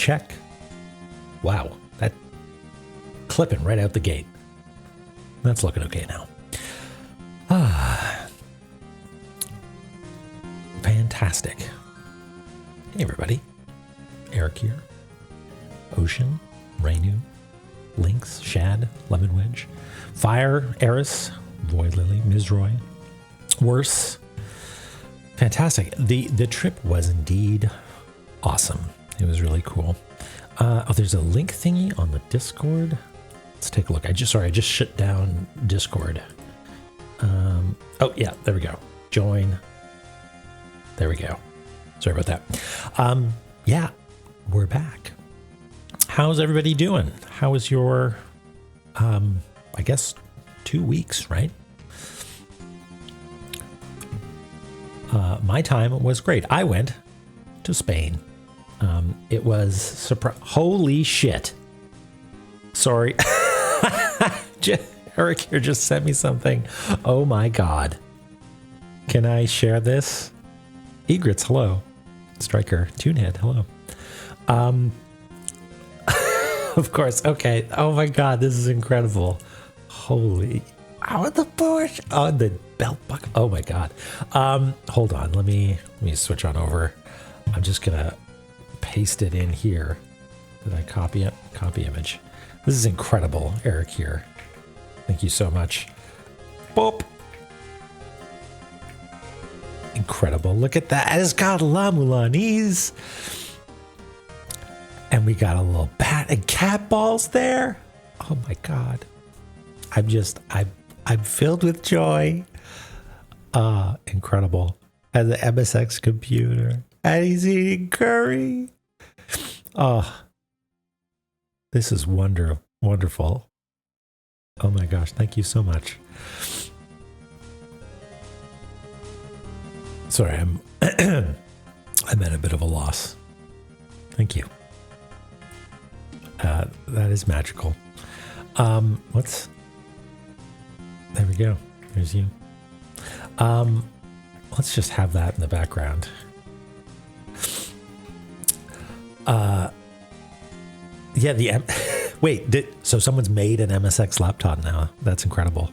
check. Wow, that clipping right out the gate. That's looking okay now. Fantastic. Hey everybody. Eric here. Ocean, Rainu, Lynx, Shad, Lemon Wedge, Fire, Eris, Void Lily, Ms. Roy, Worse. Fantastic. The trip was indeed awesome. It was really cool. Oh, there's a link thingy on the Discord. Let's take a look. I just shut down Discord. Oh yeah, there we go. Join. There we go. Sorry about that. Yeah, we're back. How's everybody doing? How was your, I guess 2 weeks, right? My time was great. I went to Spain. It was holy shit. Sorry. Eric here just sent me something. Oh my God. Can I share this? Egrets, hello. Striker, Toonhead, hello. Of course. Okay. Oh my God, this is incredible. Holy. Oh, the Porsche. Oh, the belt buckle. Oh my God. Hold on. Let me switch on over. I'm just gonna paste it in here. Did I copy it? Copy image. This is incredible, Eric here. Thank you so much. Boop. Incredible. Look at that. It's got La-Mulana. And we got a little bat and cat balls there. Oh my God. I'm filled with joy. Incredible. And the MSX computer. And he's eating curry. Oh, this is wonderful. Oh my gosh. Thank you so much. Sorry, I'm at a bit of a loss. Thank you. That is magical. There we go. There's you. Let's just have that in the background. Yeah, wait, so someone's made an MSX laptop now. That's incredible.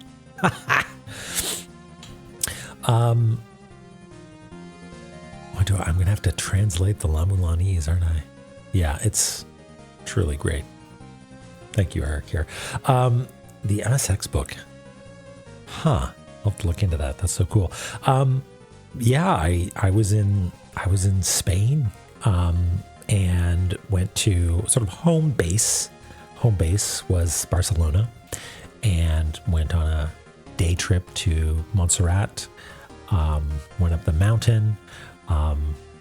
I'm gonna have to translate the La-Mulana, aren't I? Yeah, it's truly great. Thank you, Eric here. The MSX book. Huh. I'll have to look into that. That's so cool. Yeah, I was in Spain, and went to sort of home base. Home base was Barcelona, and went on a day trip to Montserrat. Went up the mountain.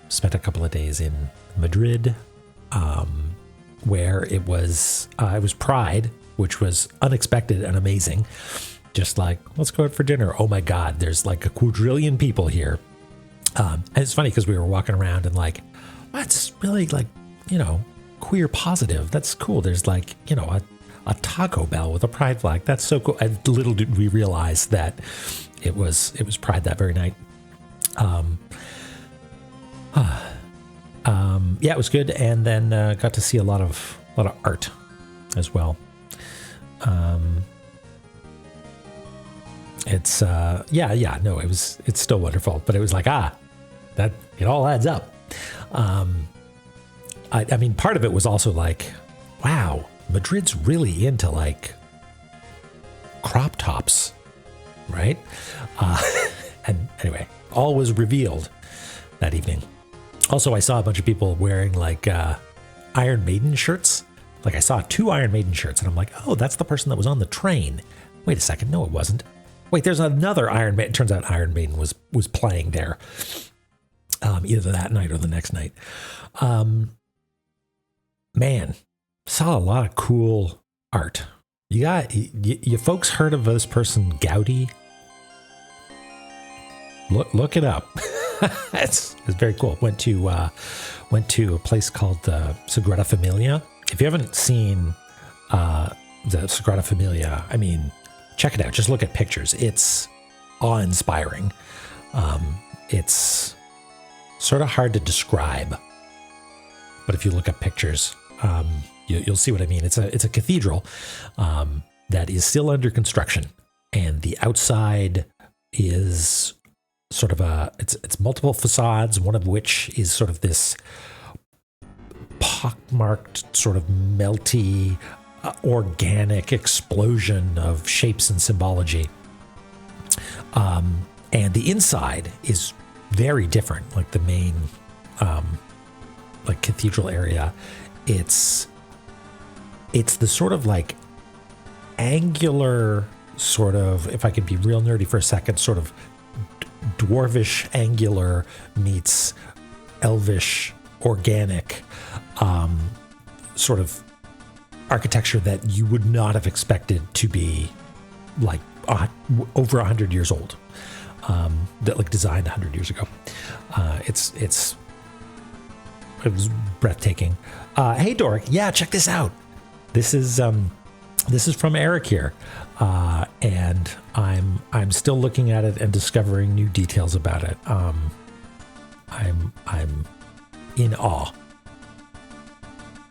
Spent a couple of days in Madrid, where it was Pride, which was unexpected and amazing. Just like, let's go out for dinner. Oh my God, there's like a quadrillion people here. And it's funny because we were walking around and like, that's really like, queer positive. That's cool. There's like, a Taco Bell with a pride flag. That's so cool. And little did we realize that it was Pride that very night. Yeah, it was good. And then got to see a lot of art as well. It's it's still wonderful, but it was like, that it all adds up. I mean, part of it was also like, wow, Madrid's really into like crop tops, right? And anyway, all was revealed that evening. Also, I saw a bunch of people wearing like Iron Maiden shirts. Like I saw 2 Iron Maiden shirts and I'm like, oh, that's the person that was on the train. Wait a second. No, it wasn't. Wait, there's another Iron Maiden. It turns out Iron Maiden was playing there. Either that night or the next night. Man, saw a lot of cool art. You folks heard of this person, Gaudi? Look it up. it's very cool. Went to a place called the Sagrada Familia. If you haven't seen the Sagrada Familia, I mean, check it out. Just look at pictures. It's awe-inspiring. It's sort of hard to describe, but if you look at pictures, You'll see what I mean. It's a cathedral that is still under construction, and the outside is sort of it's multiple facades, one of which is sort of this pockmarked, sort of melty, organic explosion of shapes and symbology. And the inside is very different, like the main, like cathedral area. It's the sort of like angular sort of, if I could be real nerdy for a second, sort of dwarvish angular meets elvish organic sort of architecture that you would not have expected to be like over 100 years old, that like designed 100 years ago. It was breathtaking. Hey Doric, yeah, check this out. This is from Eric here, and I'm still looking at it and discovering new details about it. I'm in awe.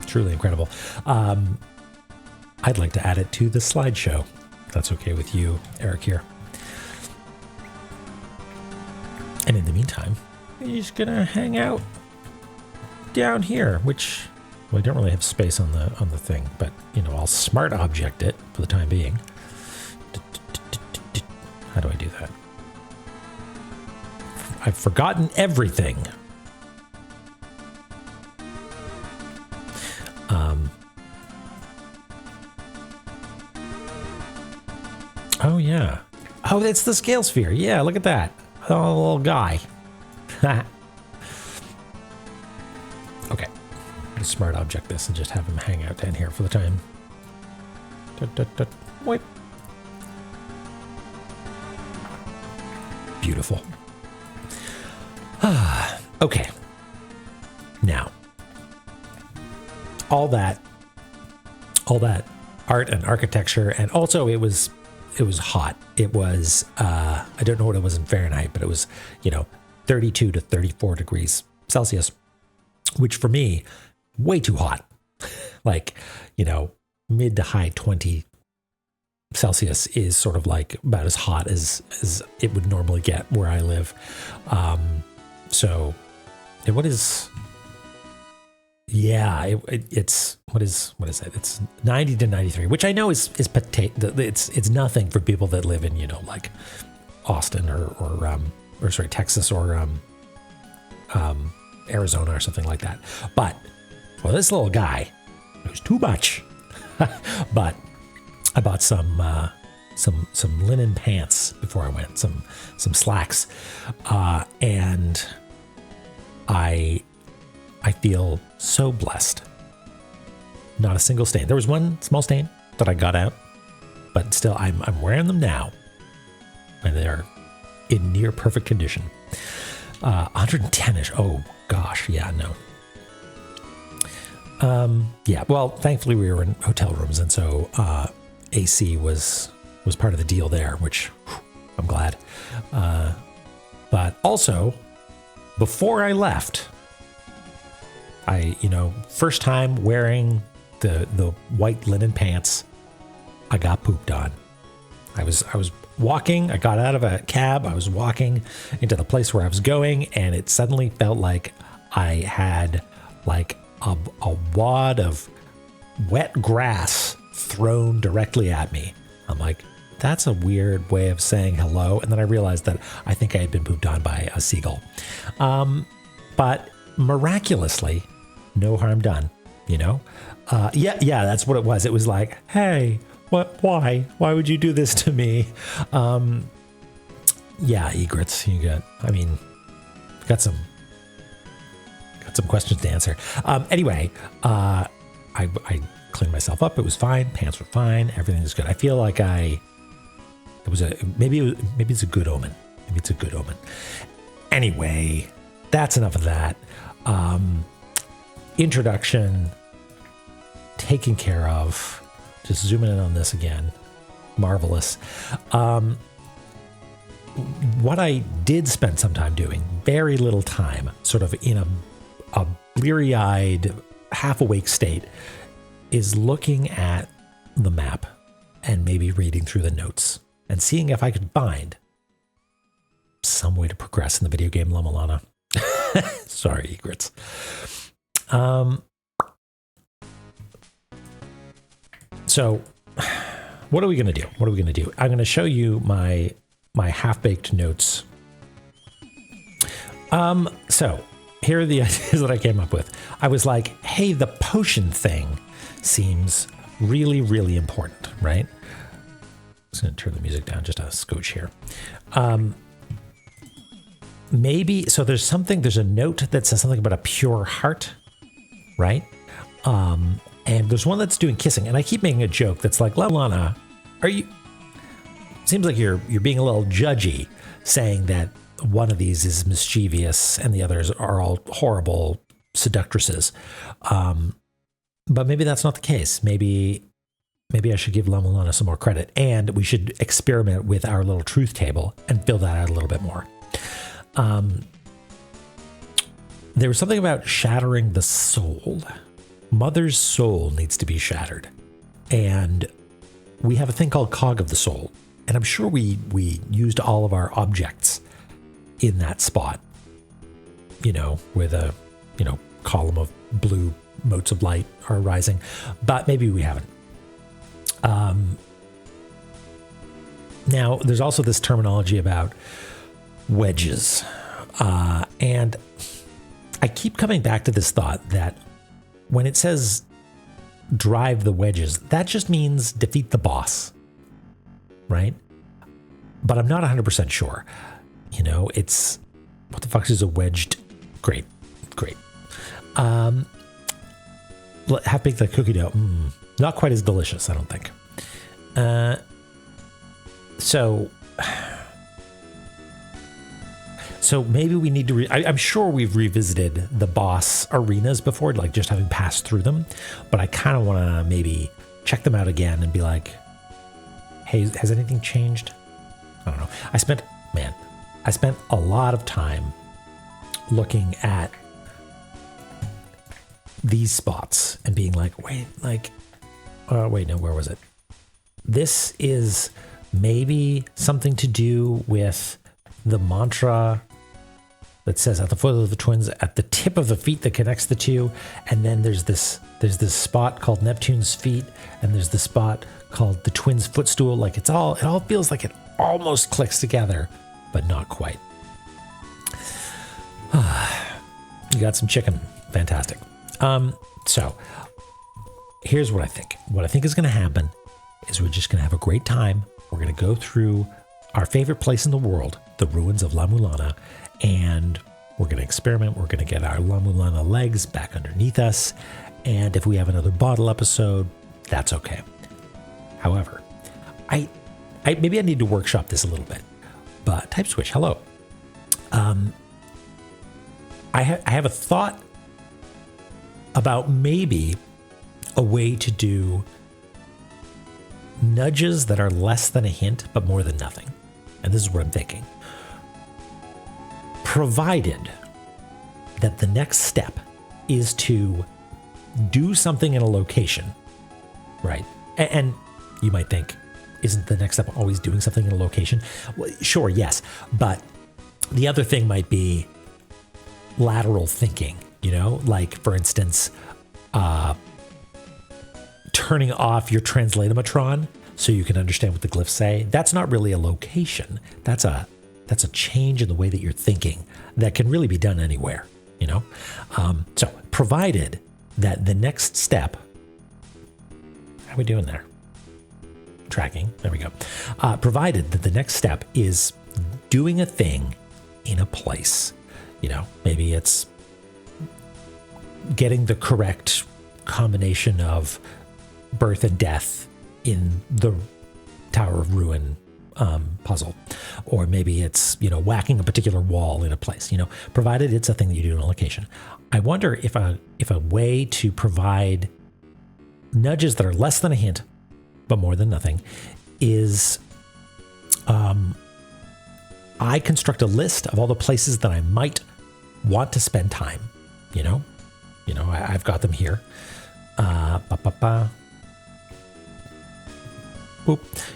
Truly incredible. I'd like to add it to the slideshow. If that's okay with you, Eric here. And in the meantime, you're just gonna hang out down here, which, well, I don't really have space on the thing, but you know, I'll smart object it for the time being. How do I do that? I've forgotten everything. Oh yeah. Oh, it's the scale sphere. Yeah, look at that. Oh, little guy. Okay. I'll smart object this and just have him hang out down here for the time. Wait. Beautiful. Okay. Now, all that art and architecture, and also it was hot. It was, I don't know what it was in Fahrenheit, but it was, 32 to 34 degrees Celsius, which for me, way too hot. Like, mid to high 20 Celsius is sort of like about as hot as it would normally get where I live. So what is, yeah, it's, what is it? It's 90 to 93, which I know is potato. It's nothing for people that live in, like Austin or sorry, Texas or Arizona or something like that. But for this little guy, it was too much. But I bought some linen pants before I went, some slacks, and I feel so blessed. Not a single stain. There was one small stain that I got out, but still I'm wearing them now, and they're in near perfect condition. 110ish. Oh gosh, yeah, no. Yeah, well, thankfully we were in hotel rooms, and so AC was part of the deal there, which whew, I'm glad. But also, before I left, first time wearing the white linen pants, I got pooped on. I was walking, I got out of a cab, I was walking into the place where I was going, and it suddenly felt like I had like a wad of wet grass thrown directly at me. I'm like, that's a weird way of saying hello. And then I realized that I think I had been pooped on by a seagull. But miraculously, no harm done, Yeah, that's what it was. It was like, hey, why would you do this to me? Yeah, egrets, got some questions to answer. Anyway, I cleaned myself up. It was fine. Pants were fine. Everything was good. I feel like maybe it's a good omen. Maybe it's a good omen. Anyway, that's enough of that. Introduction taken care of. Just zooming in on this again. Marvelous. What I did spend some time doing, very little time, sort of in a bleary-eyed, half awake state is looking at the map and maybe reading through the notes and seeing if I could find some way to progress in the video game La-Mulana. Sorry, egrets. So what are we going to do? What are we going to do? I'm going to show you my half-baked notes. So here are the ideas that I came up with. I was like, hey, the potion thing seems really, really important, right? I'm just going to turn the music down just a scotch here. Maybe, so there's a note that says something about a pure heart, right? And there's one that's doing kissing, and I keep making a joke that's like, La-Mulana, seems like you're being a little judgy, saying that one of these is mischievous and the others are all horrible seductresses. But maybe that's not the case. Maybe I should give La-Mulana some more credit, and we should experiment with our little truth table and fill that out a little bit more. There was something about shattering the soul. Mother's soul needs to be shattered. And we have a thing called Cog of the Soul. And I'm sure we used all of our objects in that spot, with a, column of blue motes of light are rising, but maybe we haven't. Now, there's also this terminology about wedges. And I keep coming back to this thought that when it says drive the wedges, that just means defeat the boss, right? But I'm not 100% sure. It's, what the fuck is a wedged? Great. Half-baked the cookie dough. Not quite as delicious, I don't think. So maybe we need to, I'm sure we've revisited the boss arenas before, like just having passed through them, but I kind of want to maybe check them out again and be like, hey, has anything changed? I don't know. I spent a lot of time looking at these spots and being like, wait, no, where was it? This is maybe something to do with the mantra that says at the foot of the twins, at the tip of the feet that connects the two. And then there's this spot called Neptune's feet, and there's the spot called the twins' footstool. Like it all feels like it almost clicks together, but not quite. You got some chicken. Fantastic. So here's what I think. What I think is going to happen is we're just going to have a great time. We're going to go through our favorite place in the world, the ruins of La-Mulana, and we're going to experiment. We're going to get our La-Mulana legs back underneath us. And if we have another bottle episode, that's okay. However, I maybe I need to workshop this a little bit, but type switch, hello. I have a thought about maybe a way to do nudges that are less than a hint, but more than nothing. And this is what I'm thinking. Provided that the next step is to do something in a location, right? And you might think, isn't the next step always doing something in a location? Well, sure, yes. But the other thing might be lateral thinking, like, for instance, turning off your translatomatron so you can understand what the glyphs say. That's not really a location. That's a change in the way that you're thinking that can really be done anywhere, So provided that the next step, how are we doing there? Tracking, there we go. Provided that the next step is doing a thing in a place, maybe it's getting the correct combination of birth and death in the Tower of Ruin puzzle, or maybe it's whacking a particular wall in a place, provided it's a thing that you do in a location. I wonder if a way to provide nudges that are less than a hint but more than nothing is I construct a list of all the places that I might want to spend time. You You know, I've got them here. Boop.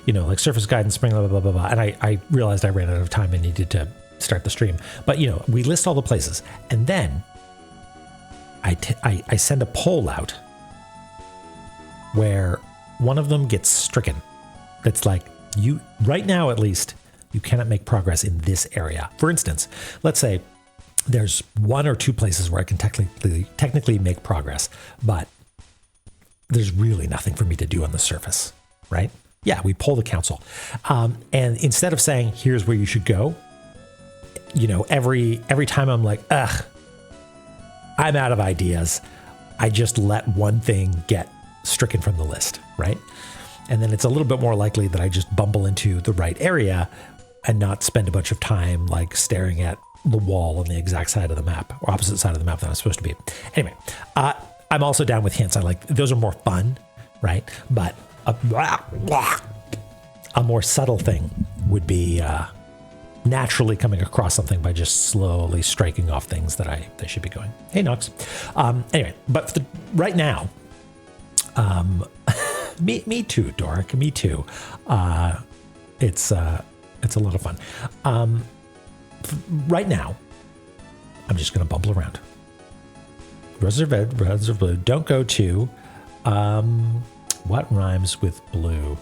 You know, like surface guidance, spring, blah, blah, blah, blah. And I realized I ran out of time and needed to start the stream. But, you know, we list all the places. And then I send a poll out where one of them gets stricken. That's like, you, right now at least, you cannot make progress in this area. For instance, let's say there's 1 or 2 places where I can technically make progress, but there's really nothing for me to do on the surface, right? Yeah, we poll the council. And instead of saying, here's where you should go, you know, every time I'm like, ugh, I'm out of ideas, I just let one thing get stricken from the list, right? And then it's a little bit more likely that I just bumble into the right area and not spend a bunch of time like staring at the wall on the exact side of the map or opposite side of the map that I'm supposed to be. Anyway, I'm also down with hints. I like, those are more fun, right? But a more subtle thing would be naturally coming across something by just slowly striking off things that they should be going. Hey, Nox. Anyway, but right now, me too, Doric. Me too. It's a lot of fun. Right now, I'm just going to bumble around. Roses are red, roses are blue. Don't go to. What rhymes with blue?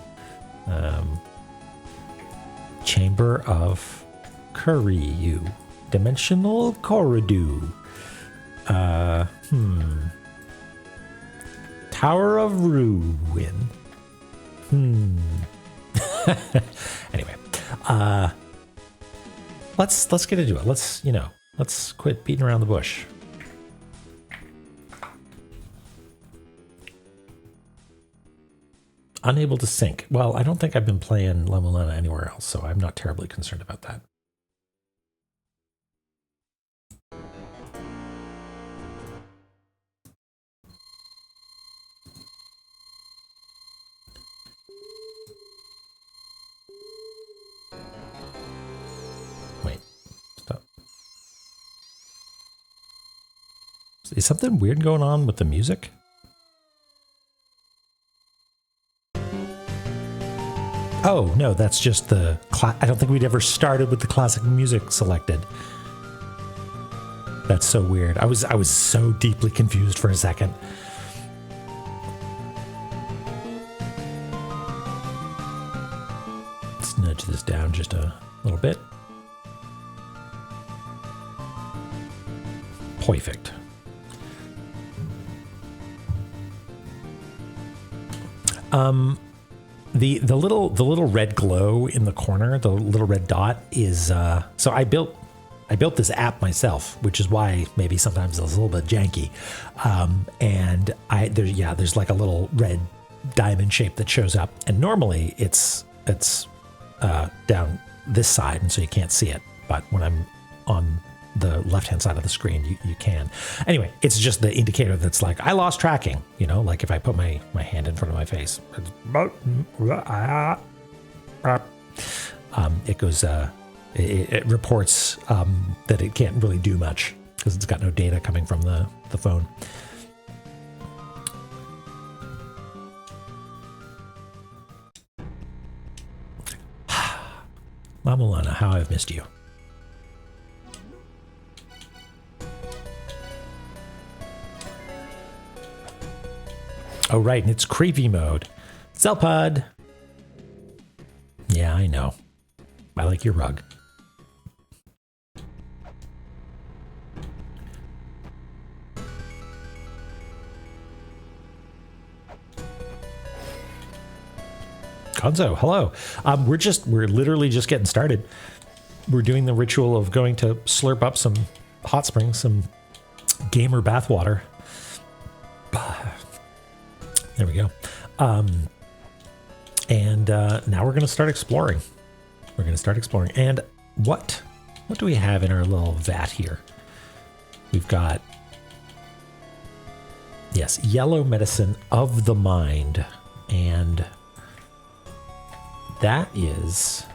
Chamber of Kuryu. Dimensional Corridor. Tower of Ruin. Anyway, let's get into it. Let's quit beating around the bush. Unable to sync. Well, I don't think I've been playing La-Mulana anywhere else, so I'm not terribly concerned about that. Wait, stop. Is something weird going on with the music? Oh, no, that's just the... I don't think we'd ever started with the classic music selected. That's so weird. I was so deeply confused for a second. Let's nudge this down just a little bit. Perfect. The little red glow in the corner, the little red dot is so I built this app myself, which is why maybe sometimes it's a little bit janky. And there's like a little red diamond shape that shows up, and normally it's down this side, and so you can't see it. But when I'm on the left-hand side of the screen, you can. Anyway, it's just the indicator that's like, I lost tracking, you know, like if I put my hand in front of my face, it goes, it reports that it can't really do much because it's got no data coming from the phone. La-Mulana, how I've missed you. Oh, right, and it's creepy mode. Zelpod. Yeah, I know. I like your rug. Gonzo, hello. We're literally just getting started. We're doing the ritual of going to slurp up some hot springs, some gamer bathwater. There we go. And now we're going to start exploring. And what do we have in our little vat here? We've got, yes, yellow medicine of the mind. And that is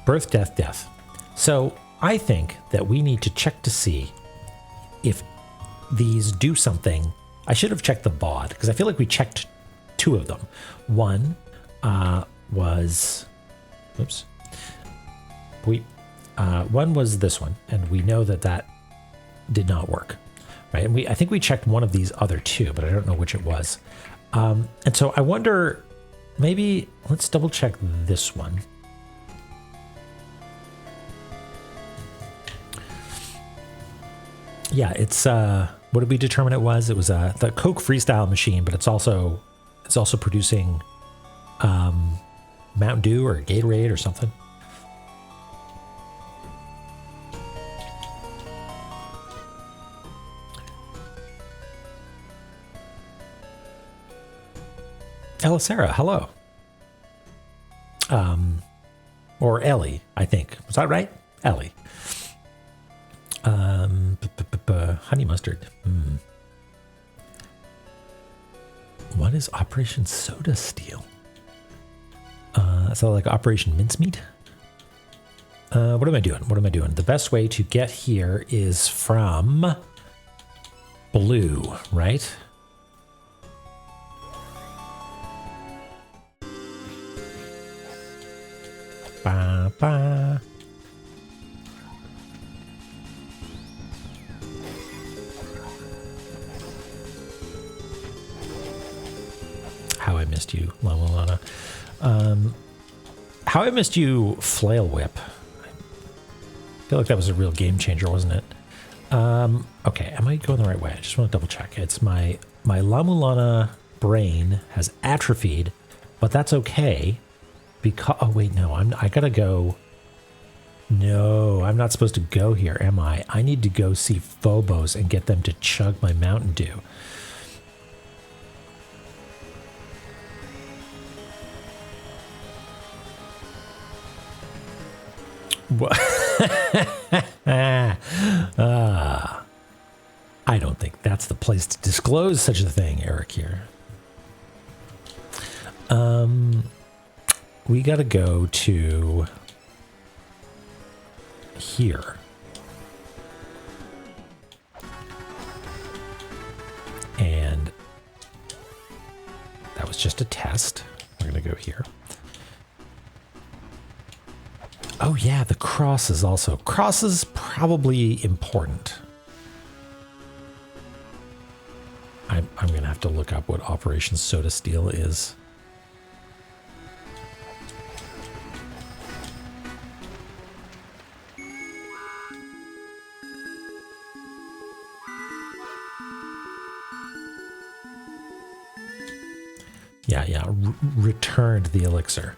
birth, death, death. So I think that we need to check to see if these do something. I should have checked the BOD because I feel like we checked 2 of them. One was, oops, one was this one, and we know that that did not work, right? And I think we checked one of these other 2, but I don't know which it was. And so I wonder, maybe let's double check this one. Yeah, it's what did we determine it was? It was the Coke Freestyle machine, but it's also producing Mountain Dew or Gatorade or something. Ella Sarah, hello. Or Ellie, I think. Was that right? Ellie. Honey mustard. What is Operation Soda Steel? So like Operation Mincemeat? What am I doing? What am I doing? The best way to get here is from blue, right? Ba, ba. How I missed you, La-Mulana. How I missed you, Flail Whip. I feel like that was a real game changer, wasn't it? Okay, am I going the right way? I just want to double check. It's my La-Mulana brain has atrophied, but that's okay because, oh wait, no, I gotta go. No, I'm not supposed to go here, am I? I need to go see Phobos and get them to chug my Mountain Dew. I don't think that's the place to disclose such a thing, Eric here. We gotta go to here. And that was just a test. We're gonna go here. Oh yeah, the cross is also. Cross is probably important. I'm going to have to look up what Operation Soda Steel is. Yeah. Returned the elixir.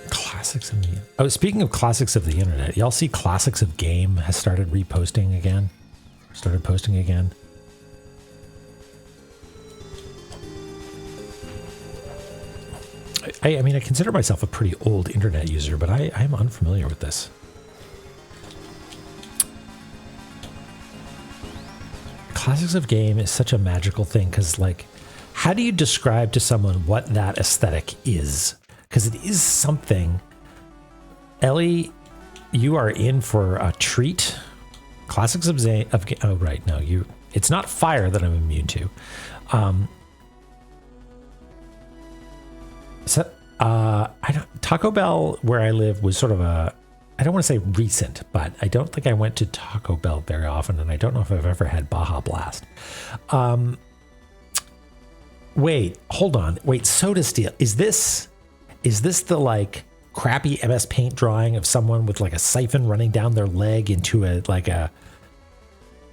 Classics of the... Oh, speaking of classics of the internet, y'all see Classics of Game has started reposting again? Started posting again? I mean, I consider myself a pretty old internet user, but I'm unfamiliar with this. Classics of Game is such a magical thing because, like, how do you describe to someone what that aesthetic is? Because it is something. Ellie, you are in for a treat. Classics of Game. Oh, right. No, it's not fire that I'm immune to. Taco Bell, where I live, was sort of a, I don't want to say recent, but I don't think I went to Taco Bell very often, and I don't know if I've ever had Baja Blast. Wait, hold on. Wait, Soda Steel. Is this the, like, crappy MS Paint drawing of someone with, like, a siphon running down their leg into a, like a...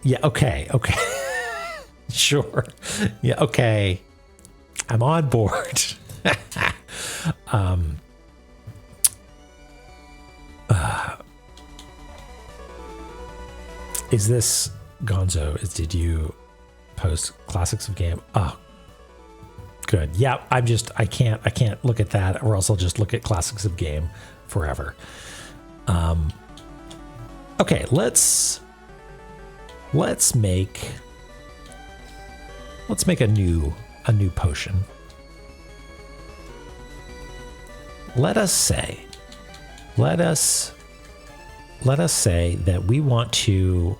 Yeah, okay. Sure. Yeah, okay. I'm on board. Is this Gonzo? Did you post Classics of Game? Oh, good. Yeah, I can't look at that, or else I'll just look at Classics of Game forever. Okay, let's make a new potion. Let us let us say that we want to...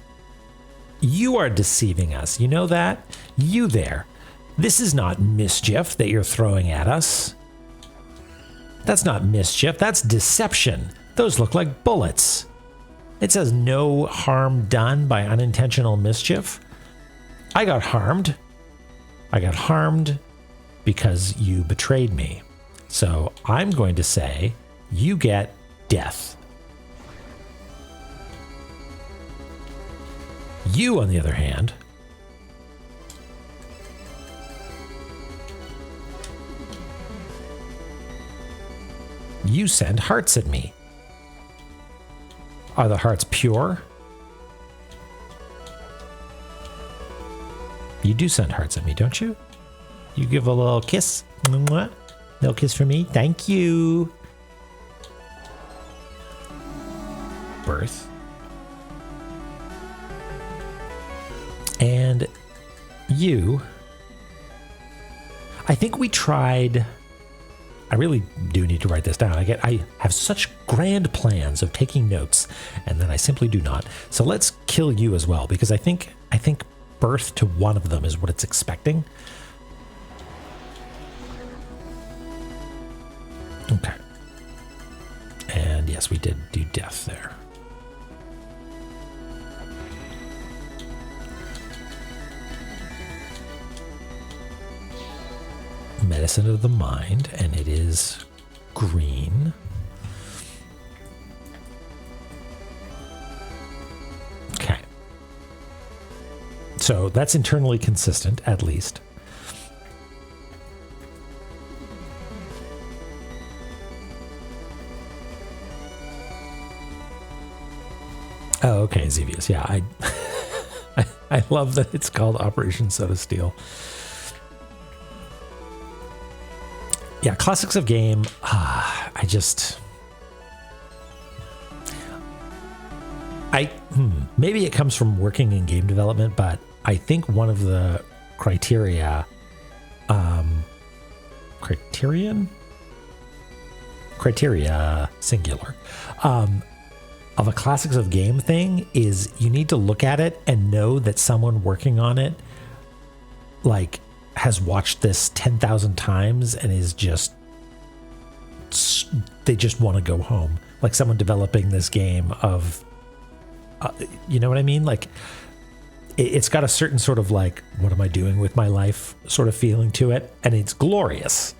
You are deceiving us. You know that? You there. This is not mischief that you're throwing at us. That's not mischief. That's deception. Those look like bullets. It says no harm done by unintentional mischief. I got harmed. I got harmed because you betrayed me. So I'm going to say you get death. You, on the other hand, you send hearts at me. Are the hearts pure? You do send hearts at me, don't you? You give a little kiss. Mwah. Little kiss for me. Thank you. Birth. And you, I think we tried, I really do need to write this down. I have such grand plans of taking notes, and then I simply do not. So let's kill you as well, because I think birth to one of them is what it's expecting. Okay. And yes, we did do death there. Medicine of the mind, and it is green. Okay. So that's internally consistent, at least. Oh, okay, Xevious. Yeah, I love that it's called Operation Soda Steel. Yeah, classics of game. Maybe it comes from working in game development, but I think one of the criteria, singular, of a classics of game thing is you need to look at it and know that someone working on it, like, has watched this 10,000 times and is just, they just want to go home. Like someone developing this game of, you know what I mean? Like it's got a certain sort of like, what am I doing with my life sort of feeling to it. And it's glorious.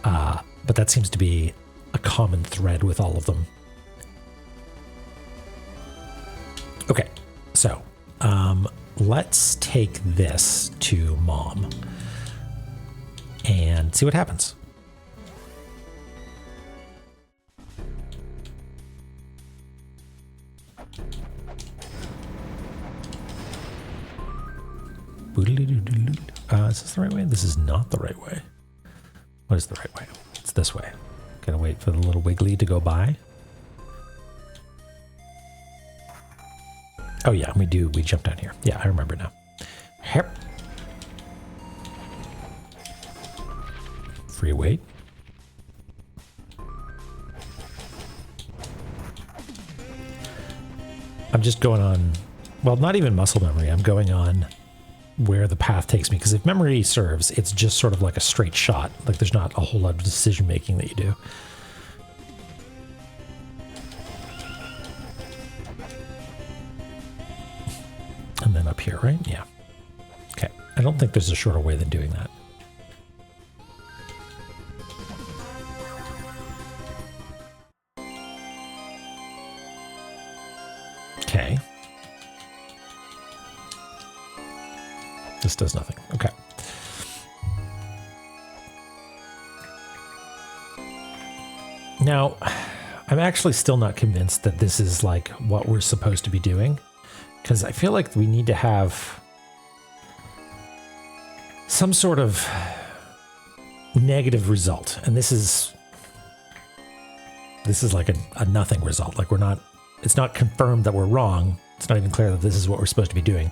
But that seems to be a common thread with all of them. Okay. So, let's take this to Mom and see what happens. Is this the right way? This is not the right way. What is the right way? It's this way. Gotta wait for the little wiggly to go by. Oh yeah, we jump down here. Yeah, I remember now. Yep. Free weight. I'm just going on, well, not even muscle memory. I'm going on where the path takes me. Because if memory serves, it's just sort of like a straight shot. Like there's not a whole lot of decision making that you do. And then up here, right? Yeah. Okay. I don't think there's a shorter way than doing that. Okay. This does nothing. Okay. Now, I'm actually still not convinced that this is like what we're supposed to be doing, because I feel like we need to have some sort of negative result. And this is like a nothing result. Like it's not confirmed that we're wrong. It's not even clear that this is what we're supposed to be doing.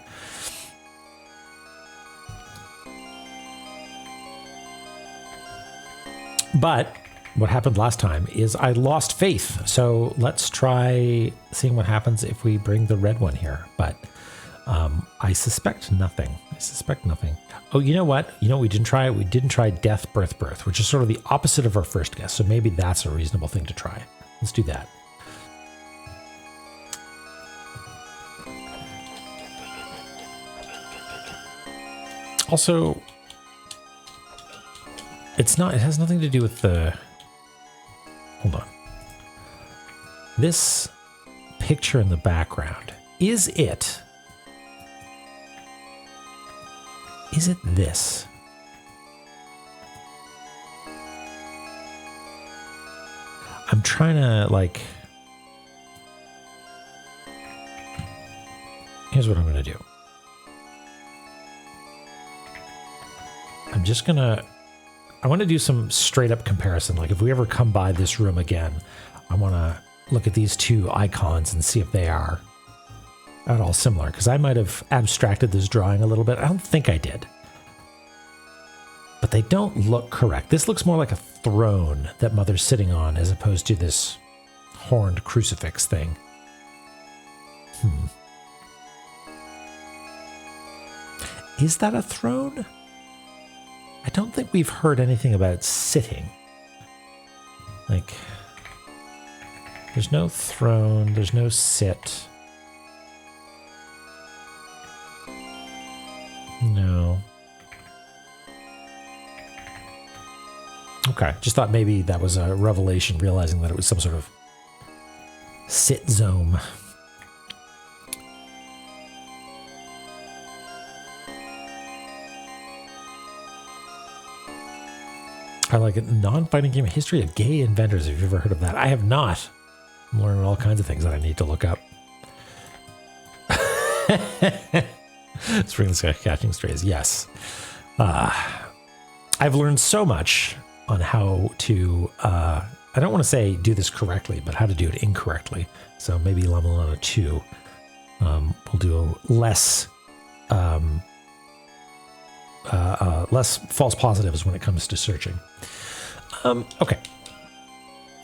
But what happened last time is I lost faith. So let's try seeing what happens if we bring the red one here. But I suspect nothing. I suspect nothing. Oh, you know what? You know what we didn't try? We didn't try death, birth, birth, which is sort of the opposite of our first guess. So maybe that's a reasonable thing to try. Let's do that. Also, it has nothing to do with the, hold on. This picture in the background, is it this? I'm trying to like, here's what I'm going to do. I want to do some straight up comparison. Like if we ever come by this room again, I want to look at these two icons and see if they are at all similar. Because I might have abstracted this drawing a little bit. I don't think I did. But they don't look correct. This looks more like a throne that Mother's sitting on as opposed to this horned crucifix thing. Is that a throne? I don't think we've heard anything about sitting. Like, there's no throne, there's no sit. No. Okay, just thought maybe that was a revelation, realizing that it was some sort of sit zone. I like it. Non-fighting game history of gay inventors. Have you ever heard of that? I have not. I'm learning all kinds of things that I need to look up. Spring the Sky Catching Strays. Yes. I've learned so much on how to, I don't want to say do this correctly, but how to do it incorrectly. So maybe La-Mulana 2 will do a less false positives when it comes to searching. Okay.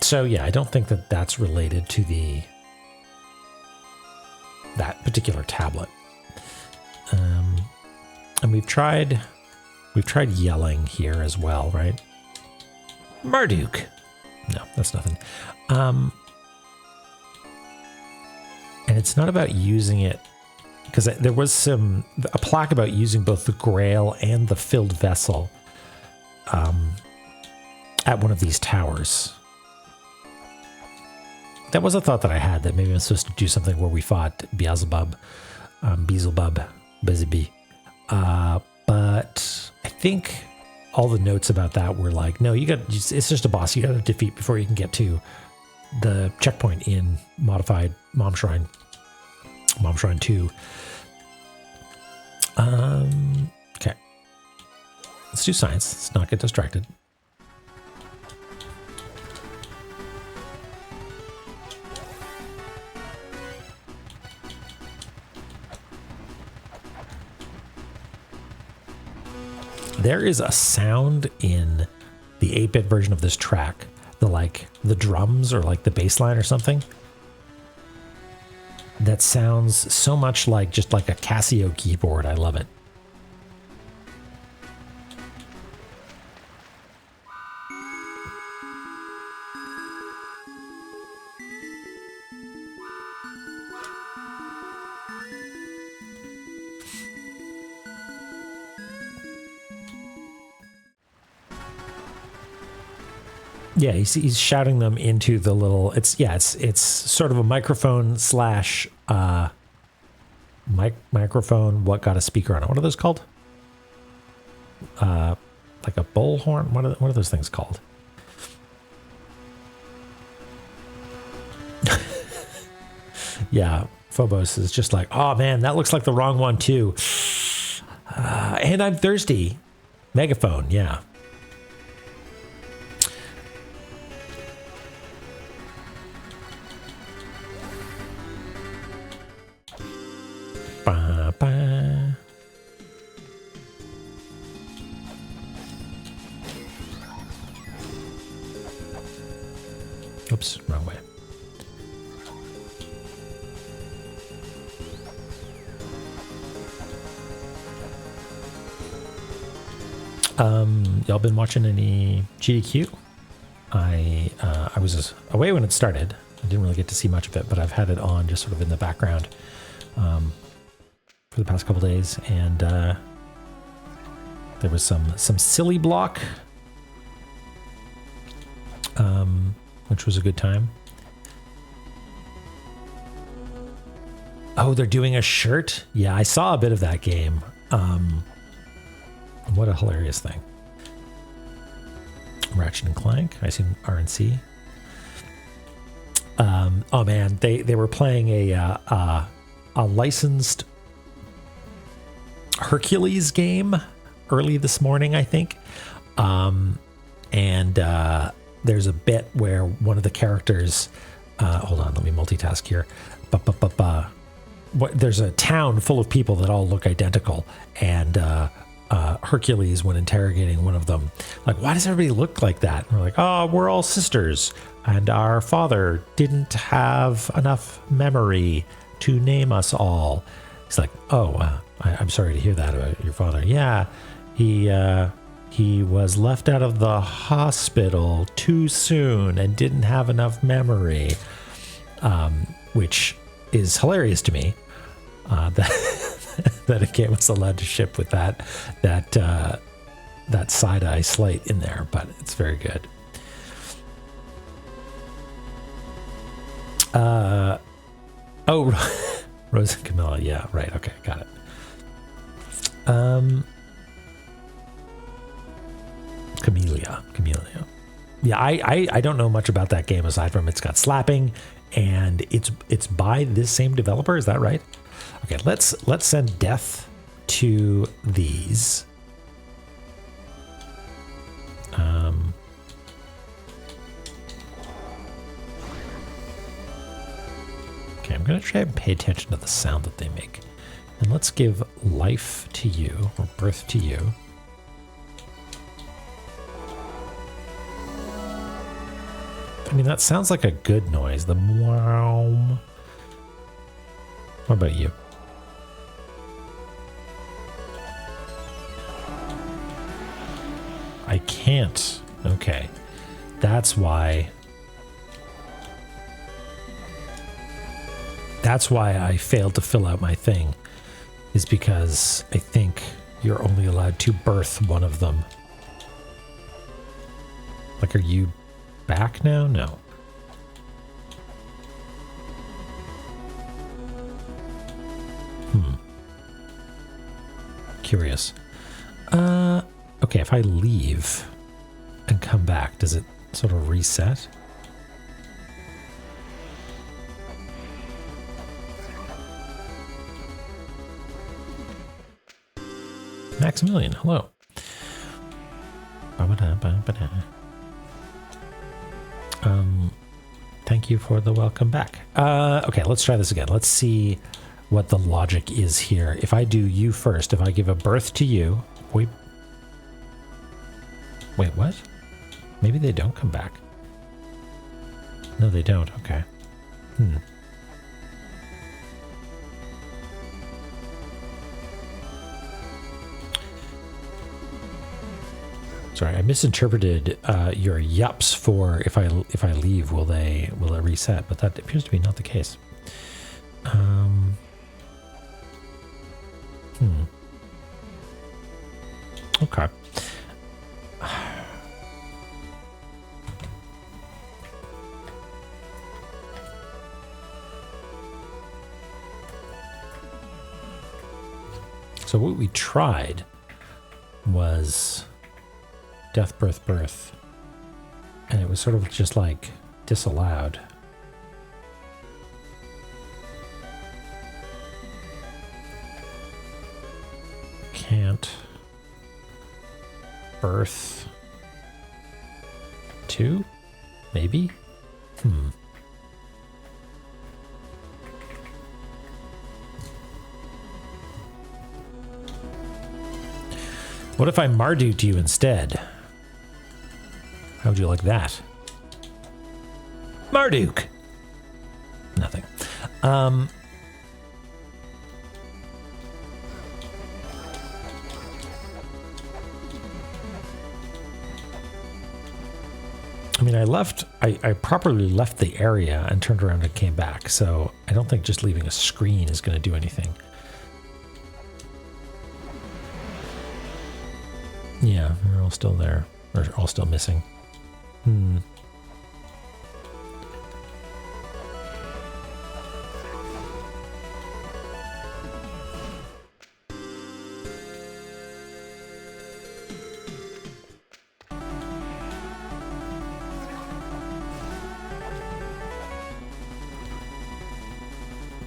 So yeah, I don't think that that's related to that particular tablet. And we've tried yelling here as well, right? Marduk. No, that's nothing. And it's not about using it, because there was a plaque about using both the grail and the filled vessel at one of these towers. That was a thought that I had, that maybe I'm supposed to do something where we fought Beelzebub, Beelzebub. But I think all the notes about that were like, no, it's just a boss you got to defeat before you can get to the checkpoint in modified Mom Shrine 2. Okay. Let's do science. Let's not get distracted. There is a sound in the 8-bit version of this track, the drums or like the bass line or something, that sounds so much like just like a Casio keyboard. I love it. Yeah, he's shouting them into the little. It's sort of a microphone slash microphone. What got a speaker on it? What are those called? Like a bullhorn. What are those things called? Yeah, Phobos is just like, oh man, that looks like the wrong one too. And I'm thirsty. Megaphone, yeah. Oops, wrong way. Y'all been watching any GDQ? I was away when it started. I didn't really get to see much of it, but I've had it on just sort of in the background for the past couple days, and there was some silly block, which was a good time. Oh, they're doing a shirt? Yeah, I saw a bit of that game. What a hilarious thing. Ratchet and Clank, I assume RNC. Oh man, they were playing a licensed Hercules game early this morning, I think. And there's a bit where one of the characters, hold on, let me multitask here. There's a town full of people that all look identical, and Hercules, when interrogating one of them, like, why does everybody look like that? And we're like, oh, we're all sisters, and our father didn't have enough memory to name us all. He's like, oh, I'm sorry to hear that about your father. Yeah, he was left out of the hospital too soon and didn't have enough memory, which is hilarious to me. That a game was allowed to ship with that side-eye slate in there, but it's very good. Oh, Rose and Camilla. Yeah, right. Okay, got it. Camellia. Yeah, I don't know much about that game aside from it's got slapping, and it's by this same developer. Is that right? Okay, let's send death to these. Okay, I'm going to try and pay attention to the sound that they make. And let's give life to you, or birth to you. I mean, that sounds like a good noise. The wow. What about you? I can't. Okay. That's why I failed to fill out my thing, is because I think you're only allowed to birth one of them. Like, are you back now? No. Curious. Okay, if I leave and come back, does it sort of reset? Maximilian, hello. Thank you for the welcome back. Okay, let's try this again. Let's see what the logic is here. If I do you first, if I give a birth to you, wait, what? Maybe they don't come back. No, they don't. Okay. Sorry, I misinterpreted your yups for if I leave, will it reset? But that appears to be not the case. Okay. So what we tried was death, birth, and it was sort of just like disallowed. Can't birth 2, maybe? What if I Marduked you instead? How would you like that? Marduk. Nothing. I mean, I properly left the area and turned around and came back, so I don't think just leaving a screen is going to do anything. Yeah, they're all still there. Or all still missing.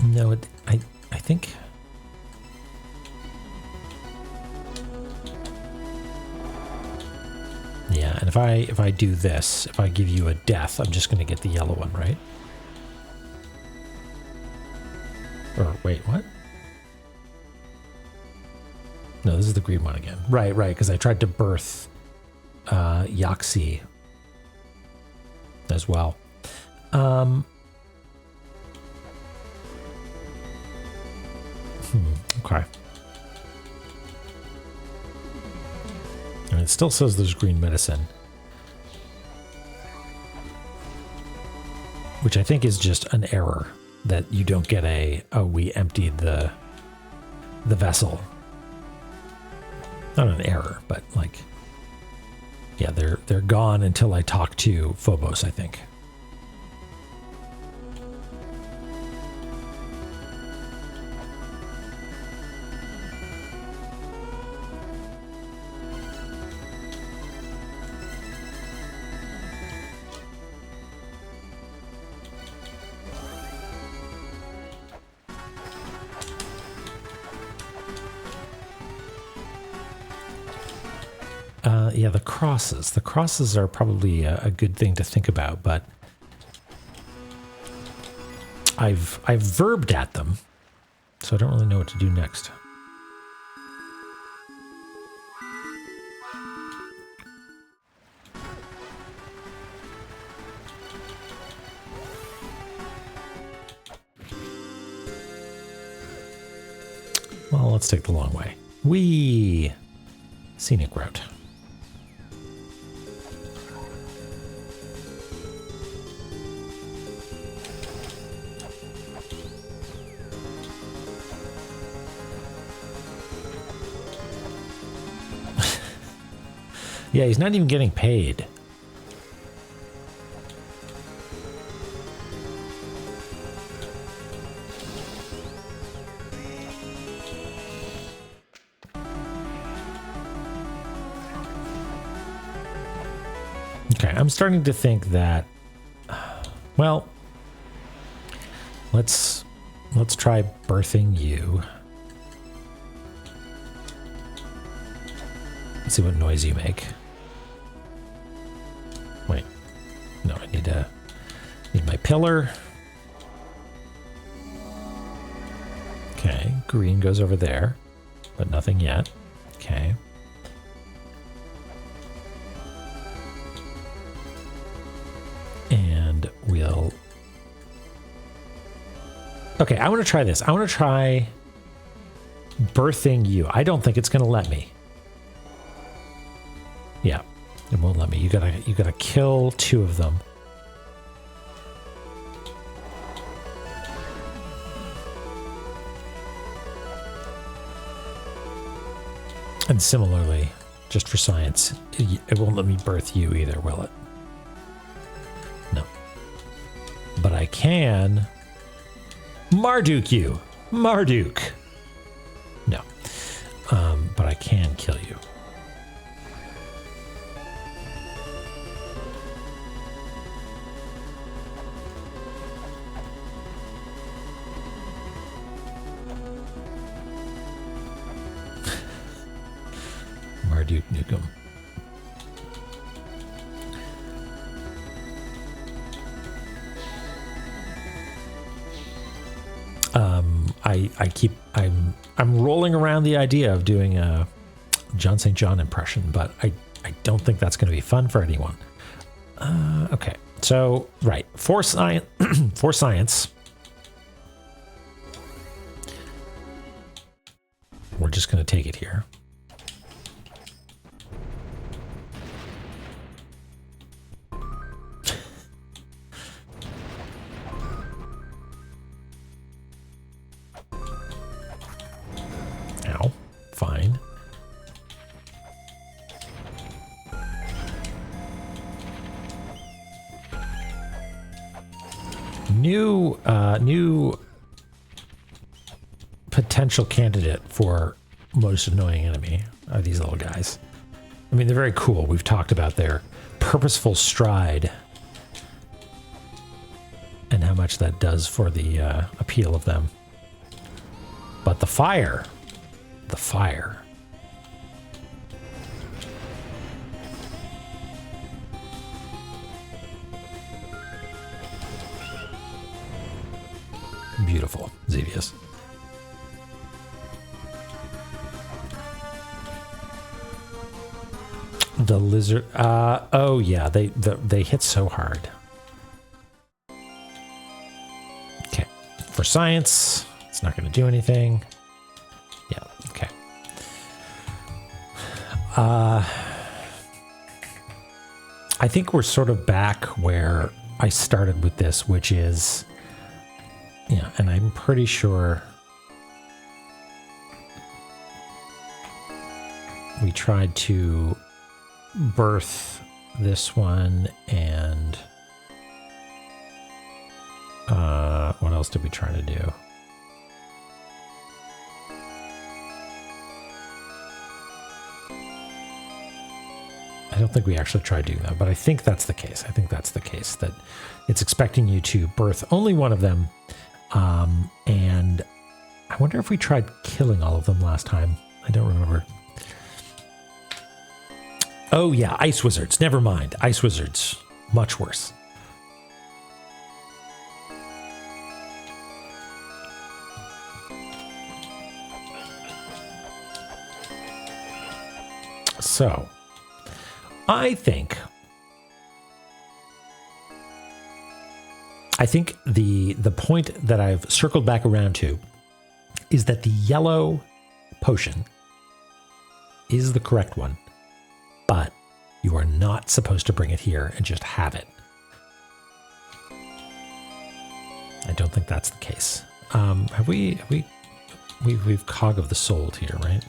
No, I think... Yeah, and if I do this, if I give you a death, I'm just going to get the yellow one, right? Or wait, what? No, this is the green one again. Right, because I tried to birth Yaxi as well. Okay. And it still says there's green medicine. Which I think is just an error. That you don't get we emptied the vessel. Not an error, but like... Yeah, they're gone until I talk to Phobos, I think. Yeah, the crosses. The crosses are probably a good thing to think about, but I've verbed at them, so I don't really know what to do next. Well, let's take the long way. Whee! Scenic route. Yeah, he's not even getting paid. Okay, I'm starting to think that, well, let's try birthing you. Let's see what noise you make. Wait, no, I need my pillar. Okay, green goes over there, but nothing yet. Okay. And we'll... Okay, I want to try this. I want to try birthing you. I don't think it's going to let me. Yeah, it won't let me. You gotta kill 2 of them. And similarly, just for science, it won't let me birth you either, will it? No. But I can Marduk you. Marduk. No. But I can kill you. Marduk Nukem. I'm rolling around the idea of doing a John St. John impression, but I don't think that's going to be fun for anyone. Okay, So, right, for science, for science, we're just going to take it here. Ow, fine. New potential candidate for most annoying enemy are these little guys. I mean, they're very cool. We've talked about their purposeful stride and how much that does for the appeal of them. But the fire. Beautiful, Xevious. The lizard. Oh yeah, they hit so hard. Okay, for science, it's not going to do anything. Yeah. Okay. I think we're sort of back where I started with this, which is, yeah, and I'm pretty sure we tried to birth this one, and what else did we try to do? I don't think we actually tried doing that, but I think that's the case. I think that's the case, that it's expecting you to birth only one of them. And I wonder if we tried killing all of them last time. I don't remember. Oh yeah, ice wizards. Never mind. Ice wizards. Much worse. So, I think the point that I've circled back around to is that the yellow potion is the correct one, but you are not supposed to bring it here and just have it. I don't think that's the case. We've cog of the soul here, right?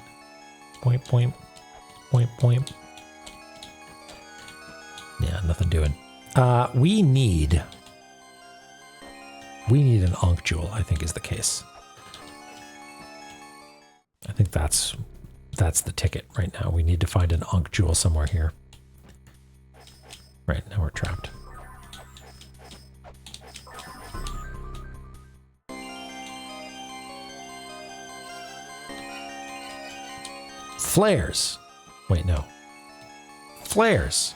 Point, point, point, point. Yeah, nothing doing. We need an Ankh Jewel, I think is the case. I think that's the ticket right now. We need to find an Ankh Jewel somewhere here. Right, now we're trapped. Flares. Wait, no. Flares.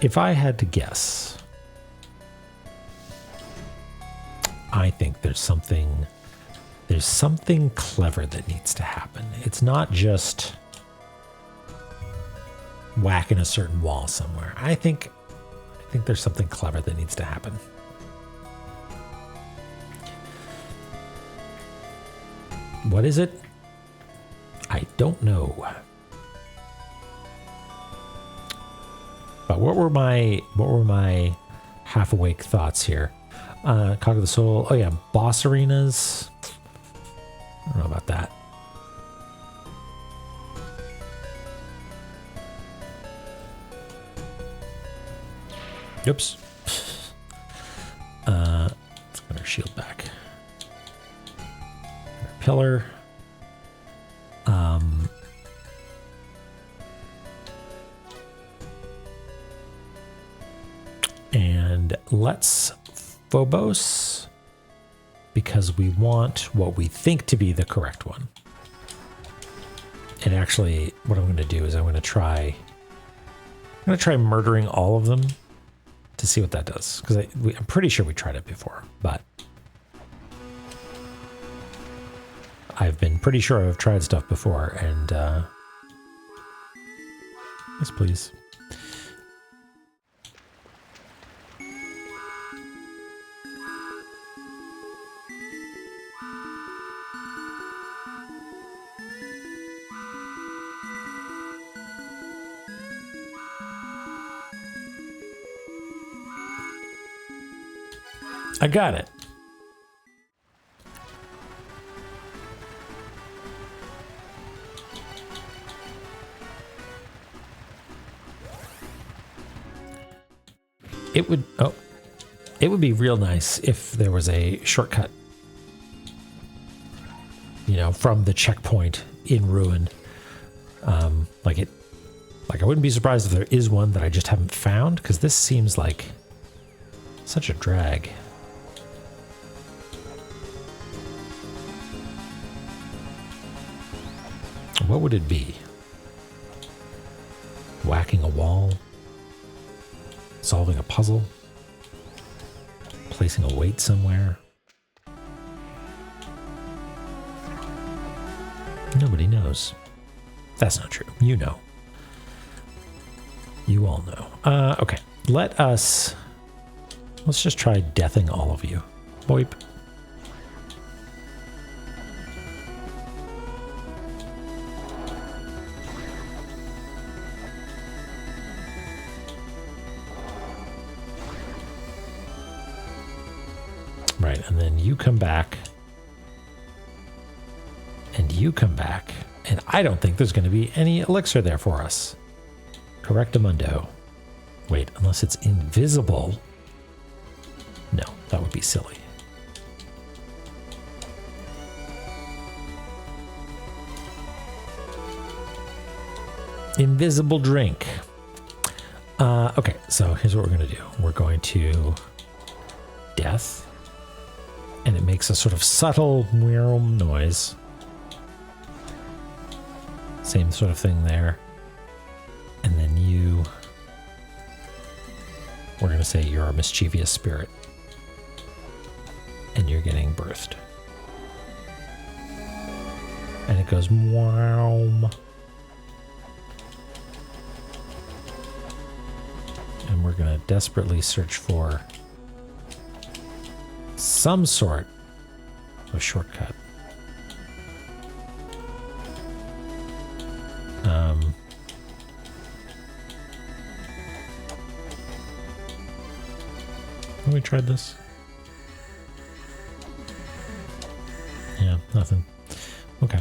If I had to guess, I think there's something clever that needs to happen. It's not just whacking a certain wall somewhere. I think there's something clever that needs to happen. What is it? I don't know. But what were my half awake thoughts here? Cog of the Soul. Oh yeah, boss arenas. I don't know about that. Oops. Let's get our shield back. Our pillar. And let's Phobos, because we want what we think to be the correct one. And actually, what I'm going to do is I'm going to try murdering all of them to see what that does. Because I'm pretty sure we tried it before, but I've been pretty sure I've tried stuff before, and yes, please. I got it. It would be real nice if there was a shortcut, you know, from the checkpoint in Ruin. Like I wouldn't be surprised if there is one that I just haven't found, because this seems like such a drag. What would it be? Whacking a wall? Solving a puzzle? Placing a weight somewhere? Nobody knows. That's not true. You know. You all know. Okay. Let's just try deathing all of you. Boip. Right, and then you come back. And you come back. And I don't think there's going to be any elixir there for us. Correctamundo. Wait, unless it's invisible. No, that would be silly. Invisible drink. Okay, so here's what we're going to do. We're going to death. And it makes a sort of subtle noise. Same sort of thing there. And then we're going to say you're a mischievous spirit. And you're getting birthed. And it goes wow. And we're going to desperately search for some sort of shortcut. Have we tried this? Yeah, nothing. Okay.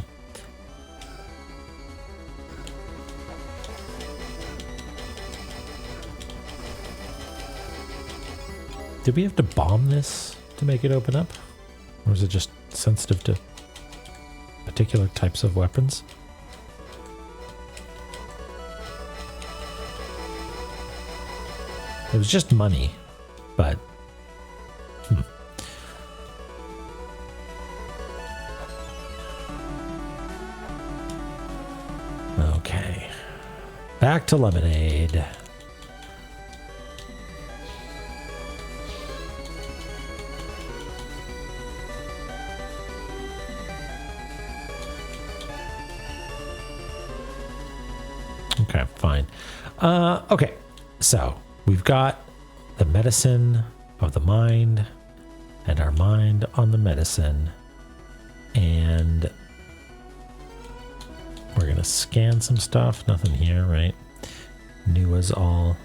Did we have to bomb this to make it open up? Or is it just sensitive to particular types of weapons? It was just money, but... Okay. Back to lemonade. Okay, fine. Okay, so we've got the medicine of the mind and our mind on the medicine. And we're going to scan some stuff. Nothing here, right? New as all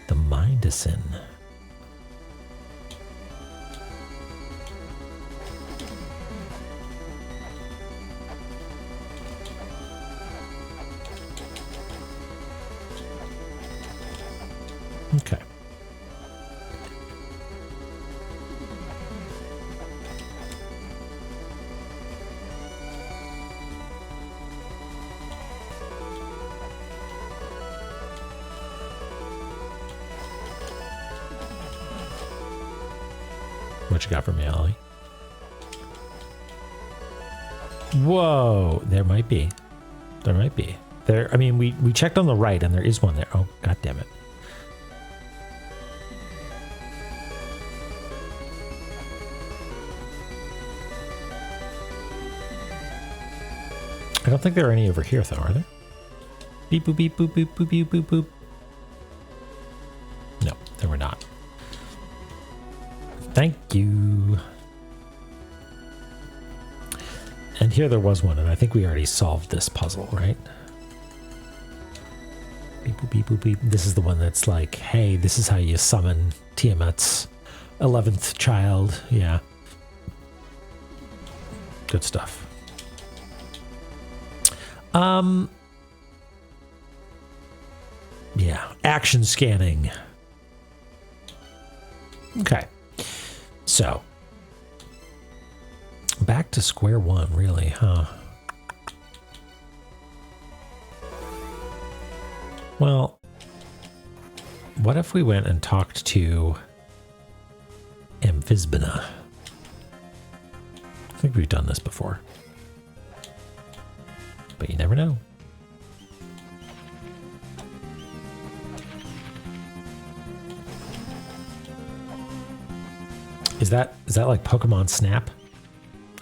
the mindicine. Okay. What you got for me, Ollie? Whoa, there might be. There might be. There, I mean, we checked on the right and there is one there. Oh, god damn it. don't think there are any over here, though, are there? Beep, boop, beep, boop, beep, boop, beep, boop, boop. No, there were not. Thank you. And here there was one, and I think we already solved this puzzle, right? Beep, boop, beep, boop, beep. This is the one that's like, hey, this is how you summon Tiamat's 11th child. Yeah. Good stuff. Yeah, action scanning. Okay. So, back to square one, really, huh? Well, what if we went and talked to Amphisbena? I think we've done this before, but you never know. Is that like Pokemon Snap,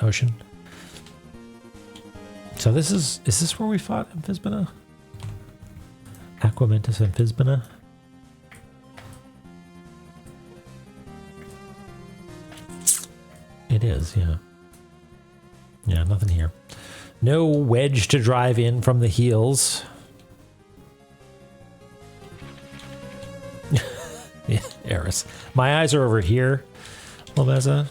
Ocean? So is this where we fought Amphisbena? Aquamentus Amphisbena? It is, yeah. Yeah, nothing here. No wedge to drive in from the heels. Yeah, Eris. My eyes are over here, Lameza.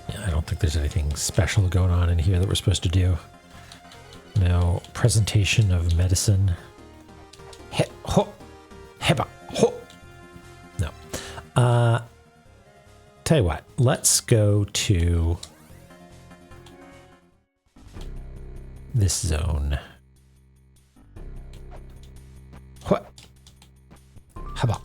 Yeah, I don't think there's anything special going on in here that we're supposed to do. No presentation of medicine. He, ho, heba, ho. No. Tell you what, let's go to this zone. What? Heba.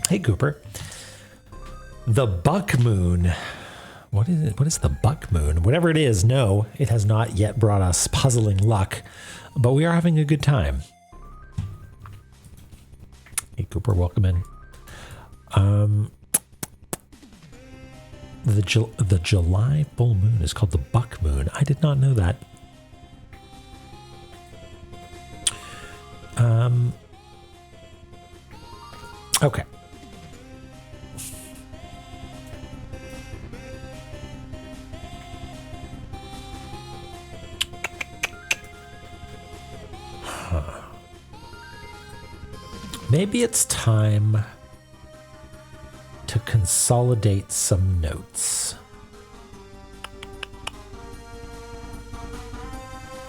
Hey, Cooper. The Buck Moon. What is it? What is the Buck Moon? Whatever it is, no, it has not yet brought us puzzling luck, but we are having a good time. Hey, Cooper, welcome in. The July full moon is called the Buck Moon. I did not know that. Okay. Maybe it's time to consolidate some notes.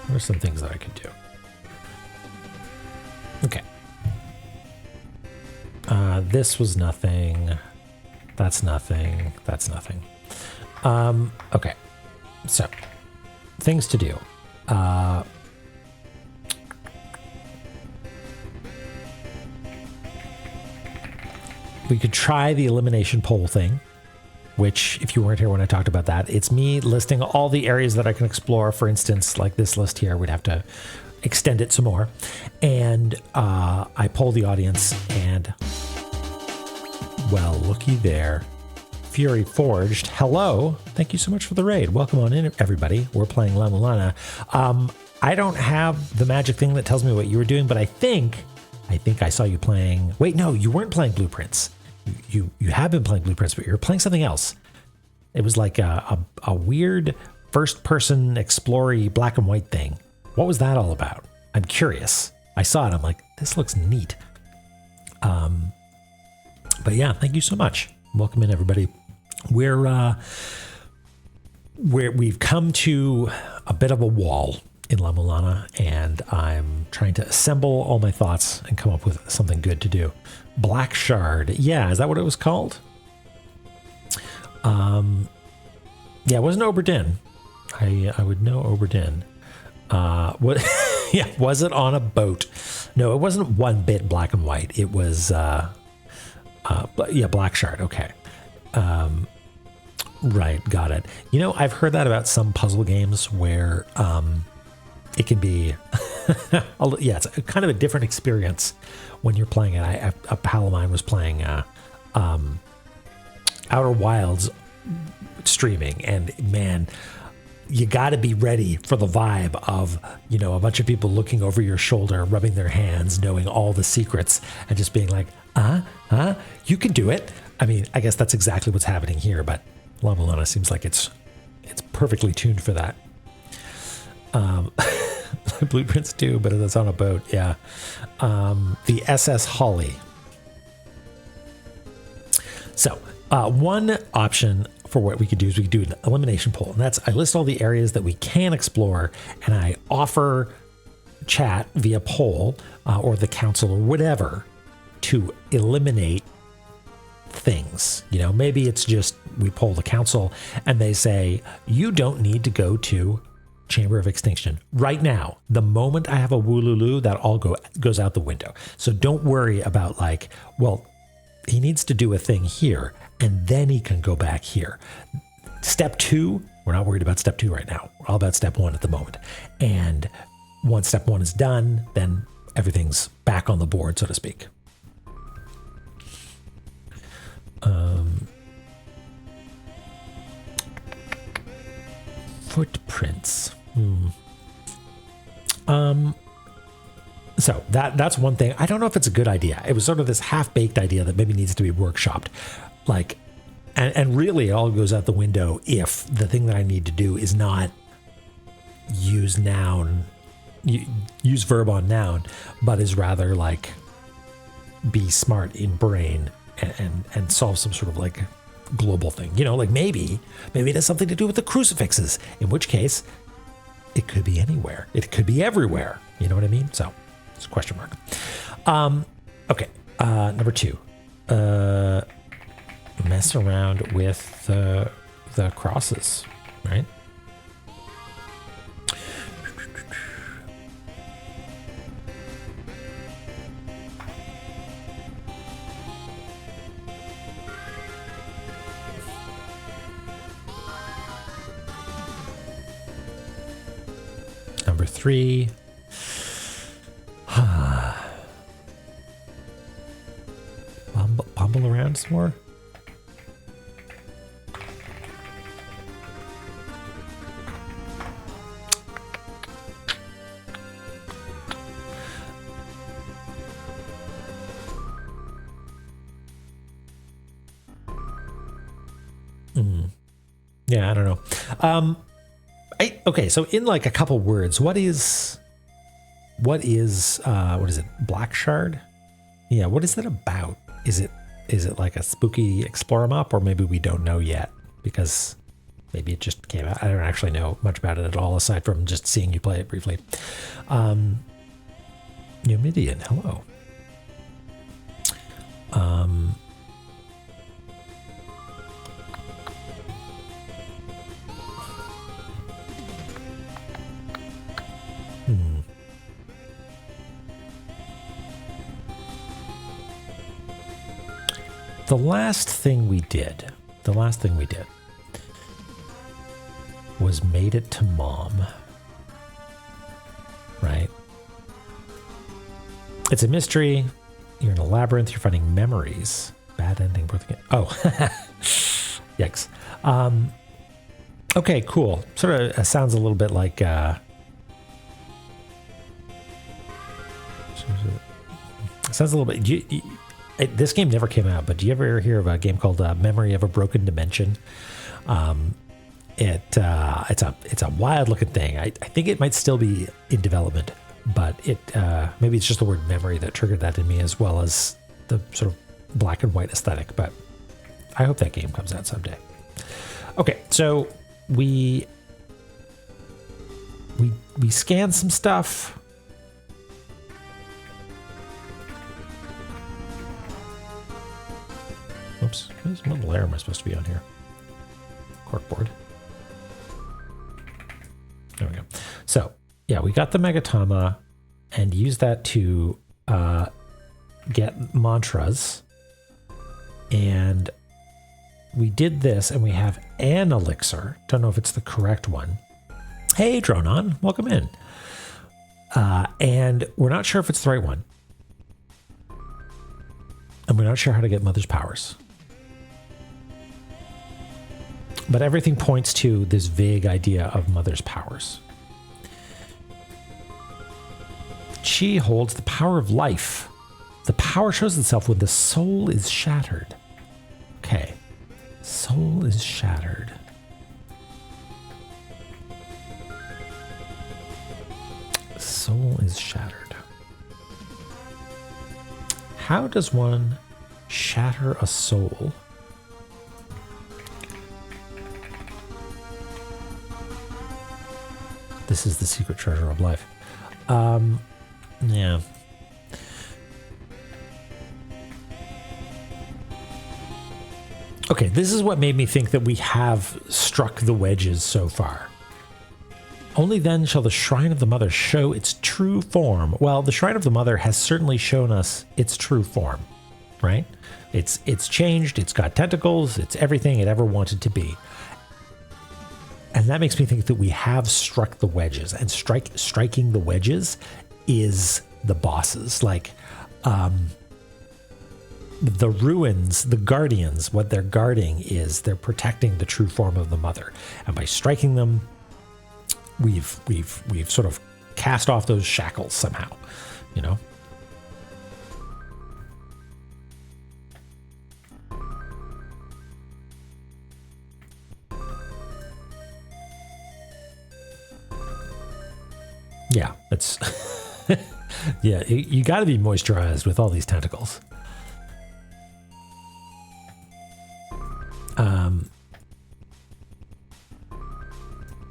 What are some things that I could do? Okay. This was nothing. That's nothing. That's nothing. Okay. So, things to do. We could try the elimination poll thing, which, if you weren't here when I talked about that, it's me listing all the areas that I can explore. For instance, like this list here, we'd have to extend it some more. And I poll the audience, and, well, looky there. Fury Forged, hello. Thank you so much for the raid. Welcome on in, everybody. We're playing La-Mulana. I don't have the magic thing that tells me what you were doing, but I think I saw you playing. Wait, no, you weren't playing Blueprints. You have been playing Blueprints, but you were playing something else. It was like a weird first-person explorer-y black and white thing. What was that all about? I'm curious. I saw it. I'm like, this looks neat. But yeah, thank you so much. Welcome in, everybody. We've come to a bit of a wall in La-Mulana, and I'm trying to assemble all my thoughts and come up with something good to do. Black Shard. Yeah, is that what it was called? Yeah, it wasn't Oberdin. I would know Oberdin. What? Yeah, was it on a boat? No, it wasn't one bit black and white. It was, yeah, Black Shard. Okay. Right, got it. You know, I've heard that about some puzzle games where it can be Yeah, it's kind of a different experience when you're playing it. A pal of mine was playing Outer Wilds streaming, and man, you got to be ready for the vibe of, a bunch of people looking over your shoulder, rubbing their hands, knowing all the secrets, and just being like, you can do it. I mean, I guess that's exactly what's happening here, but La-Mulana seems like it's perfectly tuned for that. Blueprints too, but it's on a boat. Yeah. The SS Holly. So one option for what we could do is we could do an elimination poll. And that's, I list all the areas that we can explore, and I offer chat via poll or the council or whatever to eliminate things. Maybe it's just we poll the council and they say, you don't need to go to Chamber of Extinction right now. The moment I have a Woolulu, that all goes out the window. So don't worry about he needs to do a thing here and then he can go back here. Step 2, we're not worried about step 2 right now. We're all about step 1 at the moment. And once step 1 is done, then everything's back on the board, so to speak. Footprints. So that's one thing. I don't know if it's a good idea. It was sort of this half-baked idea that maybe needs to be workshopped. And really it all goes out the window if the thing that I need to do is not use verb on noun, but is rather be smart in brain and solve some sort of global thing. Maybe it has something to do with the crucifixes, in which case it could be anywhere. It could be everywhere. You know what I mean? So it's a question mark. Okay. Number 2, mess around with the crosses, right? Number 3. Bumble around some more. Yeah, I don't know. Okay, so in a couple words, what is it? Black Shard? Yeah, what is it about? Is it like a spooky explorer map, or maybe we don't know yet because maybe it just came out. I don't actually know much about it at all aside from just seeing you play it briefly. Numidian, hello. The last thing we did was made it to Mom, right? It's a mystery. You're in a labyrinth. You're finding memories. Bad ending. Oh, yikes. Okay, cool. Sort of sounds a little bit like. Sounds a little bit. This game never came out, but do you ever hear of a game called Memory of a Broken Dimension? It's a wild looking thing. I think it might still be in development, but maybe it's just the word memory that triggered that in me, as well as the sort of black and white aesthetic. But I hope that game comes out someday. Okay, so we scanned some stuff. Oops, what layer am I supposed to be on here? Corkboard. There we go. So, yeah, we got the Megatama and used that to get mantras. And we did this, and we have an elixir. Don't know if it's the correct one. Hey, Dronon, welcome in. And we're not sure if it's the right one. And we're not sure how to get Mother's powers. But everything points to this vague idea of Mother's powers. She holds the power of life. The power shows itself when the soul is shattered. Okay. Soul is shattered. Soul is shattered. How does one shatter a soul? This is the secret treasure of life. Yeah. Okay, this is what made me think that we have struck the wedges so far. Only then shall the Shrine of the Mother show its true form. Well, the Shrine of the Mother has certainly shown us its true form, right? It's changed, it's got tentacles, it's everything it ever wanted to be. And that makes me think that we have struck the wedges, and striking the wedges is the bosses. Like, the ruins, the guardians, what they're guarding is they're protecting the true form of the Mother. And by striking them, we've sort of cast off those shackles somehow, you know? Yeah, it's yeah, you got to be moisturized with all these tentacles.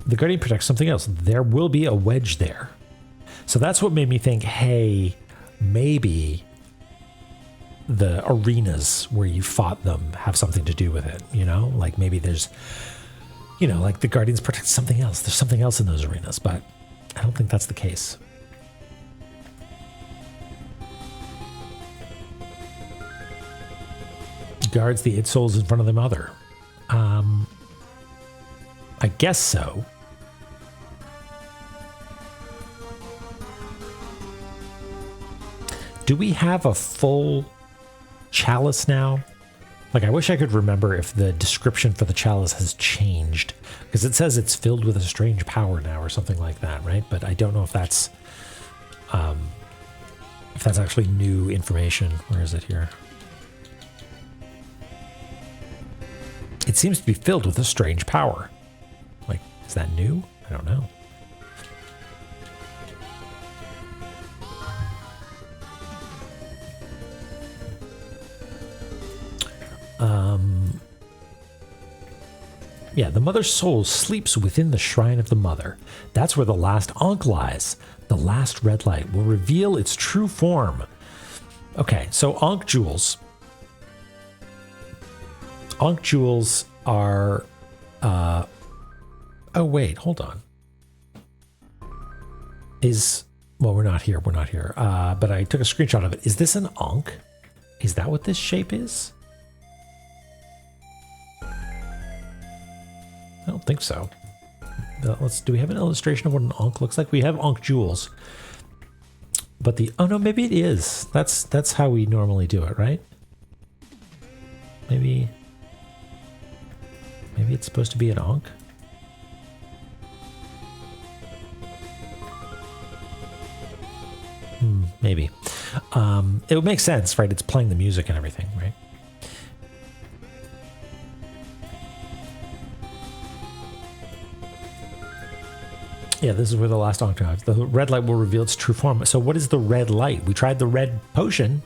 The Guardian protects something else. There will be a wedge there. So that's what made me think, hey, maybe the arenas where you fought them have something to do with it, you know? Like maybe there's, you know, like the Guardians protect something else. There's something else in those arenas, but I don't think that's the case. Guards the 8 souls in front of the Mother. I guess so. Do we have a full chalice now? Like, I wish I could remember if the description for the chalice has changed, because it says it's filled with a strange power now or something like that, right? But I don't know if that's actually new information. Where is it here? It seems to be filled with a strange power. Like, is that new? I don't know. Yeah, the Mother's soul sleeps within the Shrine of the Mother. That's where the last Ankh lies. The last red light will reveal its true form. Okay, so Ankh jewels. Ankh jewels are... oh, wait, hold on. Well, we're not here, but I took a screenshot of it. Is this an Ankh? Is that what this shape is? I don't think so. Do we have an illustration of what an Ankh looks like? We have Ankh jewels. But oh no, maybe it is. That's how we normally do it, right? Maybe it's supposed to be an Ankh. Maybe. It would make sense, right? It's playing the music and everything, right? Yeah, this is where the last Ankh dives. The red light will reveal its true form. So what is the red light? We tried the red potion.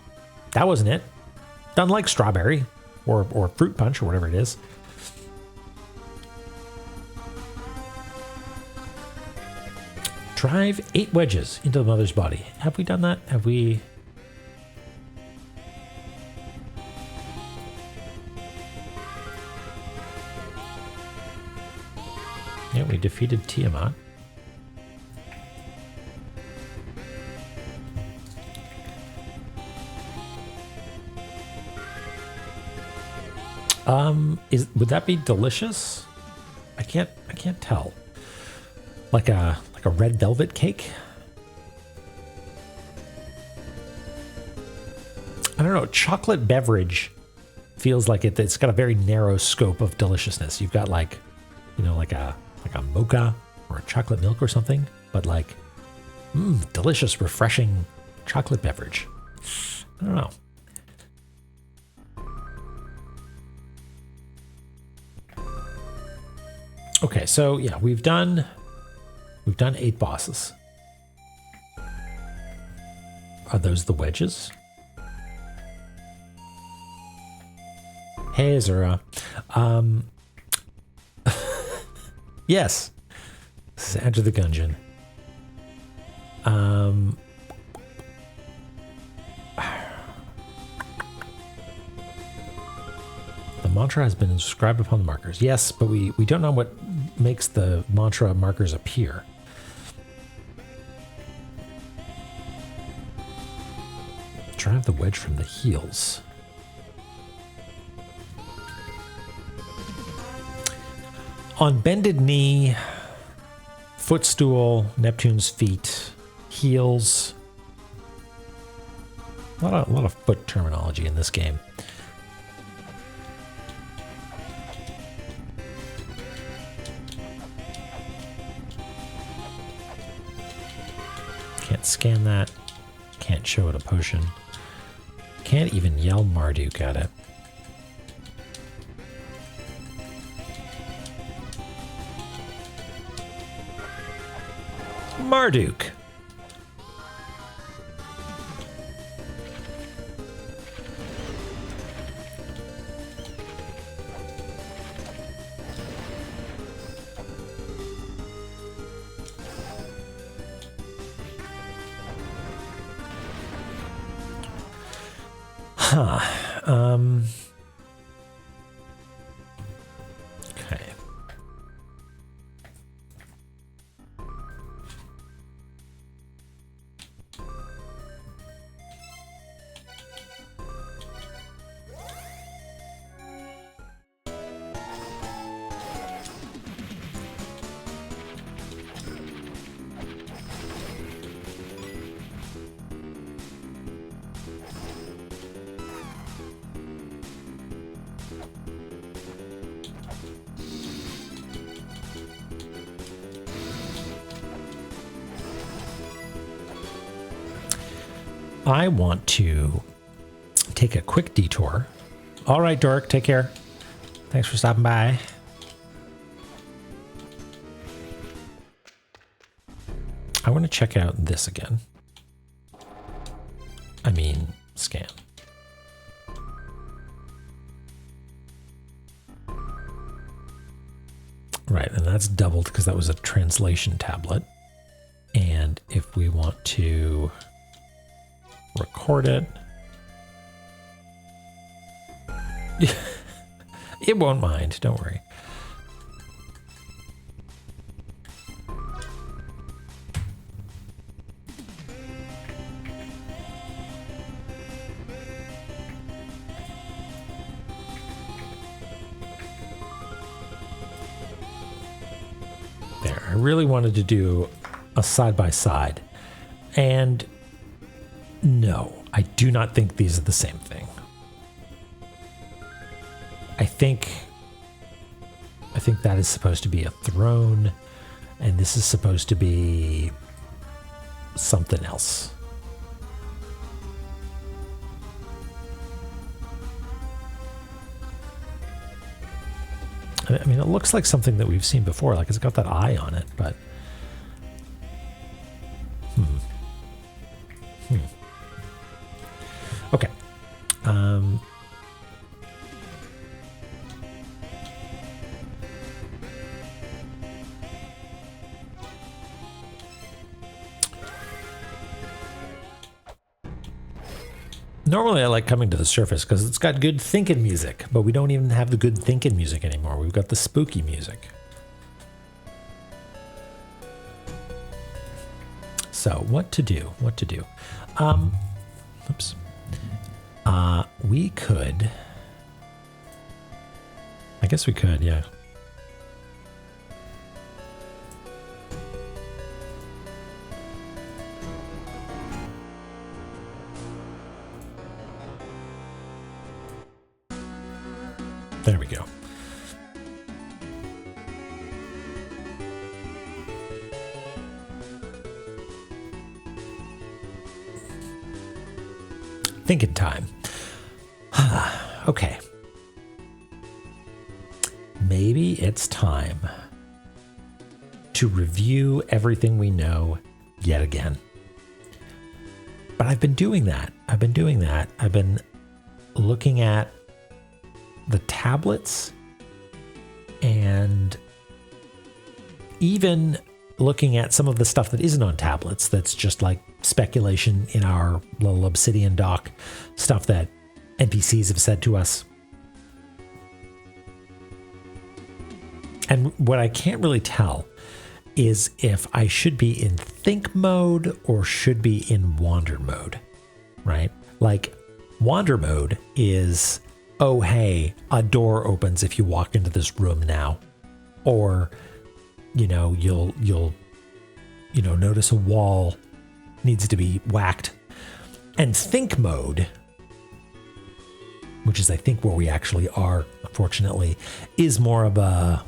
That wasn't it. Doesn't like strawberry or fruit punch or whatever it is. Drive 8 wedges into the Mother's body. Have we done that? Have we... Yeah, we defeated Tiamat. Would that be delicious? I can't tell. Like a red velvet cake? I don't know, chocolate beverage feels like it's got a very narrow scope of deliciousness. You've got like, you know, like a mocha or a chocolate milk or something, but like, delicious, refreshing chocolate beverage. I don't know. Okay, so yeah, we've done 8 bosses. Are those the wedges? Hey, Azura. Yes. This is Enter the Gungeon. The mantra has been inscribed upon the markers. Yes, but we don't know what makes the mantra markers appear. Drive the wedge from the heels. On bended knee, footstool, Neptune's feet, heels. A lot of foot terminology in this game. Can't scan that. Can't show it a potion. Can't even yell Marduk at it. Marduk. Huh. Okay. I want to take a quick detour. All right, Dork, take care. Thanks for stopping by. I want to check out this again. I mean, scan. Right, and that's doubled because that was a translation tablet. And if we want to record it, it won't mind, don't worry. There, I really wanted to do a side-by-side, and no, I do not think these are the same thing. I think that is supposed to be a throne, and this is supposed to be something else. I mean, it looks like something that we've seen before, like it's got that eye on it, but okay. Normally I like coming to the surface because it's got good thinking music, but we don't even have the good thinking music anymore. We've got the spooky music. So what to do? What to do? Oops. We could. I guess we could, yeah. There we go. Thinking time. Okay. Maybe it's time to review everything we know yet again. But I've been doing that. I've been looking at the tablets and even looking at some of the stuff that isn't on tablets that's just like speculation in our little Obsidian doc, stuff that NPCs have said to us. And what I can't really tell is if I should be in think mode or should be in wander mode, right? Like wander mode is, oh, hey, a door opens if you walk into this room now. Or, you know, you'll notice a wall needs to be whacked. And think mode, which is I think where we actually are, unfortunately, is more of a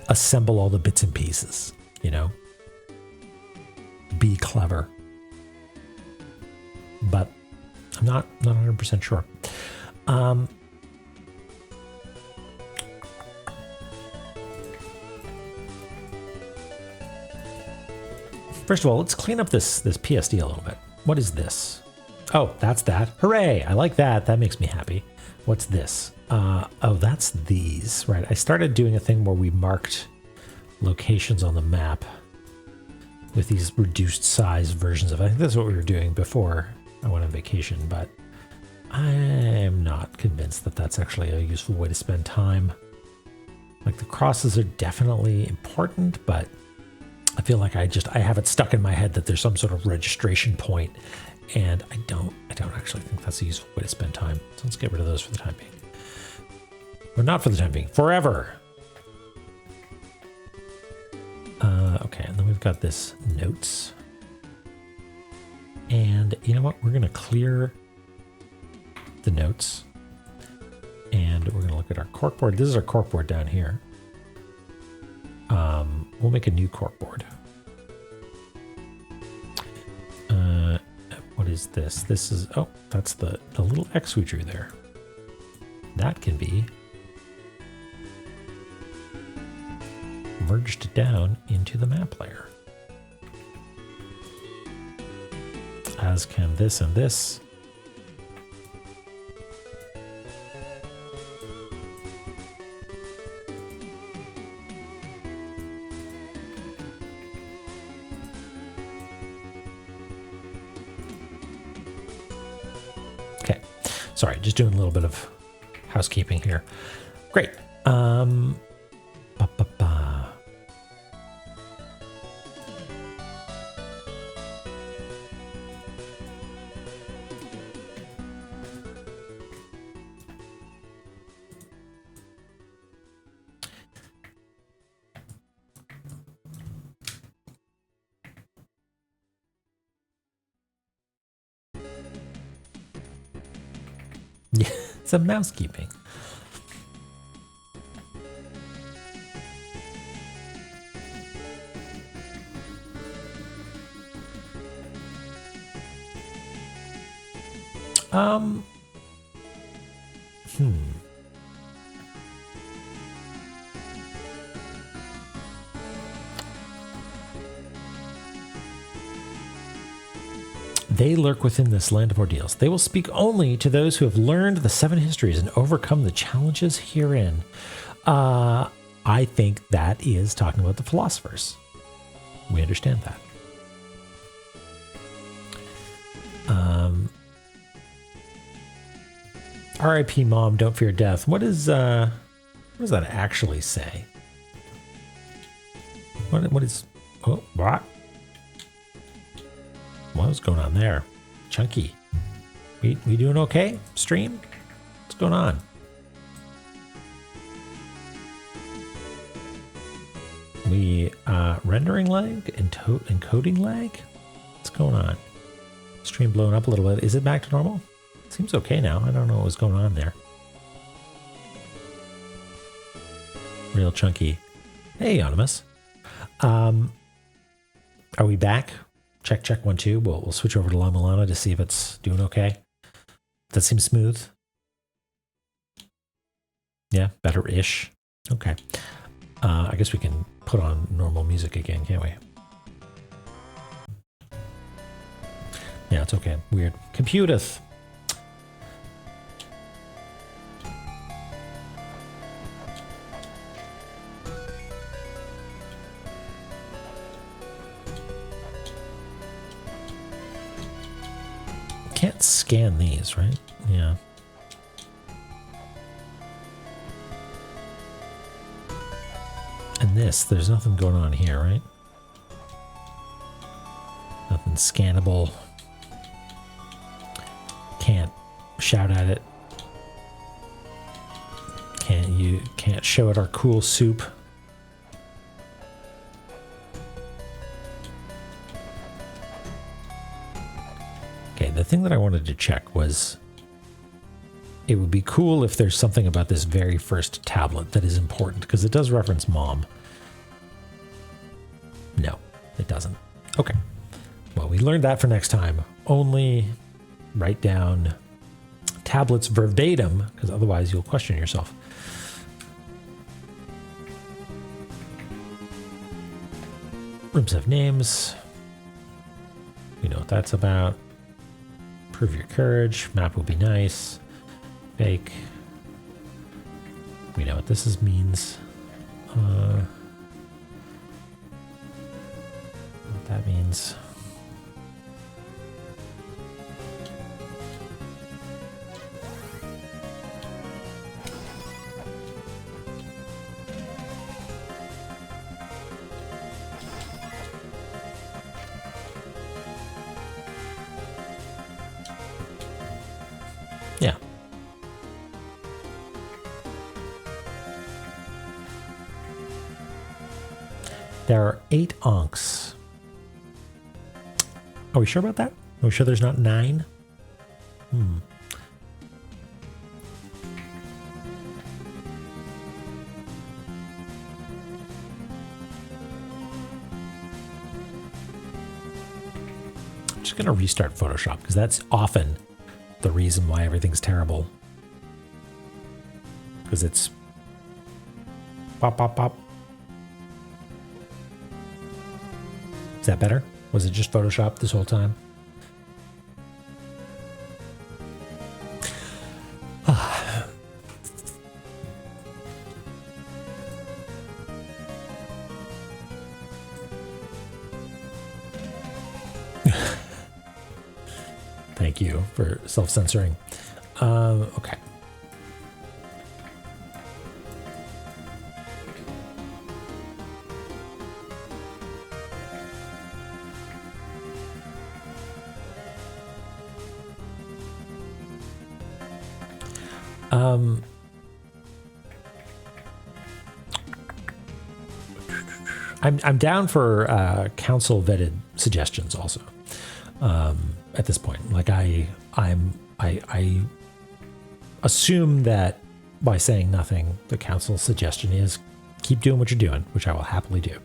assemble all the bits and pieces, you know? Be clever. But I'm not 100% sure. First of all, let's clean up this PSD a little bit. What is this? Oh, that's that. Hooray! I like that. That makes me happy. What's this? Oh, that's these. Right. I started doing a thing where we marked locations on the map with these reduced size versions of it. I think that's what we were doing before I went on vacation, but I'm not convinced that that's actually a useful way to spend time. Like the crosses are definitely important, but I feel like I have it stuck in my head that there's some sort of registration point, and I don't actually think that's a useful way to spend time. So let's get rid of those for the time being. Or not for the time being, forever. Okay, and then we've got this notes. And you know what? We're going to clear the notes. And we're going to look at our corkboard. This is our corkboard down here. We'll make a new corkboard. What is this? This is, oh, that's the little X we drew there. That can be merged down into the map layer. As can this and this. Okay, sorry, just doing a little bit of housekeeping here. Great. Yeah, it's a mousekeeping. They lurk within this land of ordeals. They will speak only to those who have learned the 7 histories and overcome the challenges herein. I think that is talking about the philosophers. We understand that. R.I.P. Mom, don't fear death. What does that actually say? What is? Oh, what? What's going on there? Chunky. We doing okay? Stream? What's going on? We rendering lag? Encoding lag? What's going on? Stream blowing up a little bit. Is it back to normal? Seems okay now. I don't know what was going on there. Real chunky. Hey, Anonymous. Are we back? Check, check, 1, 2. We'll switch over to La-Mulana to see if it's doing okay. That seems smooth. Yeah, better-ish. Okay. I guess we can put on normal music again, can't we? Yeah, it's okay. Weird. Computeth. Can't scan these, right? Yeah. And this, there's nothing going on here, right? Nothing scannable. Can't shout at it. Can't show it our cool soup. Okay, the thing that I wanted to check was it would be cool if there's something about this very first tablet that is important, because it does reference mom. No, it doesn't. Okay. Well, we learned that for next time. Only write down tablets verbatim, because otherwise you'll question yourself. Rooms have names. We know what that's about. Prove your courage. Map would be nice. Fake. We know what this means. What that means. Yeah. There are 8 onks. Are we sure about that? Are we sure there's not 9? I'm just going to restart Photoshop, because that's often the reason why everything's terrible. Because it's pop, pop, pop. Is that better? Was it just Photoshop this whole time? Thank you for self-censoring. Okay. I'm down for council vetted suggestions also. At this point, like I assume that by saying nothing, the council's suggestion is keep doing what you're doing, which I will happily do.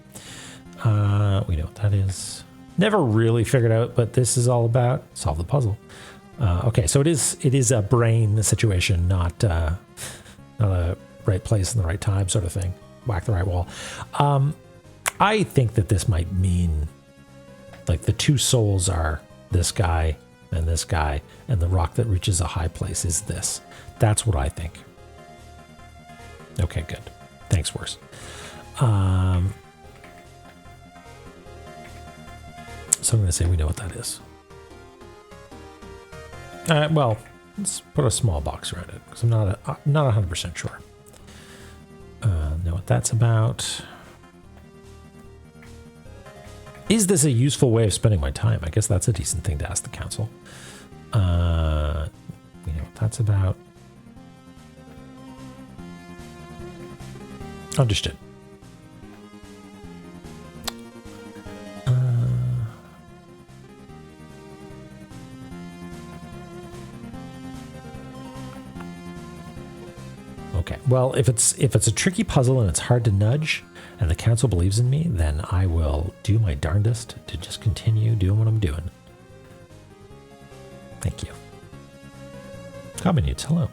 We know what that is. Never really figured out, but this is all about solve the puzzle. Okay, so it is a brain situation, not a right place in the right time sort of thing. Whack the right wall. I think that this might mean like the 2 souls are this guy, and the rock that reaches a high place is this. That's what I think. Okay, good. Thanks, worse. So I'm going to say we know what that is. Well, let's put a small box around it, because I'm not 100% sure. Know what that's about. Is this a useful way of spending my time? I guess that's a decent thing to ask the council. We know what that's about. Understood. Well, if it's a tricky puzzle and it's hard to nudge, and the council believes in me, then I will do my darndest to just continue doing what I'm doing. Thank you. Common hello.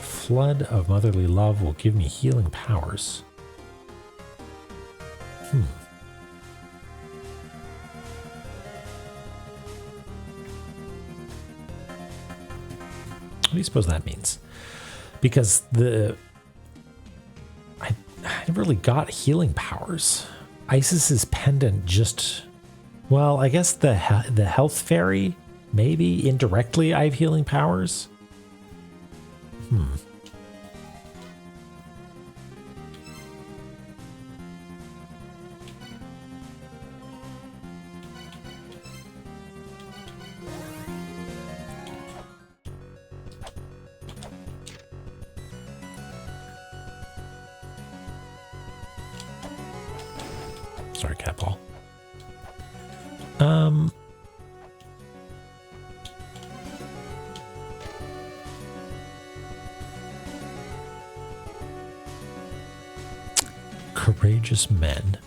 Flood of motherly love will give me healing powers. What do you suppose that means? Because I never really got healing powers. Isis's pendant just, well, I guess the health fairy, maybe indirectly I have healing powers. Sorry, cat ball. Courageous men.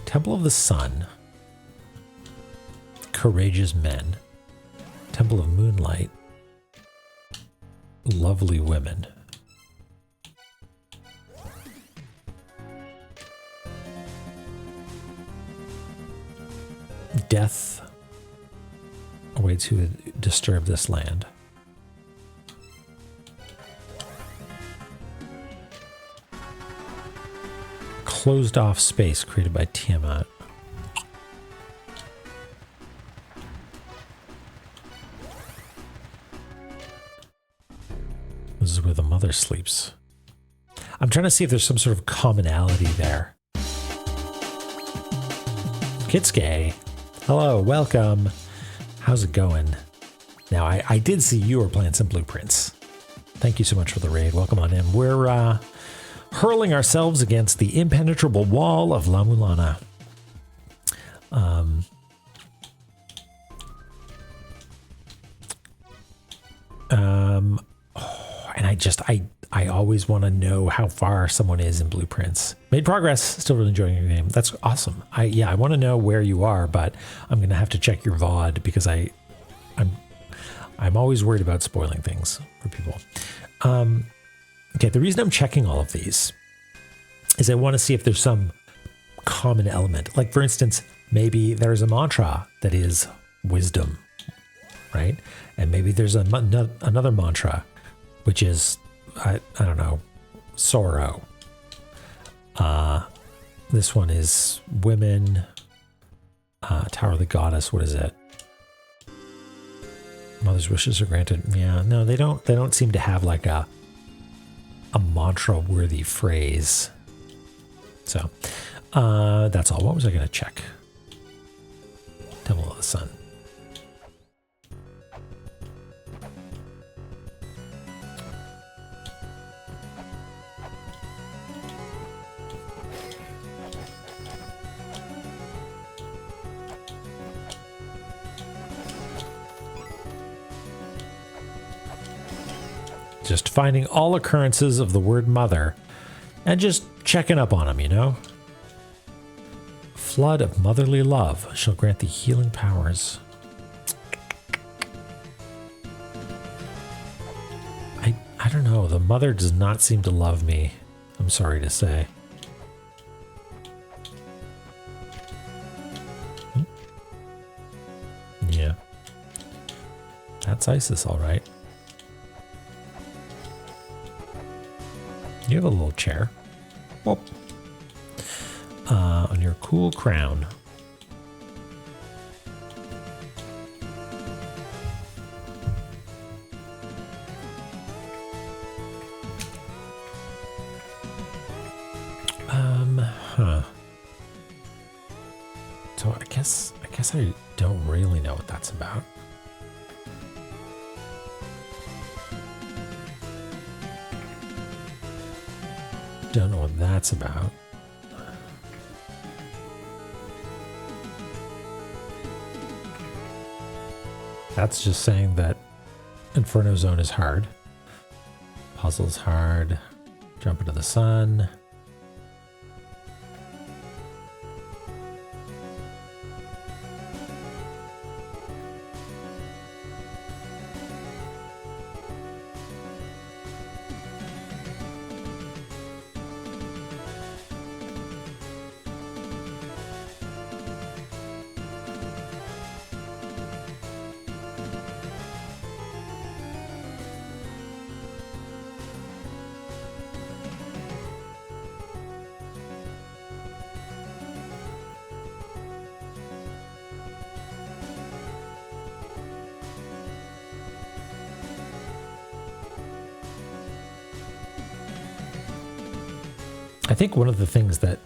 Temple of the Sun. Courageous men. Temple of Moonlight. Lovely women. Death awaits who would disturb this land. Closed off space created by Tiamat. This is where the mother sleeps. I'm trying to see if there's some sort of commonality there. Kitsuke. Hello, welcome. How's it going? Now, I did see you were playing some Blueprints. Thank you so much for the raid. Welcome on in. We're hurling ourselves against the impenetrable wall of La-Mulana. And I always want to know how far someone is in Blueprints. Made progress. Still really enjoying your game. That's awesome. I want to know where you are, but I'm going to have to check your VOD because I'm always worried about spoiling things for people. Okay, the reason I'm checking all of these is I want to see if there's some common element. Like, for instance, maybe there's a mantra that is wisdom, right? And maybe there's another mantra, which is, I don't know, sorrow. This one is women. Tower of the Goddess, what is it? Mother's wishes are granted. Yeah, no, they don't seem to have like a mantra-worthy phrase. So, that's all. What was I going to check? Temple of the Sun. Just finding all occurrences of the word mother and just checking up on them, you know? Flood of motherly love shall grant thee healing powers. I don't know. The mother does not seem to love me. I'm sorry to say. Yeah. That's Isis, all right. You have a little chair. Whoop. On your cool crown. So I guess I don't really know what that's about. Don't know what that's about. That's just saying that Inferno Zone is hard. Puzzle's hard. Jump into the sun. I think one of the things that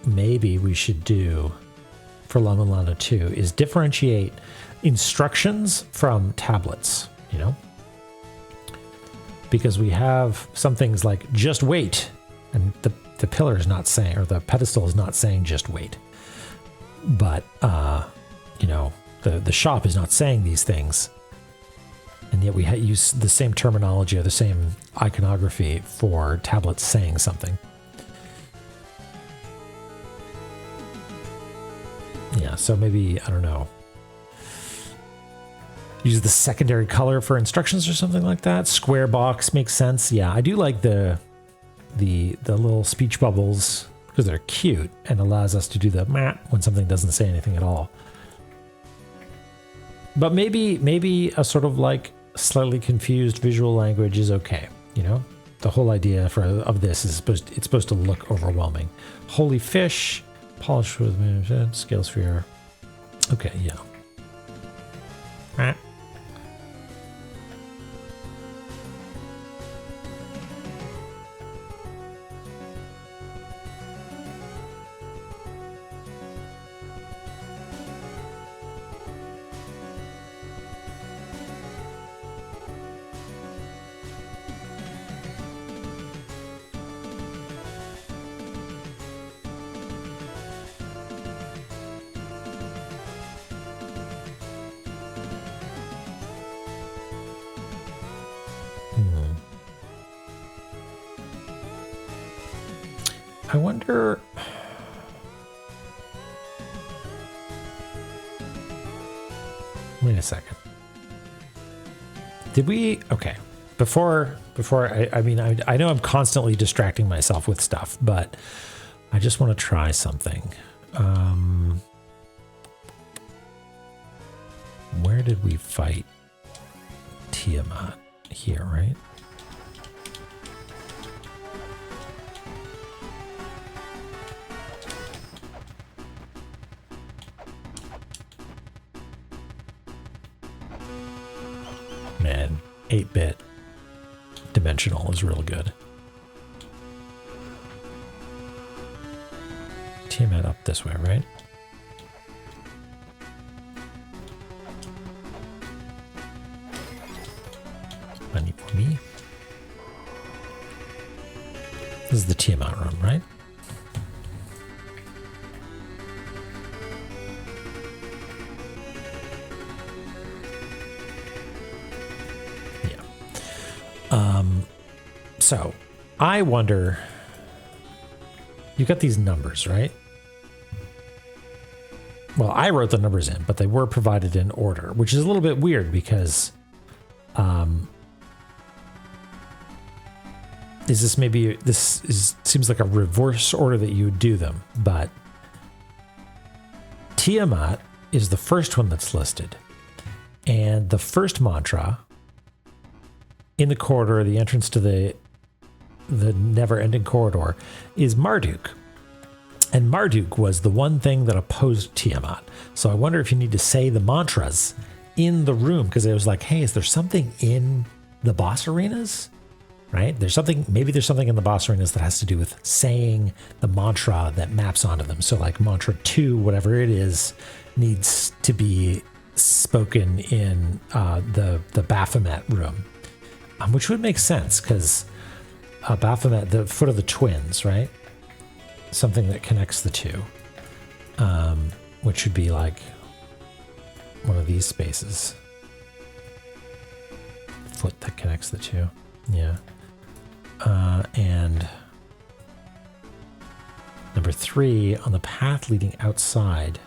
maybe we should do for La-Mulana 2 is differentiate instructions from tablets, you know? Because we have some things like just wait, and the pillar is not saying, or the pedestal is not saying just wait. But, you know, the shop is not saying these things. And yet we use the same terminology or the same iconography for tablets saying something. Yeah, so maybe, I don't know, use the secondary color for instructions or something like that. Square box makes sense. Yeah, I do like the little speech bubbles because they're cute and allows us to do the meh when something doesn't say anything at all. But maybe a sort of like slightly confused visual language is okay, you know? The whole idea of this is it's supposed to look overwhelming. Holy fish. Polish with scale sphere. Okay, yeah. I wonder. Wait a second. Did we? Okay. Before I mean, I know I'm constantly distracting myself with stuff, but I just want to try something. Where did we fight Tiamat? Here, right? Man, 8-bit dimensional is real good. Tiamat up this way, right? Money for me. This is the Tiamat room, right? So, I wonder, you got these numbers, right? Well, I wrote the numbers in, but they were provided in order, which is a little bit weird because, seems like a reverse order that you would do them, but Tiamat is the first one that's listed. And the first mantra in the corridor, the entrance to the never-ending corridor, is Marduk. And Marduk was the one thing that opposed Tiamat. So I wonder if you need to say the mantras in the room, because it was like, hey, is there something in the boss arenas? Right? Maybe there's something in the boss arenas that has to do with saying the mantra that maps onto them. So like mantra 2, whatever it is, needs to be spoken in the Baphomet room, which would make sense because Baphomet, the foot of the twins, right? Something that connects the two, which should be like one of these spaces. Foot that connects the two, yeah. And number 3, on the path leading outside,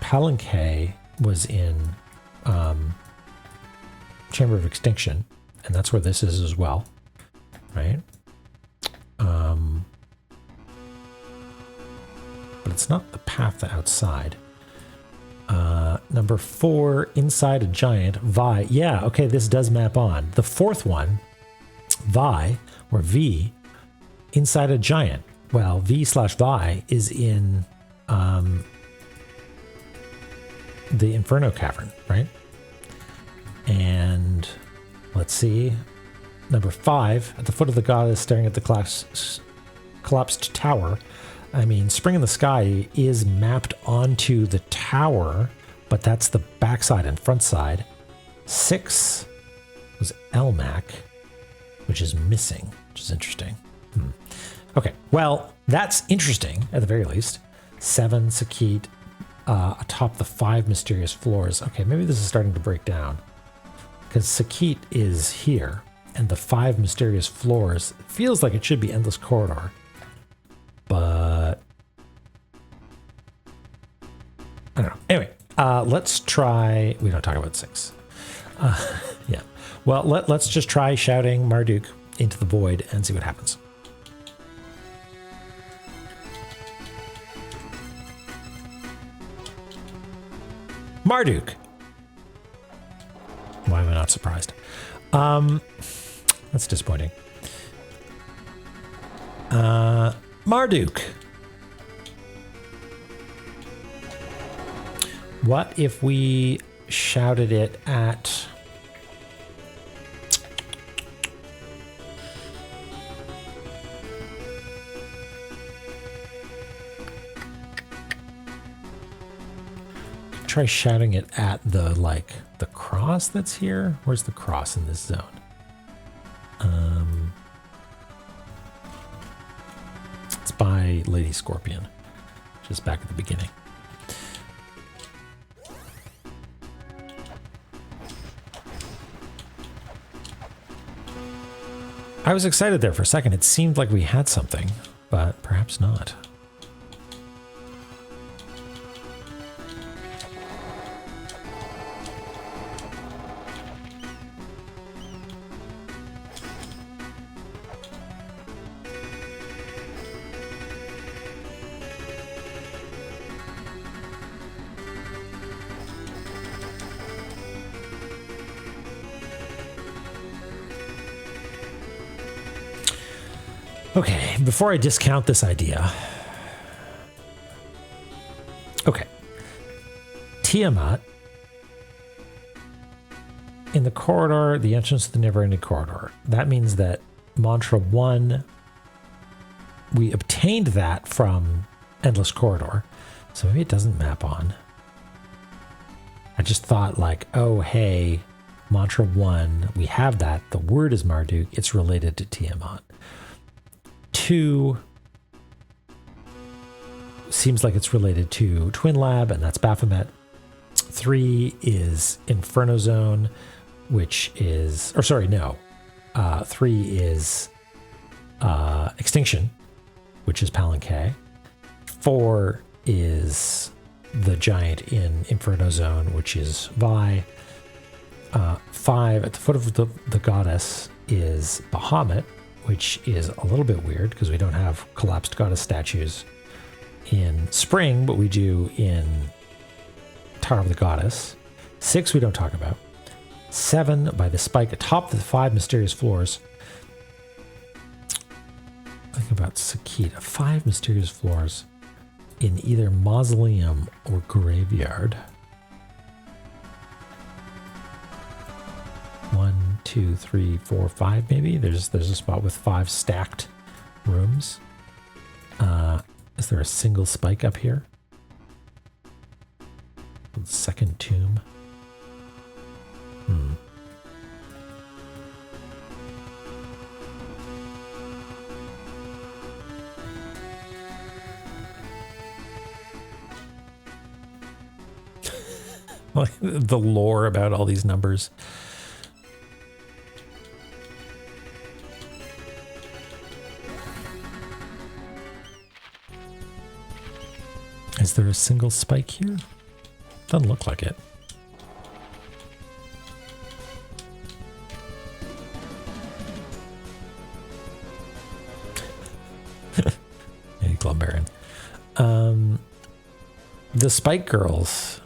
Palanque was in Chamber of Extinction, and that's where this is as well, right? But it's not the path outside. Number 4, inside a giant, Vi. Yeah, okay, this does map on. The 4th one, Vi, or V, inside a giant. Well, V/Vi is in the Inferno Cavern, right? And let's see. Number 5, at the foot of the goddess staring at the collapsed tower. I mean, Spring in the Sky is mapped onto the tower, but that's the backside and front side. 6 was Elmac, which is missing, which is interesting. Okay, well, that's interesting at the very least. 7, Sakit, atop the 5 mysterious floors. Okay, maybe this is starting to break down, because Sakit is here, and the 5 mysterious floors feels like it should be Endless Corridor, but I don't know. Anyway, let's try. We don't talk about 6. Yeah. Well, let's just try shouting Marduk into the void and see what happens. Marduk. Why am I not surprised? That's disappointing. Marduk. What if we shouted it at... Try shouting it at the, like, the cross that's here? Where's the cross in this zone? It's by Lady Scorpion, just back at the beginning. I was excited there for a second. It seemed like we had something, but perhaps not. Okay, before I discount this idea. Okay. Tiamat in the corridor, the entrance to the never-ending corridor. That means that mantra 1, we obtained that from Endless Corridor. So maybe it doesn't map on. I just thought like, oh, hey, mantra 1, we have that. The word is Marduk. It's related to Tiamat. 2 seems like it's related to Twin Lab, and that's Baphomet. 3 is Inferno Zone, which is, or sorry, no. 3 is Extinction, which is Palanque. 4 is the giant in Inferno Zone, which is Vi. 5 at the foot of the goddess is Bahamut, which is a little bit weird because we don't have collapsed goddess statues in Spring, but we do in Tower of the Goddess. 6 we don't talk about. 7 by the spike atop the 5 mysterious floors. Think about Sakit. 5 mysterious floors in either mausoleum or graveyard. 1, 2, 3, 4, 5 maybe. There's a spot with 5 stacked rooms. Is there a single spike up here? Second tomb. Like the lore about all these numbers. Is there a single spike here? Doesn't look like it. Hey, Glumbaron. The Spike Girls.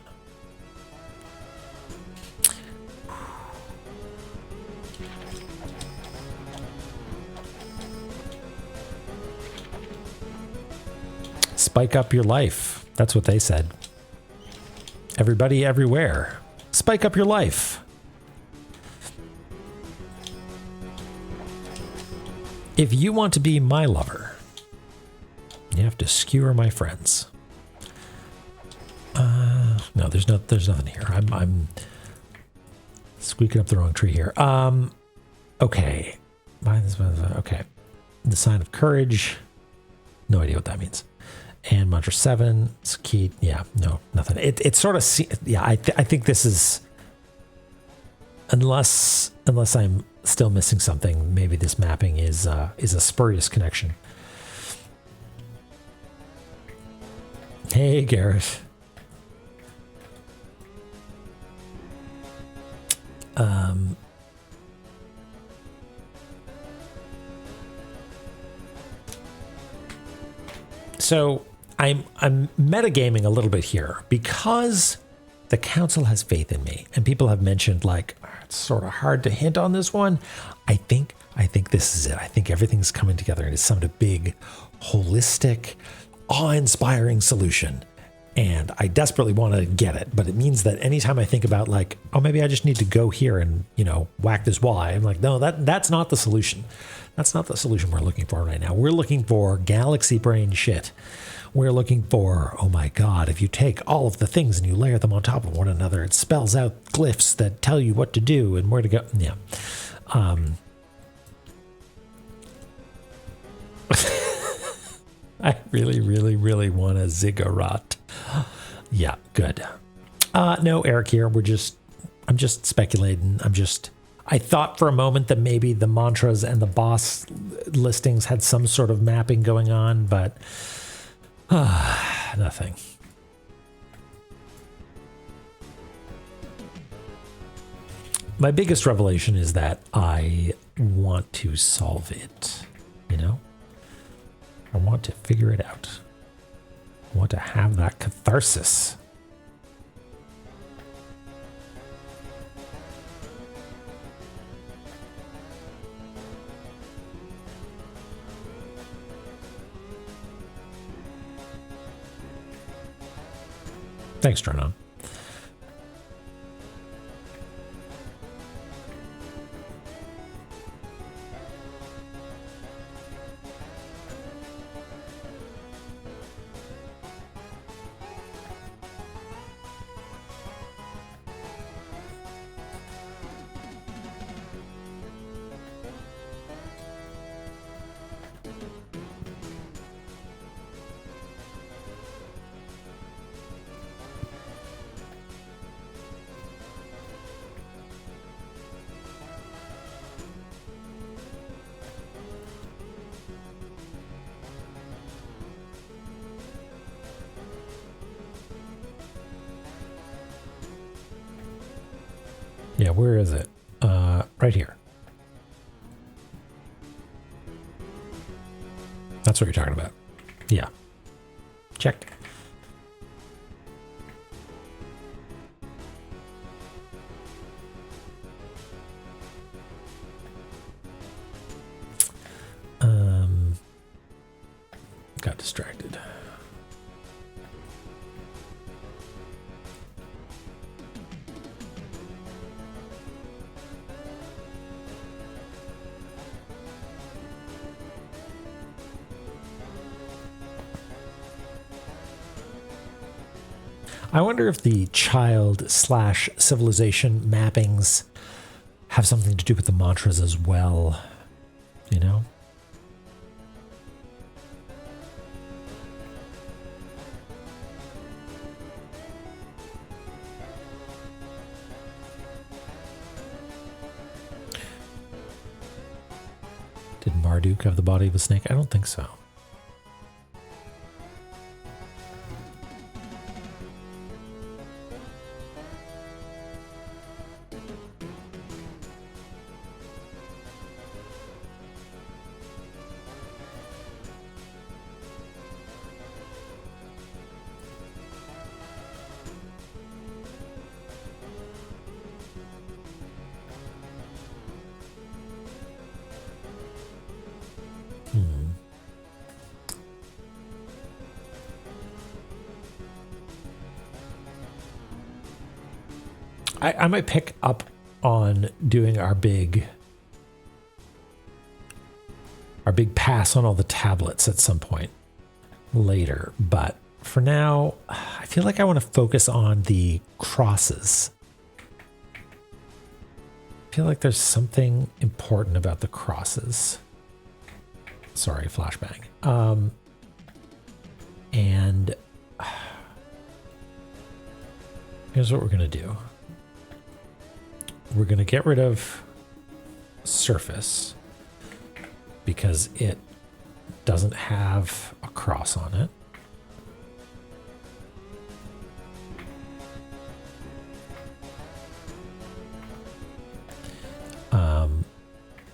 Spike up your life. That's what they said. Everybody, everywhere. Spike up your life. If you want to be my lover, you have to skewer my friends. No, there's nothing here. I'm squeaking up the wrong tree here. Okay. Okay. The sign of courage. No idea what that means. And mantra 7. It's key. Yeah, no, nothing. It's sort of, yeah, I think this is, unless I'm still missing something, maybe this mapping is a spurious connection. Hey, Gareth. So I'm metagaming a little bit here because the council has faith in me, and people have mentioned like it's sort of hard to hint on this one. I think this is it. I think everything's coming together and it's some big, holistic, awe-inspiring solution. And I desperately want to get it, but it means that anytime I think about like, oh, maybe I just need to go here and, whack this wall, I'm like, no, that's not the solution. That's not the solution we're looking for right now. We're looking for galaxy brain shit. We're looking for, oh my God, if you take all of the things and you layer them on top of one another, it spells out glyphs that tell you what to do and where to go. Yeah. I really, really, really want a ziggurat. Yeah, good. No, Eric here. I'm just speculating. I thought for a moment that maybe the mantras and the boss listings had some sort of mapping going on, but nothing. My biggest revelation is that I want to solve it, I want to figure it out. I want to have that catharsis. Thanks, Dronon. Yeah, where is it? Right here. That's what you're talking about. Yeah. Check. Got distracted. I wonder if the child/civilization mappings have something to do with the mantras as well, Did Marduk have the body of a snake? I don't think so. I might pick up on doing our big pass on all the tablets at some point later, but for now, I feel like I want to focus on the crosses. I feel like there's something important about the crosses. Sorry, flashbang. And here's what we're going to do. We're going to get rid of surface because it doesn't have a cross on it.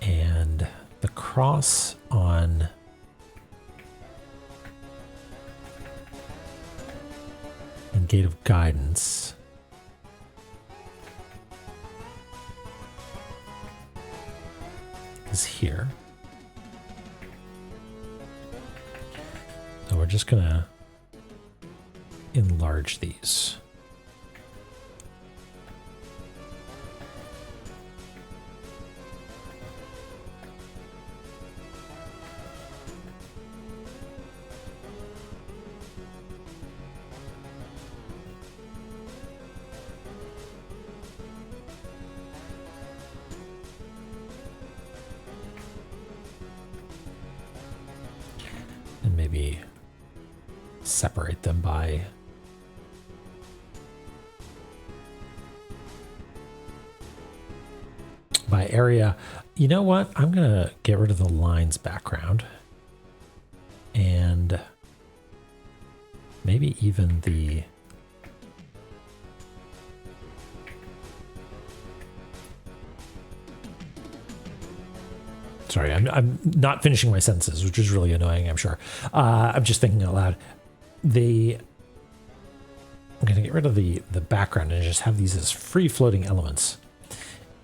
And the cross on and gate of guidance is here. So we're just gonna enlarge these. And maybe separate them by area. You know what? I'm gonna get rid of the lines background and maybe even the sorry, I'm not finishing my sentences, which is really annoying, I'm sure. I'm just thinking out loud. I'm going to get rid of the background and just have these as free floating elements.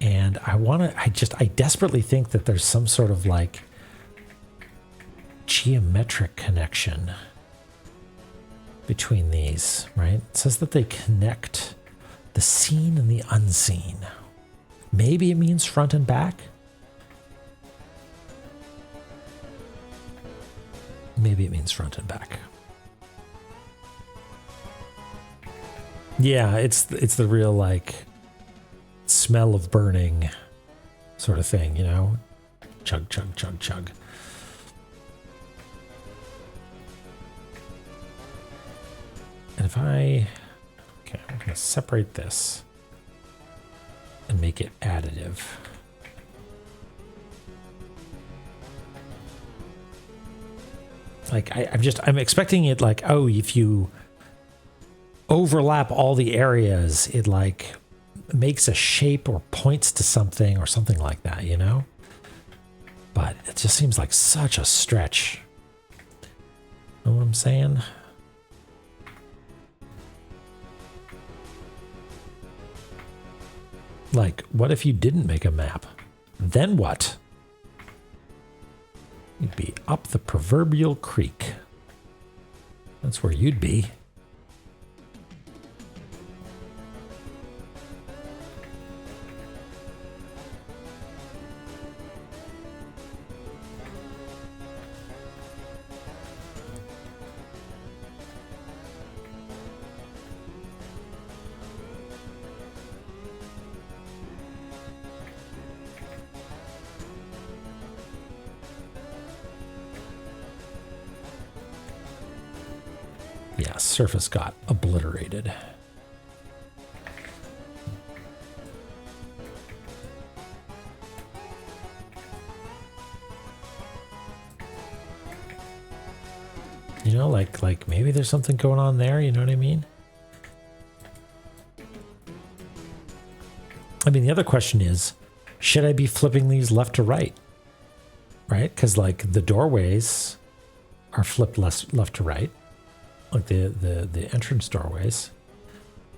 And I desperately think that there's some sort of like geometric connection between these, right? It says that they connect the seen and the unseen. Maybe it means front and back. Maybe it means front and back. Yeah, it's the real like smell of burning sort of thing, you know? Chug, chug, chug, chug. And if I'm going to separate this and make it additive. Like I'm expecting it like, oh, if you overlap all the areas, it like makes a shape or points to something or something like that, you know? But it just seems like such a stretch. Know what I'm saying? Like, what if you didn't make a map? Then what? You'd be up the proverbial creek. That's where you'd be. Yeah, surface got obliterated. You know, like maybe there's something going on there, you know what I mean? I mean, the other question is, should I be flipping these left to right? Right? Because like the doorways are flipped left to right, like the entrance doorways.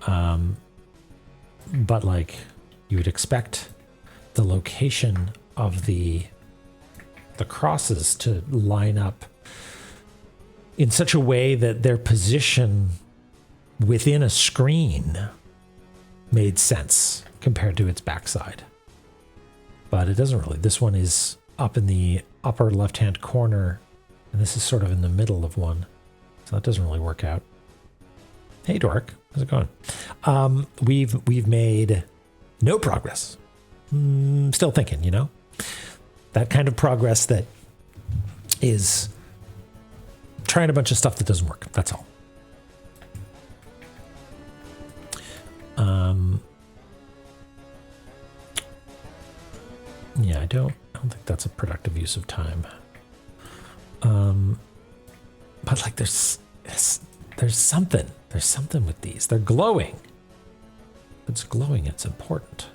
But like you would expect the location of the crosses to line up in such a way that their position within a screen made sense compared to its backside. But it doesn't really. This one is up in the upper left-hand corner, and this is sort of in the middle of one. So that doesn't really work out. Hey, Dork. How's it going? We've made no progress. Still thinking, you know? That kind of progress that is trying a bunch of stuff that doesn't work. That's all. Yeah, I don't think that's a productive use of time. But like there's something with these. They're glowing. If it's glowing, it's important.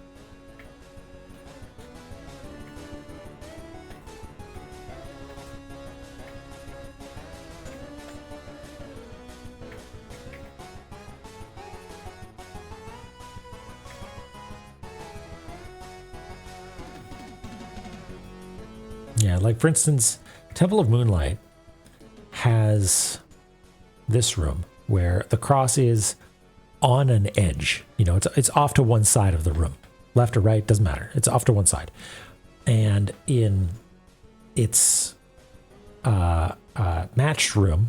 Yeah, like for instance, Temple of Moonlight has this room where the cross is on an edge. You know, it's off to one side of the room. Left or right, doesn't matter. It's off to one side. And in its matched room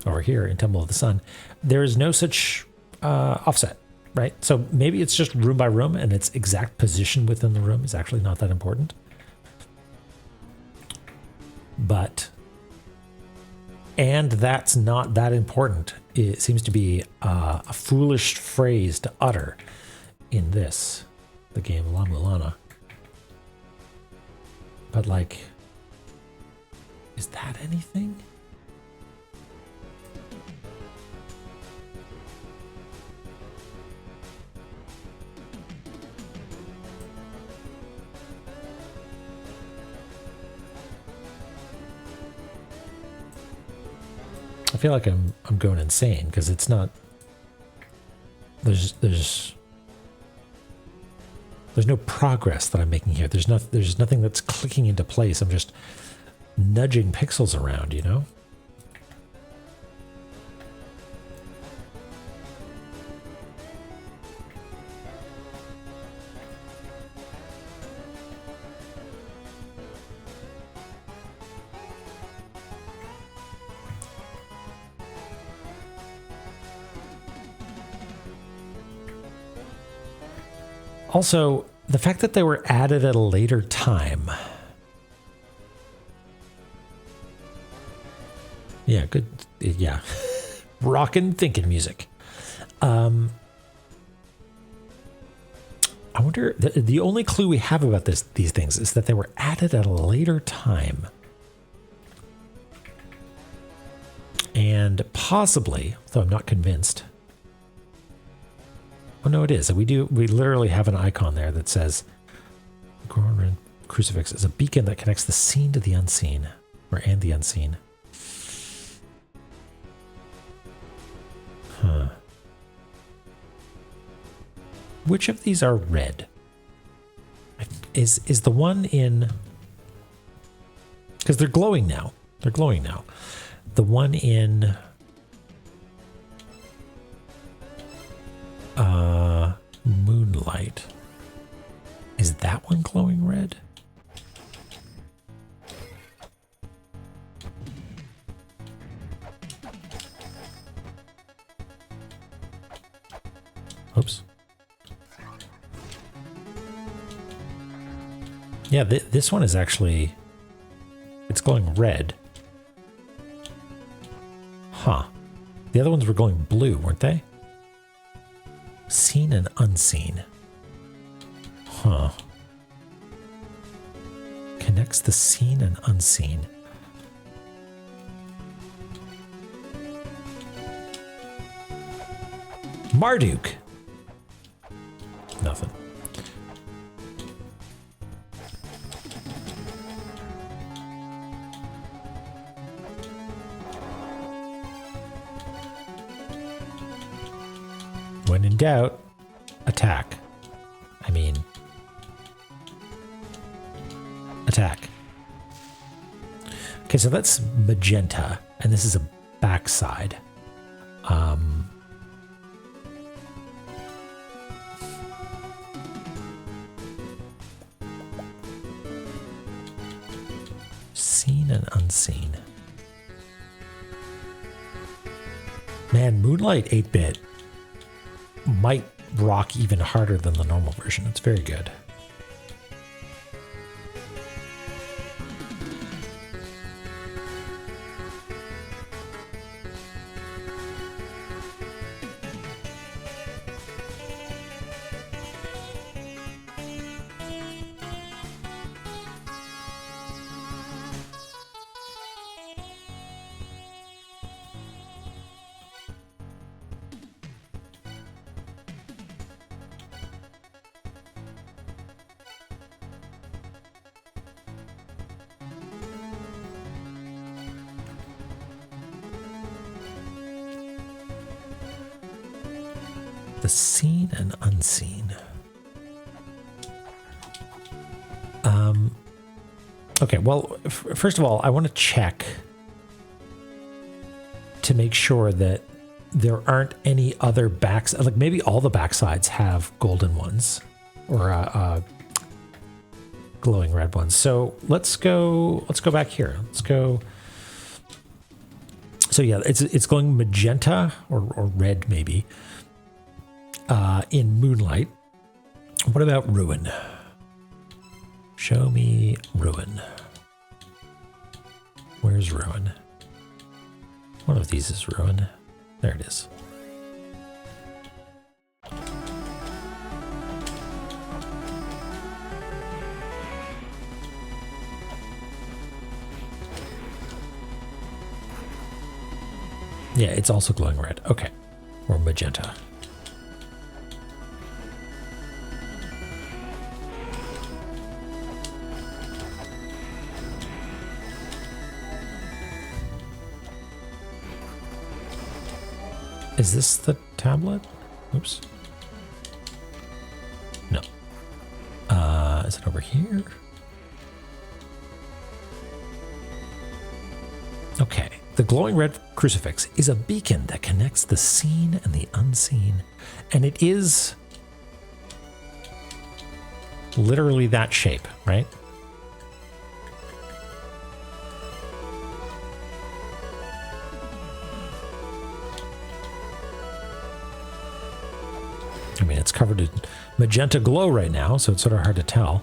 over here in Temple of the Sun, there is no such offset, right? So maybe it's just room by room and its exact position within the room is actually not that important. And that's not that important. It seems to be a foolish phrase to utter in the game La-Mulana. But like, is that anything? I feel like I'm going insane because it's not. There's no progress that I'm making here. There's nothing that's clicking into place. I'm just nudging pixels around, you know? Also, the fact that they were added at a later time. Yeah, good. Yeah. Rockin' thinking music. I wonder, the only clue we have about these things is that they were added at a later time. And possibly, though I'm not convinced. Oh, no, it is. We literally have an icon there that says the crucifix is a beacon that connects the seen to the unseen, and the unseen. Huh. Which of these are red? Is the one in... Because they're glowing now. They're glowing now. The one in... Moonlight. Is that one glowing red? Oops. Yeah, this one is actually... It's glowing red. Huh. The other ones were glowing blue, weren't they? Seen and unseen. Huh. Connects the seen and unseen. Marduk. Nothing. When in doubt, attack. I mean, attack. Okay, so that's magenta, and this is a backside. Seen and unseen. Man, Moonlight 8-bit might rock even harder than the normal version. It's very good. The seen and unseen. Okay, well, first of all, I want to check to make sure that there aren't any other backs. Like maybe all the backsides have golden ones or glowing red ones. So let's go back here. Let's go. So yeah, it's glowing magenta or red maybe. In Moonlight. What about Ruin? Show me Ruin. Where's Ruin? One of these is Ruin. There it is. Yeah, it's also glowing red. Okay. Or magenta. Is this the tablet? Oops. No. Is it over here? Okay. The glowing red crucifix is a beacon that connects the seen and the unseen. And it is literally that shape, right? I mean, it's covered in magenta glow right now, so it's sort of hard to tell.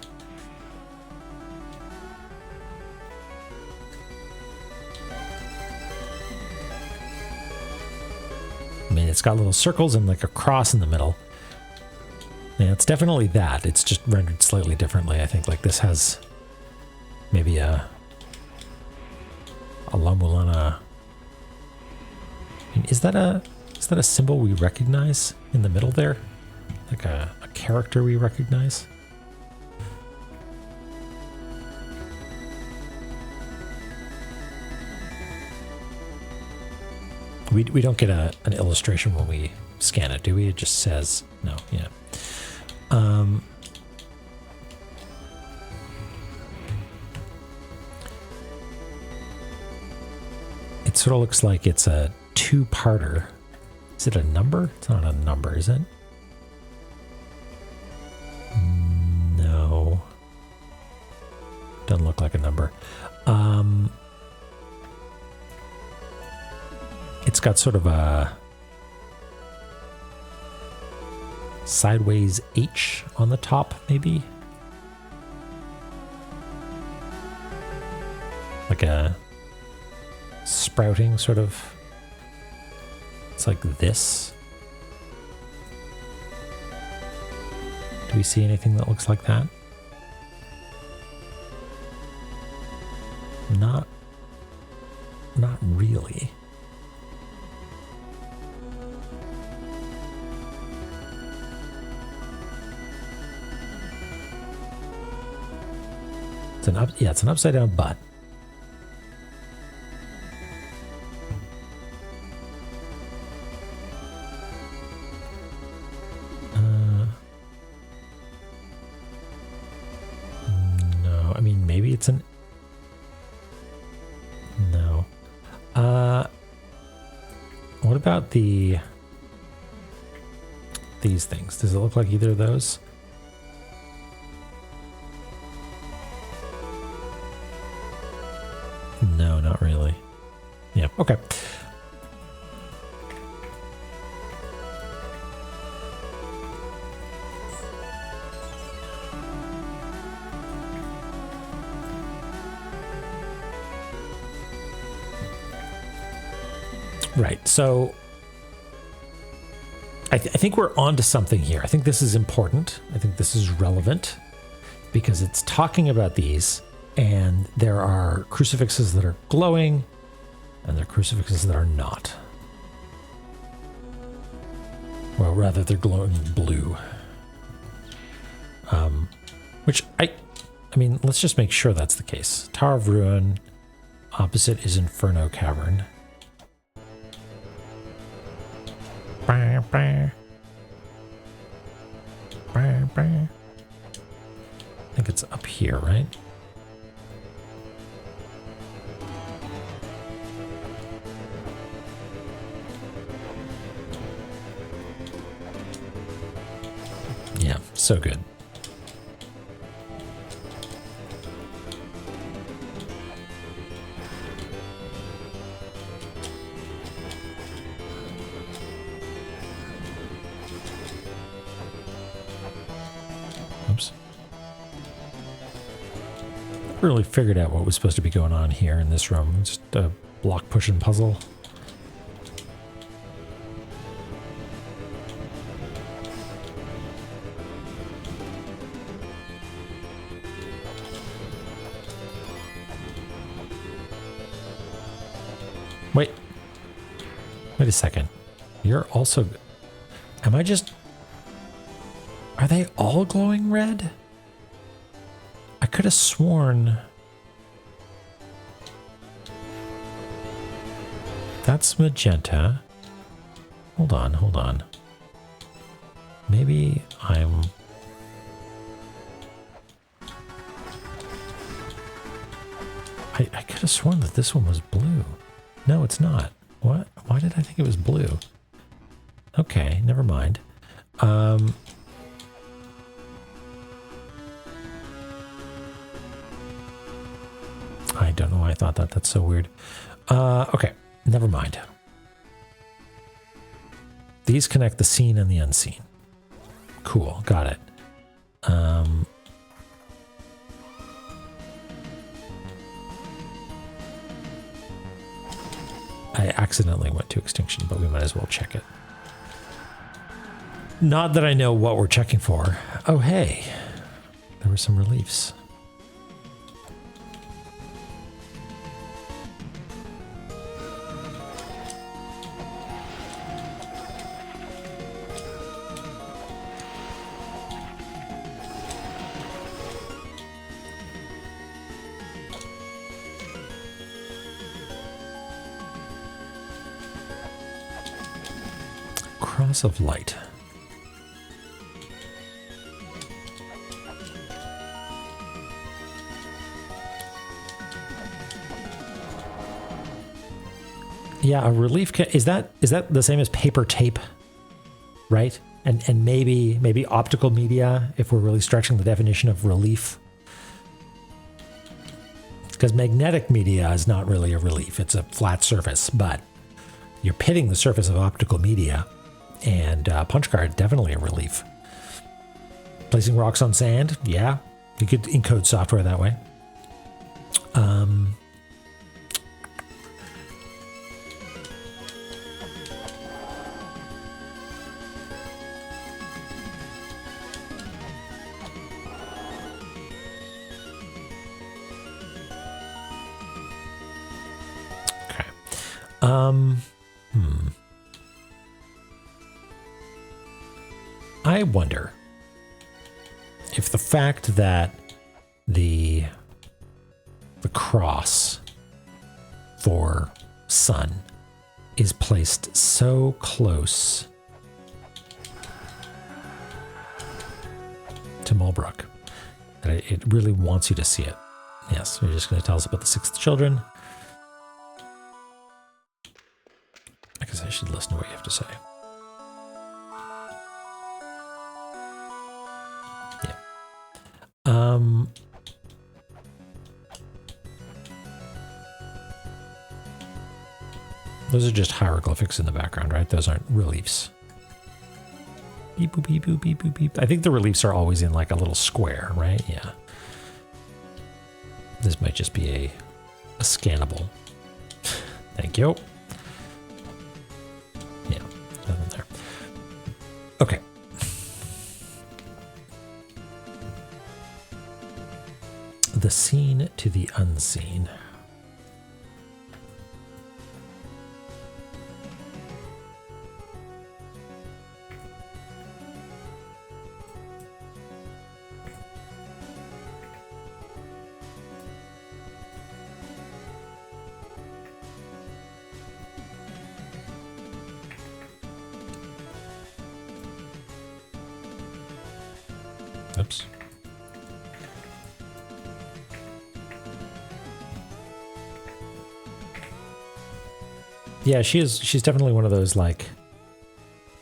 I mean, it's got little circles and like a cross in the middle. Yeah, it's definitely that. It's just rendered slightly differently. I think like this has maybe a La-Mulana. I mean, is that a symbol we recognize in the middle there? Like a character we recognize? We don't get an illustration when we scan it, do we? It just says no. Yeah. It sort of looks like it's a two-parter. Is it a number? It's not a number, is it? No. Doesn't look like a number. It's got sort of a sideways H on the top, maybe. Like a sprouting sort of. It's like this. Do we see anything that looks like that? Not really. it's an upside down butt. No, I mean maybe it's an no. What about these things? Does it look like either of those? No, not really. Yeah, okay. Right, so I think we're onto something here. I think this is important. I think this is relevant because it's talking about these, and there are crucifixes that are glowing and there are crucifixes that are not. Well, rather they're glowing blue. Which I mean, let's just make sure that's the case. Tower of Ruin, opposite is Inferno Cavern. I think it's up here, right? Yeah, so good. Oops. Never really figured out what was supposed to be going on here in this room. It's just a block pushing puzzle. Wait a second. You're also... Am I just... Are they all glowing red? I could have sworn... That's magenta. Hold on. Maybe I'm... I could have sworn that this one was blue. No, it's not. What? Why did I think it was blue? Okay, never mind. I don't know why I thought that. That's so weird. Okay, never mind. These connect the seen and the unseen. Cool, got it. I accidentally went to extinction, but we might as well check it. Not that I know what we're checking for. Oh, hey, there were some reliefs. Cross of light. Yeah, a relief is that the same as paper tape, right? And maybe optical media if we're really stretching the definition of relief. Because magnetic media is not really a relief; it's a flat surface, but you're pitting the surface of optical media. And punch card, definitely a relief. Placing rocks on sand, yeah. You could encode software that way. Okay. I wonder if the fact that the the cross for sun is placed so close to Mulbrook that it really wants you to see it. Yes, you're just going to tell us about the 6 children. I guess I should listen to what you have to say. Yeah. Those are just hieroglyphics in the background, right? Those aren't reliefs. Beep, boop, beep, boop, beep, boop, beep. I think the reliefs are always in like a little square, right? Yeah. This might just be a scannable. Thank you. Yeah, nothing there. Okay. The seen to the unseen. Oops. Yeah, she's definitely one of those, like,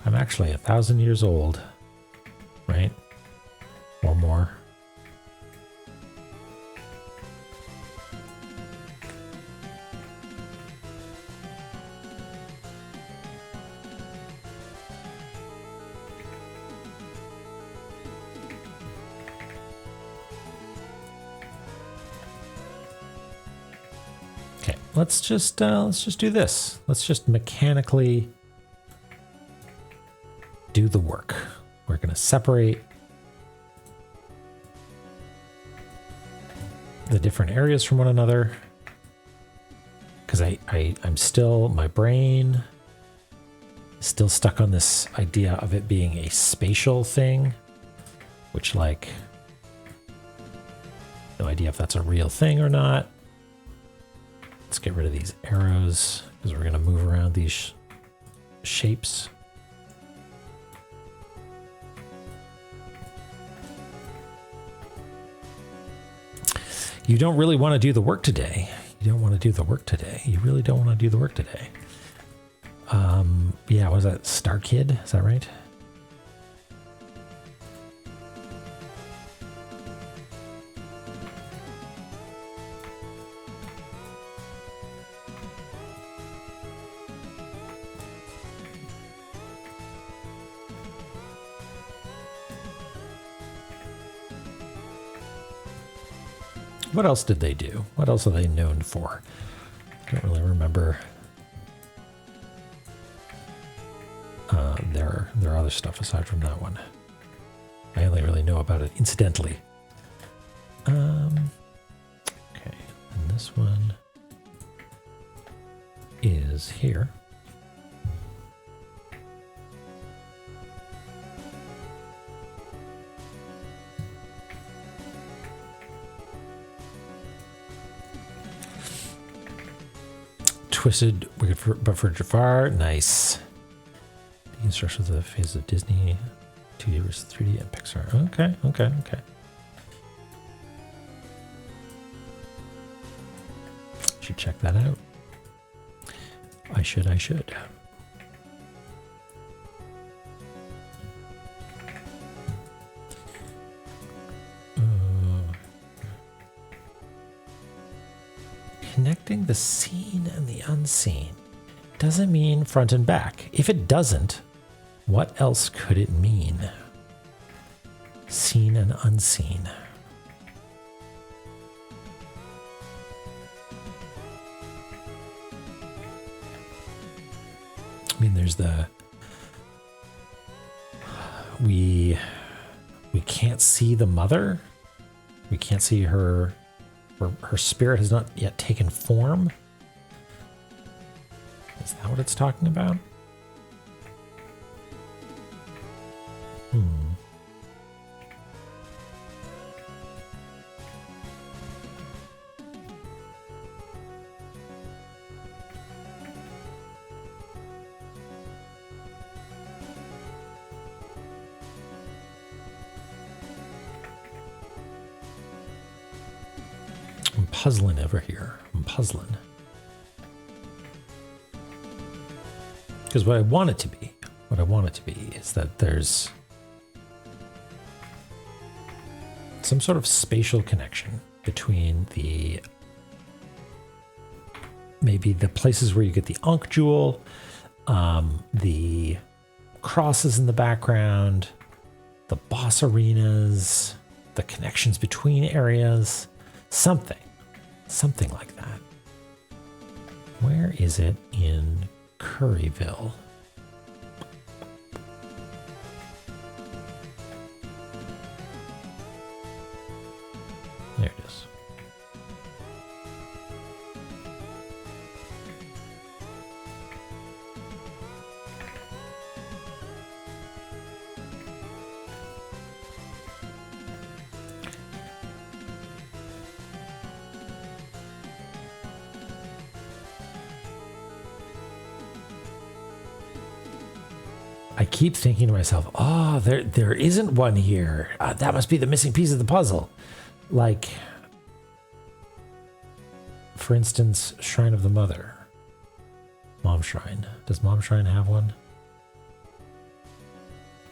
I'm actually 1,000 years old, right? Or more. Let's just do this. Let's just mechanically do the work. We're going to separate the different areas from one another because I'm still, my brain is still stuck on this idea of it being a spatial thing, which, like, no idea if that's a real thing or not. Let's get rid of these arrows because we're going to move around these shapes. You don't really want to do the work today. You don't want to do the work today. You really don't want to do the work today. Yeah, was that Star Kid? Is that right? What else did they do? What else are they known for? I don't really remember their other stuff aside from that one. I only really know about it incidentally. Okay, and this one is here. Twisted, but for Jafar, nice. The instructions of the phases of Disney, 2D versus 3D, and Pixar. Okay. Should check that out. I should. Connecting the seen and the unseen doesn't mean front and back. If it doesn't, what else could it mean? Seen and unseen. I mean, there's the we can't see the mother. We can't see her. Her spirit has not yet taken form. Is that what it's talking about? puzzling over here. I'm puzzling. Because what I want it to be, is that there's some sort of spatial connection between maybe the places where you get the Ankh Jewel, the crosses in the background, the boss arenas, the connections between areas, something like that. Where is it in Curryville? There it is. I keep thinking to myself, oh, there isn't one here. That must be the missing piece of the puzzle. Like, for instance, Shrine of the Mother. Mom Shrine. Does Mom Shrine have one?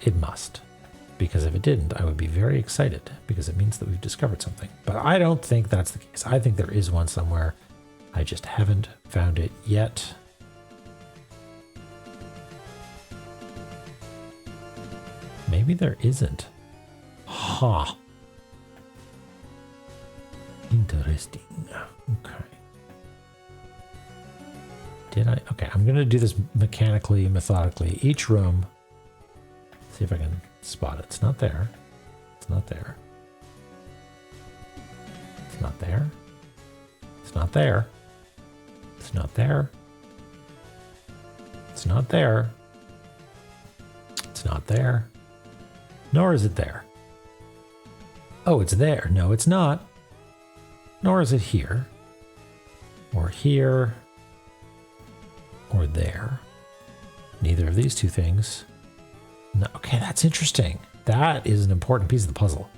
It must. Because if it didn't, I would be very excited, because it means that we've discovered something. But I don't think that's the case. I think there is one somewhere. I just haven't found it yet. Maybe there isn't. Ha. Huh. Interesting. Okay. Did I? Okay, I'm going to do this mechanically, methodically. Each room. See if I can spot it. It's not there. It's not there. It's not there. It's not there. It's not there. It's not there. It's not there. Nor is it there. Oh, it's there. No, it's not. Nor is it here. Or here. Or there. Neither of these two things. No. Okay, that's interesting. That is an important piece of the puzzle.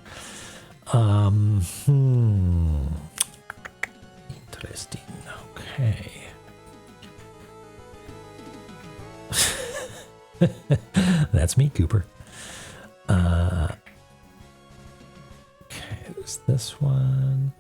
Interesting. Okay. That's me, Cooper. Okay, there's this one.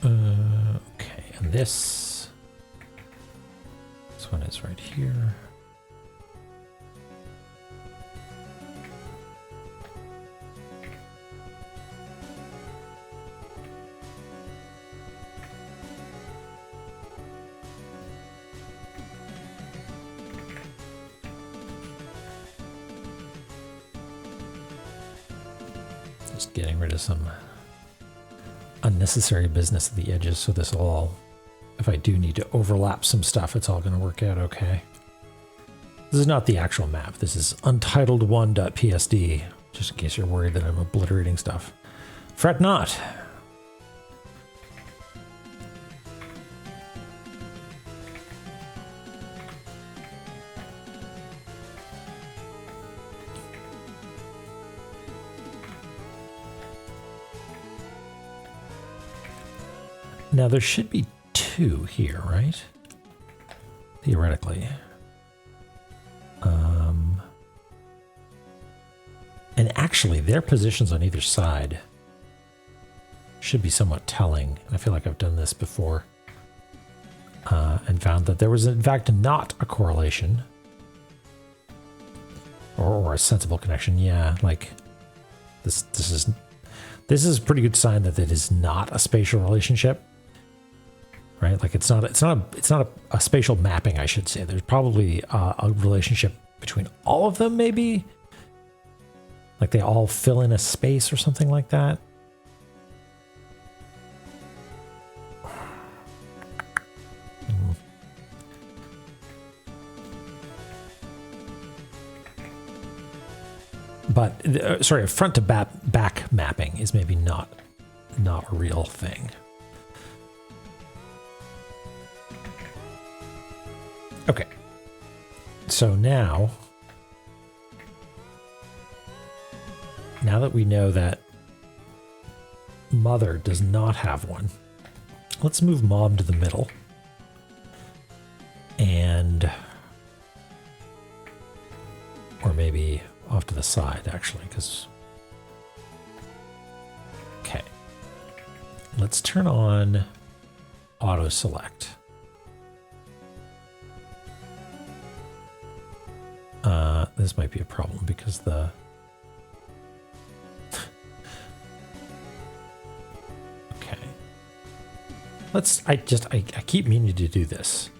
Okay, and this one is right here. Just getting rid of some unnecessary business at the edges, so this will all, if I do need to overlap some stuff, it's all going to work out okay. This is not the actual map. This is untitled1.psd, just in case you're worried that I'm obliterating stuff. Fret not. Now there should be two here, right? Theoretically. And actually, their positions on either side should be somewhat telling. I feel like I've done this before and found that there was, in fact, not a correlation or a sensible connection. Yeah, like this is a pretty good sign that it is not a spatial relationship. Right, like it's not a spatial mapping, I should say. There's probably a relationship between all of them, maybe. Like they all fill in a space or something like that. But sorry, a front to back mapping is maybe not a real thing. Okay. So now that we know that mother does not have one, let's move mom to the middle. And or maybe off to the side, actually, because okay. Let's turn on auto select. This might be a problem because the okay. I keep meaning to do this.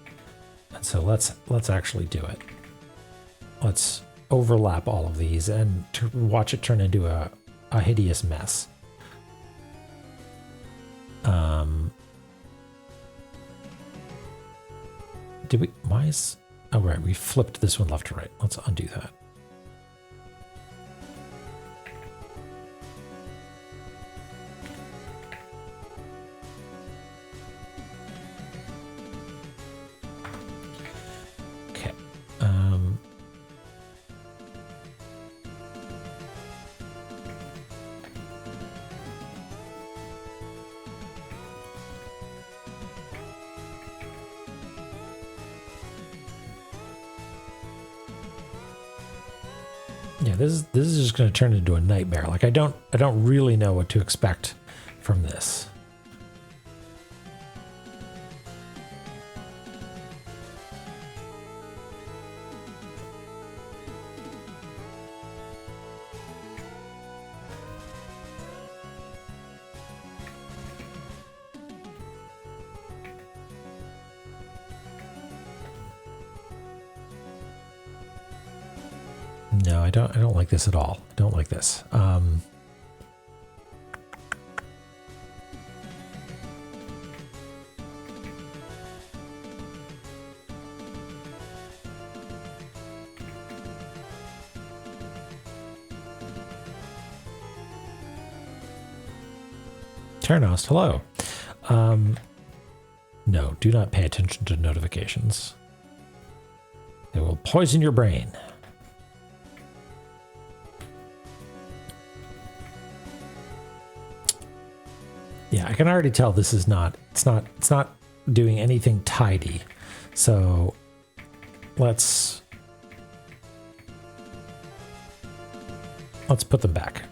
And so let's actually do it. Let's overlap all of these and watch it turn into a hideous mess. Did we? Why is? Oh right, we flipped this one left to right. Let's undo that. Okay. Yeah, this is just going to turn into a nightmare. Like I don't really know what to expect from this. No, I don't like this at all. I don't like this. Ternos, hello. No, do not pay attention to notifications. They will poison your brain. Yeah, I can already tell this is not, it's not doing anything tidy. So let's put them back.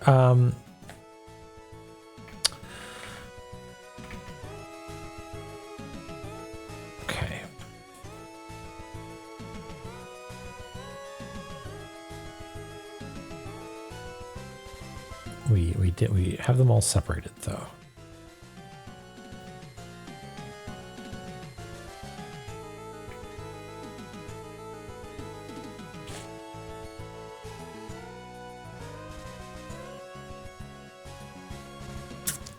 Okay. We have them all separated though.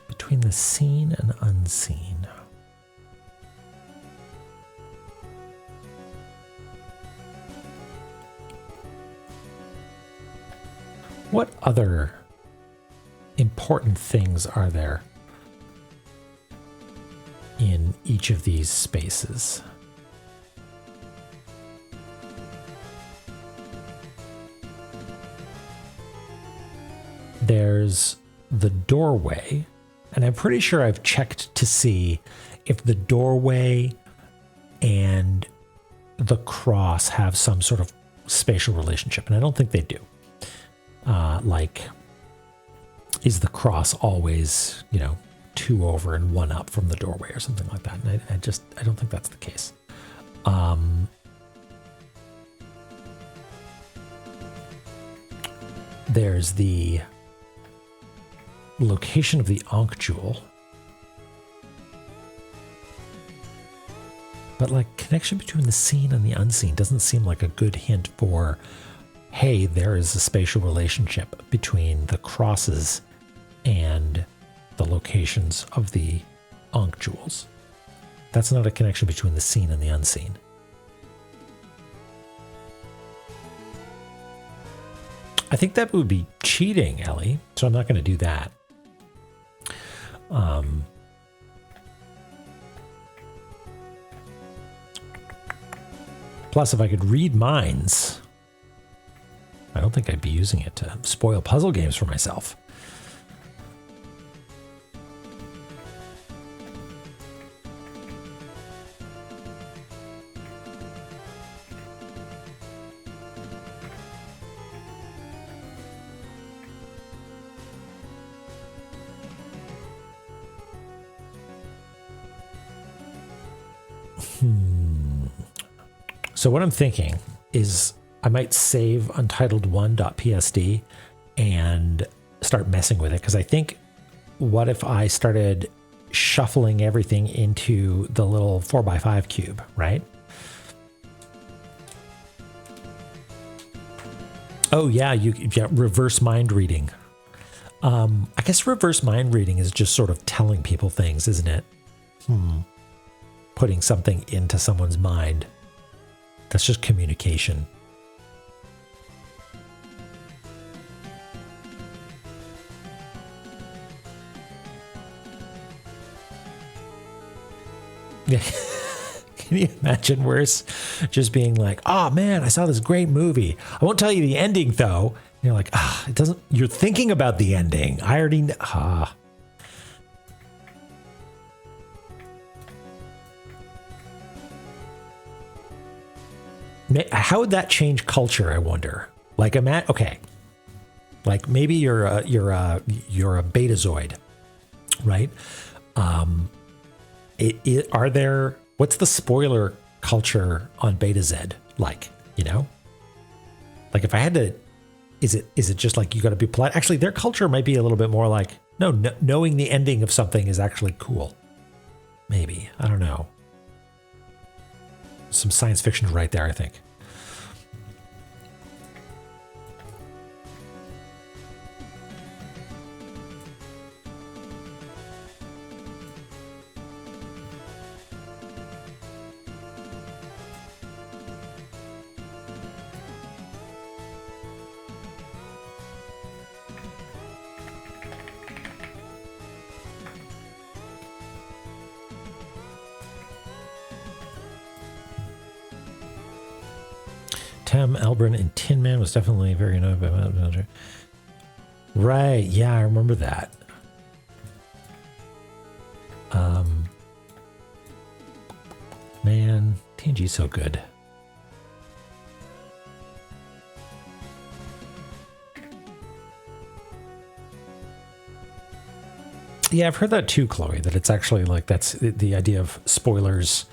Between the seen and unseen. What other important things are there in each of these spaces? There's the doorway, and I'm pretty sure I've checked to see if the doorway and the cross have some sort of spatial relationship, and I don't think they do. Like, is the cross always, 2 over and 1 up from the doorway or something like that? And I don't think that's the case. There's the location of the Ankh jewel. But like connection between the seen and the unseen doesn't seem like a good hint for, hey, there is a spatial relationship between the crosses and the locations of the Ankh jewels. That's not a connection between the seen and the unseen. I think that would be cheating, Ellie. So I'm not going to do that. Plus, if I could read minds, I don't think I'd be using it to spoil puzzle games for myself. So what I'm thinking is I might save untitled1.psd and start messing with it. Because I think, what if I started shuffling everything into the little 4x5 cube, right? Oh yeah, yeah, reverse mind reading. I guess reverse mind reading is just sort of telling people things, isn't it? Putting something into someone's mind. That's just communication. Yeah. Can you imagine worse? Just being like, oh man, I saw this great movie. I won't tell you the ending though. And you're like, it doesn't, you're thinking about the ending. I already know. How would that change culture? I wonder. Like, okay, like maybe you're a Betazoid, right? Are there? What's the spoiler culture on Beta Z like? You know, like if I had to, is it just like you got to be polite? Actually, their culture might be a little bit more like no, knowing the ending of something is actually cool. Maybe, I don't know. Some science fiction right there, I think. Tam Albrin and Tin Man was definitely very annoyed by right, yeah, I remember that. Man, TNG's so good. Yeah, I've heard that too, Chloe, that it's actually like that's the idea of spoilers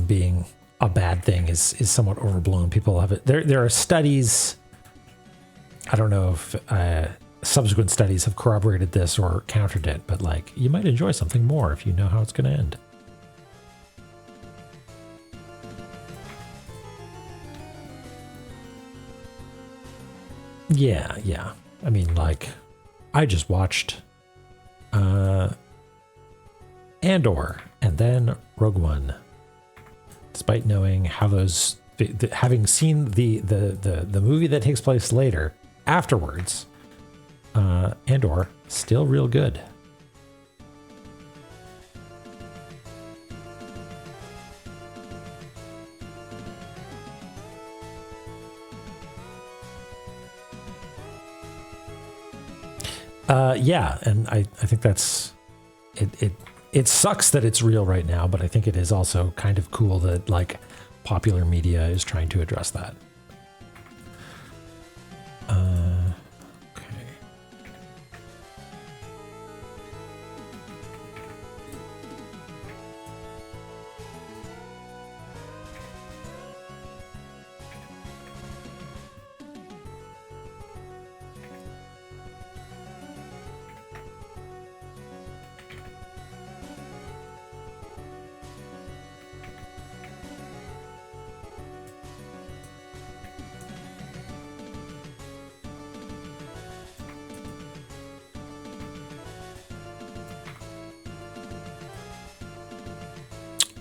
being a bad thing is somewhat overblown. People have it. There are studies. I don't know if subsequent studies have corroborated this or countered it, but like you might enjoy something more if you know how it's going to end. Yeah, yeah. I mean, like, I just watched Andor and then Rogue One. Despite knowing how those, having seen the movie that takes place later, afterwards, Andor, still real good. Yeah, and I think that's it. It sucks that it's real right now, but I think it is also kind of cool that like popular media is trying to address that. Okay.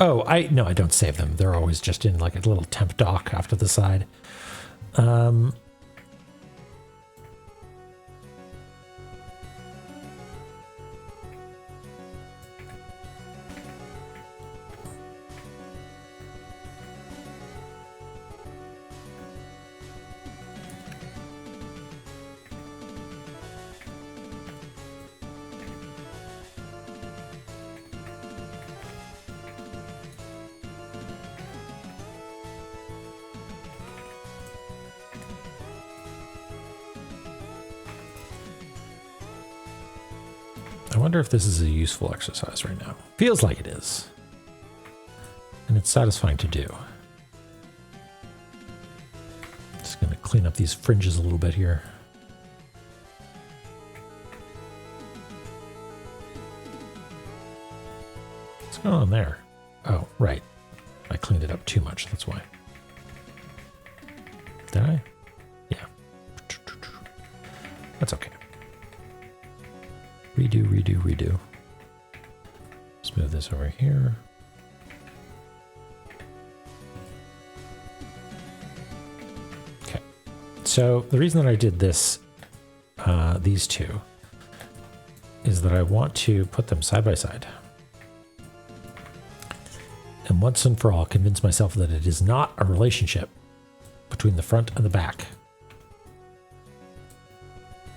Oh, I don't save them. They're always just in like a little temp dock off to the side. I wonder if this is a useful exercise right now. Feels like it is. And it's satisfying to do. Just going to clean up these fringes a little bit here. What's going on there? Oh, right. I cleaned it up too much, that's why. Did I? Yeah. That's okay. Redo, redo, redo. Let's move this over here. Okay. So the reason that I did this, these two, is that I want to put them side by side. And once and for all, convince myself that it is not a relationship between the front and the back.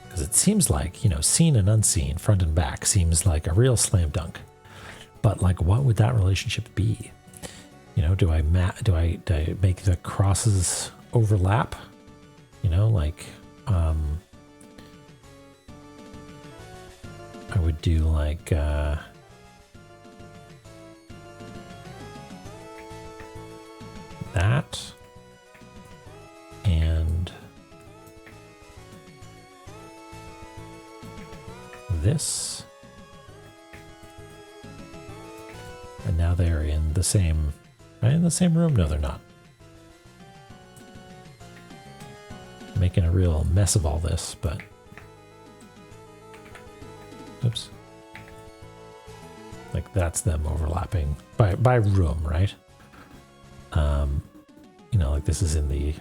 Because it seems like, you know, seen and unseen, front and back, seems like a real slam dunk. But like, what would that relationship be? You know, do I make the crosses overlap? You know, like, I would do like, that. And this, and now they're in the same, right, in the same room? No, they're not. Making a real mess of all this, but oops, like that's them overlapping by room, right? You know, like this is in the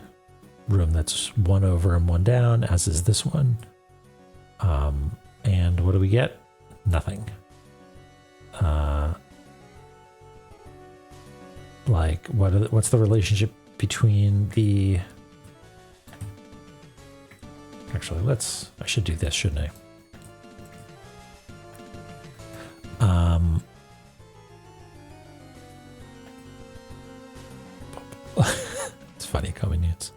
room that's one over and one down, as is this one. And what do we get? Nothing. Like, what's the relationship between the... Actually, I should do this, shouldn't I? It's funny, convenience.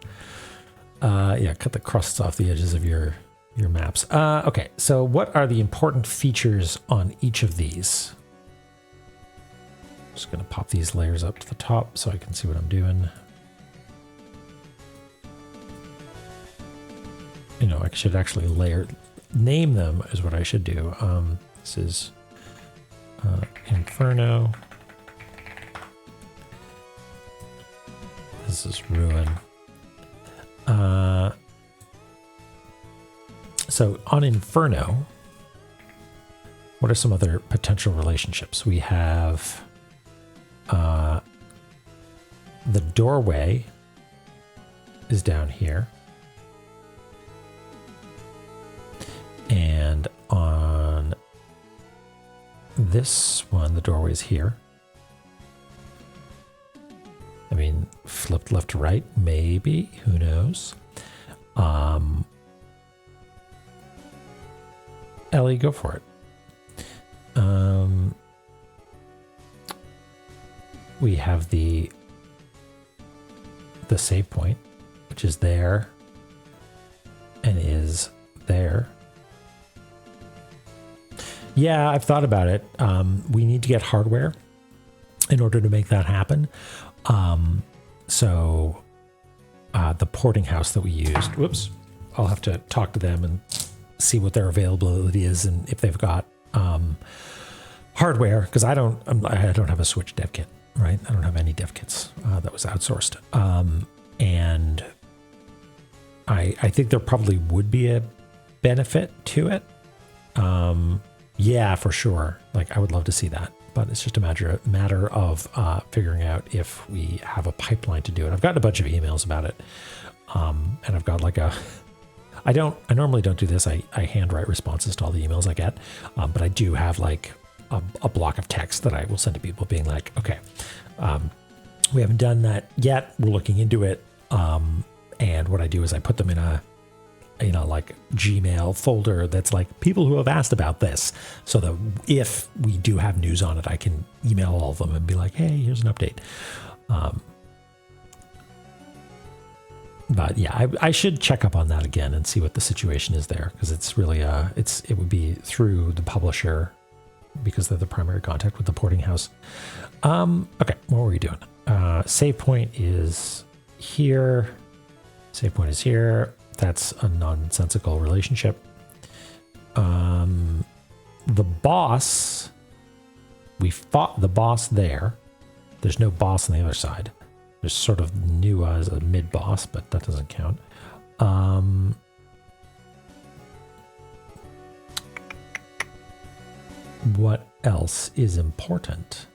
Yeah, cut the crusts off the edges of your maps. Okay, so what are the important features on each of these? Just going to pop these layers up to the top so I can see what I'm doing. You know, I should actually name them is what I should do. This is Inferno. This is Ruin. So on Inferno, what are some other potential relationships? We have the doorway is down here. And on this one, the doorway is here. I mean, flipped left to right, maybe, who knows? Ellie, go for it. We have the save point, which is there and is there. Yeah, I've thought about it. We need to get hardware in order to make that happen. So the porting house that we used, whoops, I'll have to talk to them and see what their availability is and if they've got hardware, because I don't have a Switch dev kit, right? I don't have any dev kits. That was outsourced. And I think there probably would be a benefit to it. Yeah, for sure. Like, I would love to see that, but it's just a matter of figuring out if we have a pipeline to do it. I've gotten a bunch of emails about it. And I've got like I normally don't do this. I handwrite responses to all the emails I get. But I do have like a block of text that I will send to people being like, okay, we haven't done that yet. We're looking into it. And what I do is I put them in a, like Gmail folder that's like people who have asked about this, so that if we do have news on it, I can email all of them and be like, hey, here's an update. But yeah, I should check up on that again and see what the situation is there, because it's really it would be through the publisher because they're the primary contact with the porting house. Okay, what were we doing? Save point is here. Save point is here. That's a nonsensical relationship. The boss, we fought the boss there. There's no boss on the other side. There's sort of Nua as a mid-boss, but that doesn't count. What else is important?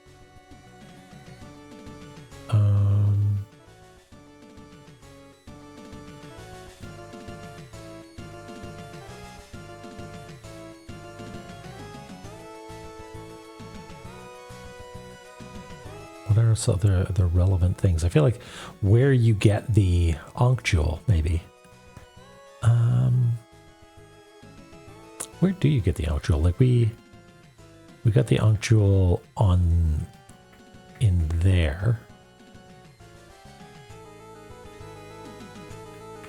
What are some of the relevant things? I feel like where you get the Ankh Jewel, maybe. Where do you get the Ankh Jewel? Like we got the Ankh Jewel in there.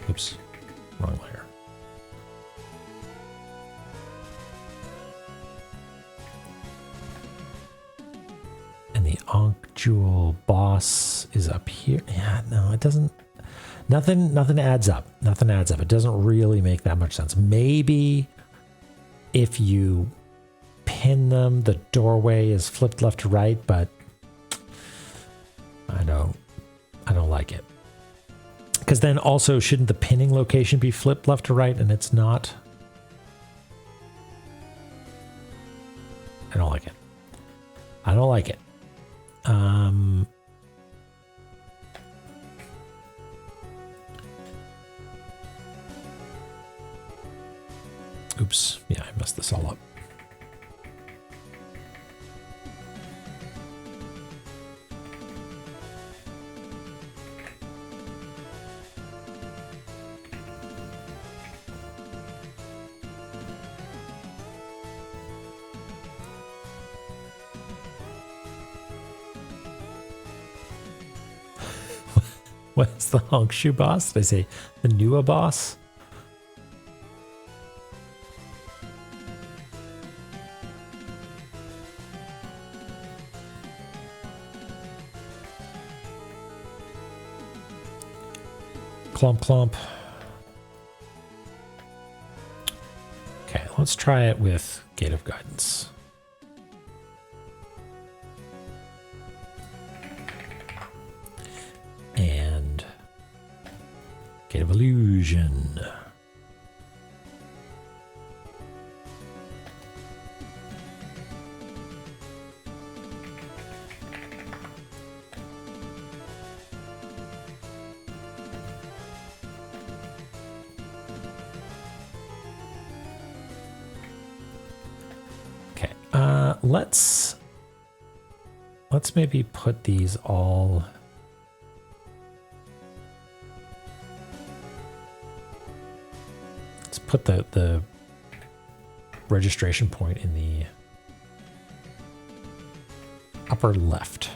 Oops, wrong layer. And the Ankh Jewel boss is up here. Yeah, no, it doesn't. Nothing adds up. Nothing adds up. It doesn't really make that much sense. Maybe if you pin them, the doorway is flipped left to right, but I don't like it. Because then also, shouldn't the pinning location be flipped left to right, and it's not? I don't like it. I don't like it. Oops. Yeah, I messed this all up. What's the Honkshu boss? Did I say the Nua boss? Clump, clump. Okay, let's try it with Gate of Guidance. And Gate of Illusion. Okay, let's maybe put these all. Put the registration point in the upper left.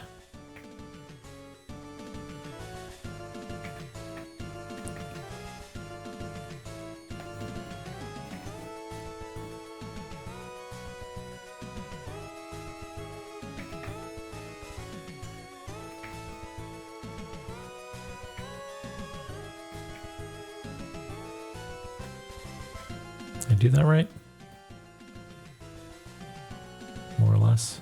Did I do that right? More or less.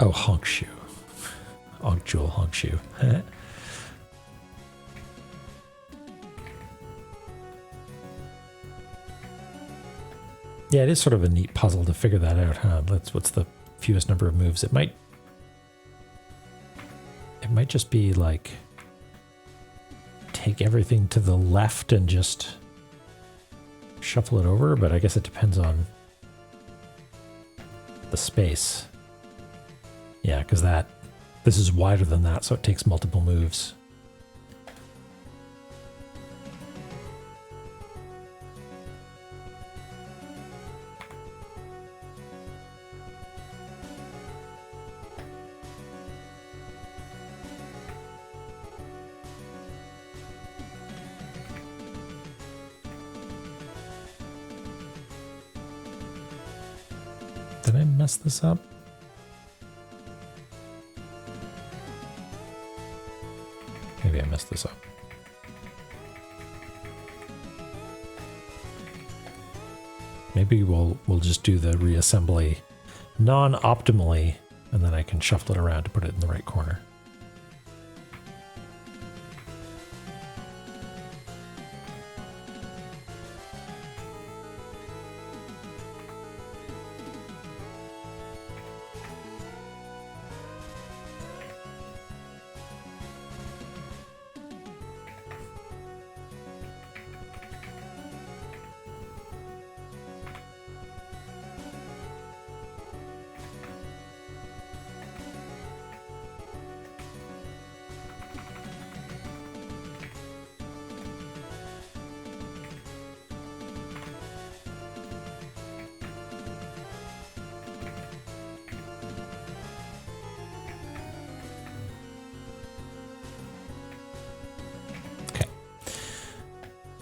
Oh, Honkshu. Ankh Jewel Honkshu. Yeah, it is sort of a neat puzzle to figure that out, huh? What's the fewest number of moves? It might just be like take everything to the left and just shuffle it over, but I guess it depends on the space. Yeah, because this is wider than that, so it takes multiple moves. Did I mess this up? Maybe I messed this up. Maybe we'll just do the reassembly non-optimally, and then I can shuffle it around to put it in the right corner.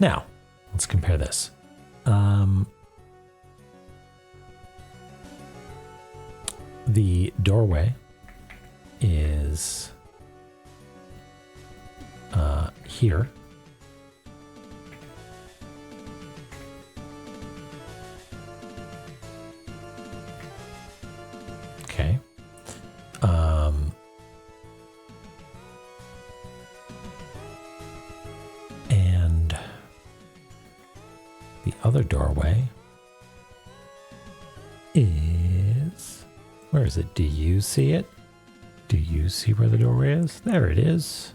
Now, let's compare this. The doorway is here. Okay. And the other doorway is, where is it? Do you see it? Do you see where the doorway is? There it is.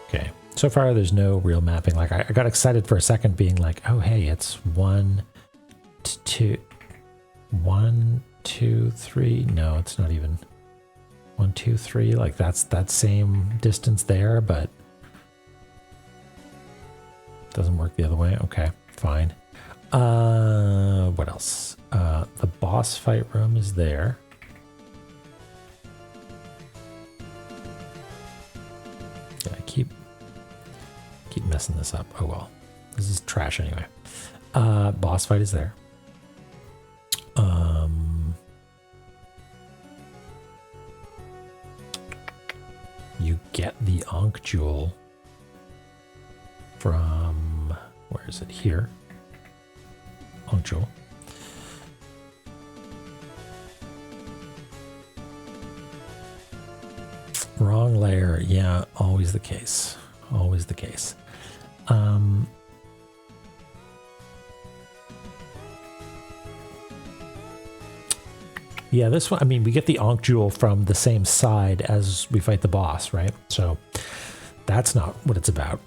Okay. So far, there's no real mapping. Like, I got excited for a second being like, oh, hey, it's 1, 2, 1, 2, 3. No, it's not even 1, 2, 3. Like, that's that same distance there, but doesn't work the other way. Okay, fine. What else? The boss fight room is there. Yeah, I keep messing this up. Oh well. This is trash anyway. Boss fight is there. You get the Ankh Jewel from, where is it? Here. Ankh Jewel. Wrong layer. Yeah, always the case. Always the case. Yeah, this one, I mean, we get the Ankh Jewel from the same side as we fight the boss, right? So that's not what it's about.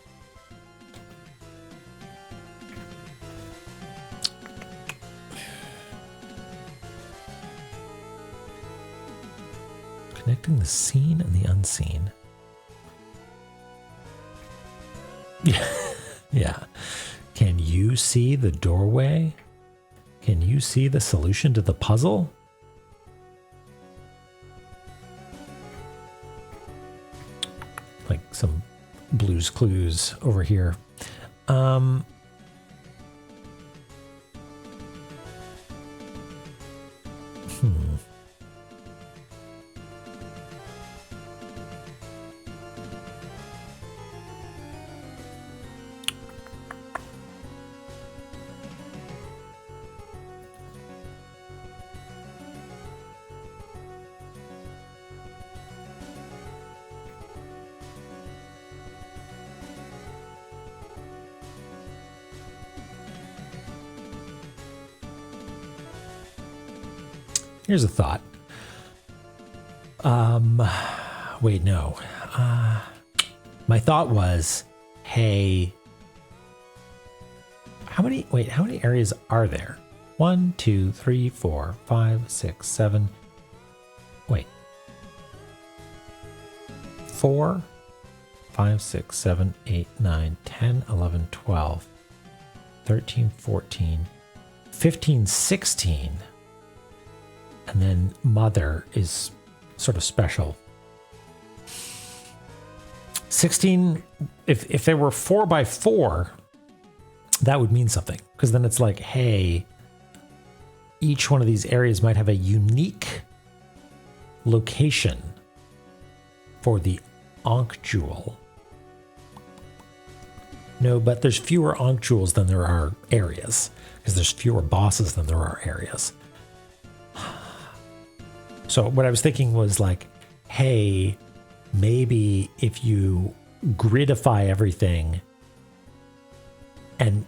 Connecting the seen and the unseen. Yeah. Yeah. Can you see the doorway? Can you see the solution to the puzzle? Like some Blue's Clues over here. Here's a thought. Wait, no. My thought was, hey, how many areas are there? 1, 2, 3, 4, 5, 6, 7. Wait. 4, 5, 6, 7, 8, 9, 10, 11, 12, 13, 14, 15, 16. And then Mother is sort of special. 16 if there were 4x4, that would mean something, because then it's like, hey, each one of these areas might have a unique location for the Ankh Jewel. No, but there's fewer Ankh Jewels than there are areas, because there's fewer bosses than there are areas. So what I was thinking was like, hey, maybe if you gridify everything and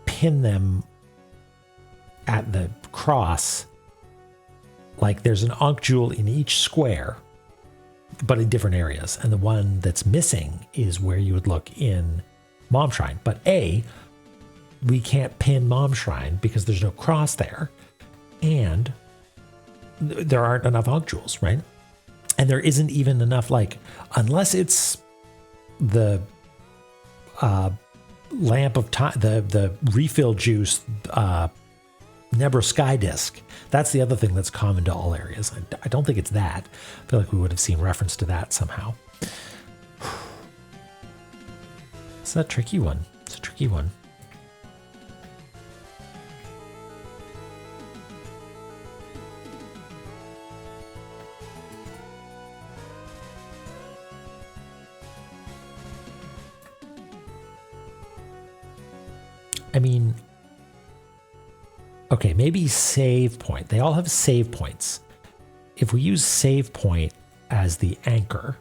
pin them at the cross, like there's an Ankh Jewel in each square, but in different areas. And the one that's missing is where you would look in Mom Shrine. But A, we can't pin Mom Shrine because there's no cross there. And there aren't enough Ankh Jewels, right? And there isn't even enough, like, unless it's the lamp of time, the refill juice, Nebra Sky Disc. That's the other thing that's common to all areas. I don't think it's that. I feel like we would have seen reference to that somehow. It's a tricky one. It's a tricky one. I mean, okay, maybe save point. They all have save points. If we use save point as the anchor,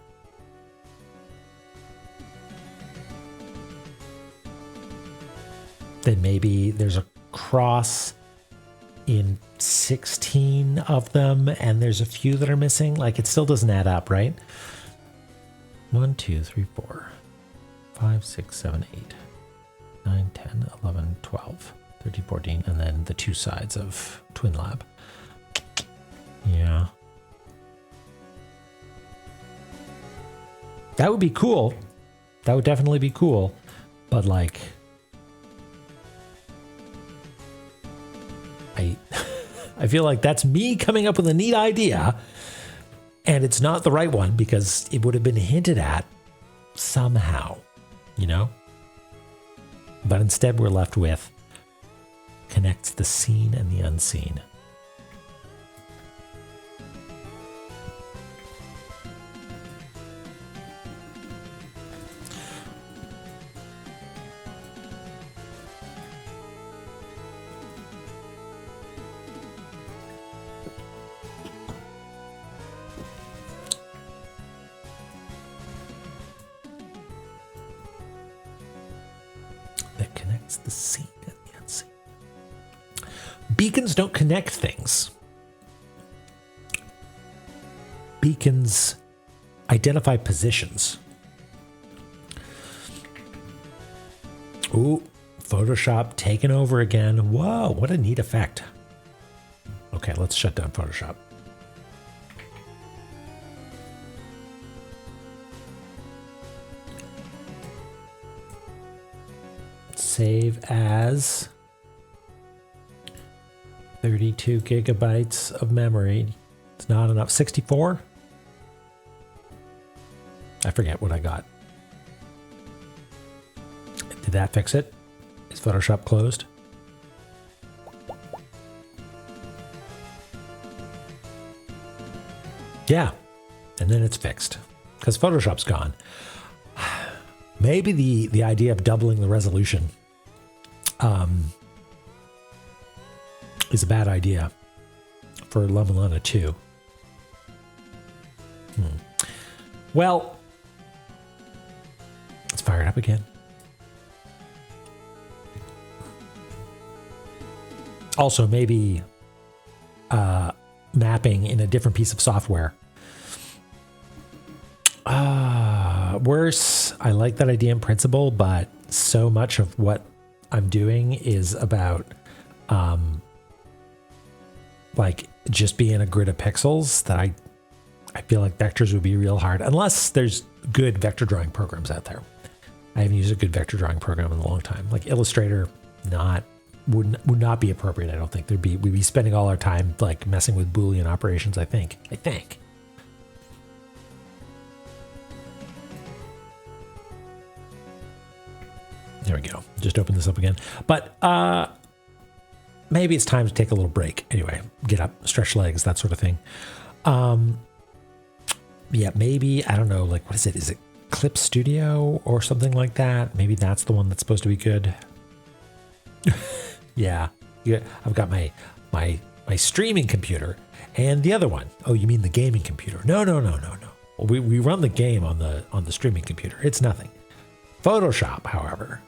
then maybe there's a cross in 16 of them and there's a few that are missing. Like, it still doesn't add up, right? 1, 2, 3, 4, 5, 6, 7, 8, 9, 10, 11, 12, 13, 14, and then the two sides of Twin Lab. Yeah. That would be cool. That would definitely be cool. But like, I feel like that's me coming up with a neat idea, and it's not the right one because it would have been hinted at somehow, you know? But instead we're left with connects the seen and the unseen. That connects the seen and the unseen. Beacons don't connect things. Beacons identify positions. Ooh, Photoshop taken over again. Whoa, what a neat effect. Okay, let's shut down Photoshop. Save as 32 gigabytes of memory. It's not enough. 64? I forget what I got. Did that fix it? Is Photoshop closed? Yeah. And then it's fixed because Photoshop's gone. Maybe the idea of doubling the resolution is a bad idea for La-Mulana 2. Well, let's fire it up again. Also, maybe mapping in a different piece of software. Worse, I like that idea in principle, but so much of what I'm doing is about like just being a grid of pixels that I feel like vectors would be real hard unless there's good vector drawing programs out there. I haven't used a good vector drawing program in a long time. Like Illustrator, would not be appropriate. I don't think we'd be spending all our time like messing with Boolean operations. I think. There we go. Just open this up again. But maybe it's time to take a little break. Anyway, get up, stretch legs, that sort of thing. Yeah, maybe, I don't know, like, what is it? Is it Clip Studio or something like that? Maybe that's the one that's supposed to be good. Yeah, I've got my streaming computer and the other one. Oh, you mean the gaming computer? No. We run the game on the streaming computer. It's nothing. Photoshop, however.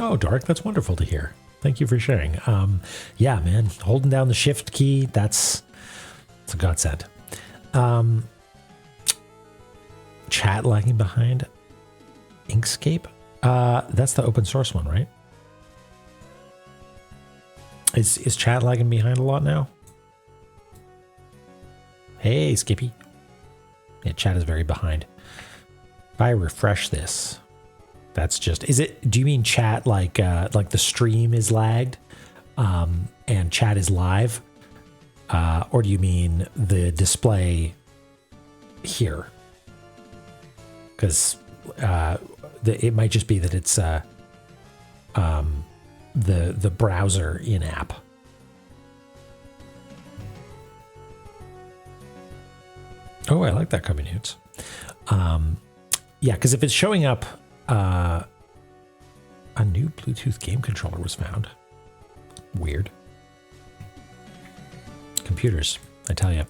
Oh, Dark, that's wonderful to hear. Thank you for sharing. Yeah, man, holding down the shift key, it's a godsend. Chat lagging behind. Inkscape? That's the open source one, right? Is chat lagging behind a lot now? Hey, Skippy. Yeah, chat is very behind. If I refresh this, that's just, do you mean chat like the stream is lagged and chat is live? Or do you mean the display here? Because it might just be that it's the browser in app. Oh, I like that combinates. Yeah, because if it's showing up, a new Bluetooth game controller was found. Weird. Computers, I tell you.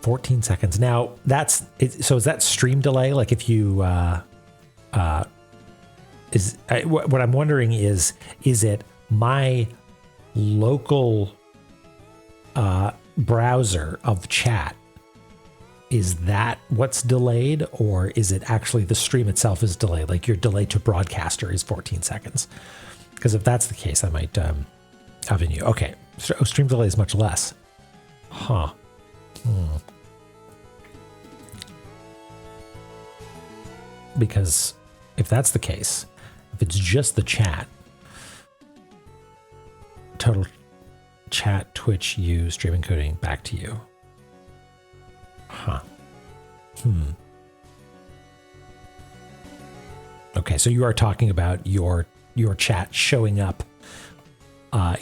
14 seconds. Now, so is that stream delay? Like if you, what I'm wondering is it my local browser of chat? Is that what's delayed, or is it actually the stream itself is delayed? Like your delay to broadcaster is 14 seconds. Because if that's the case, I might avenue. Okay, so stream delay is much less. Huh. Because if that's the case, if it's just the chat, total chat, Twitch, you, stream encoding, back to you. Huh. Okay, so you are talking about your chat showing up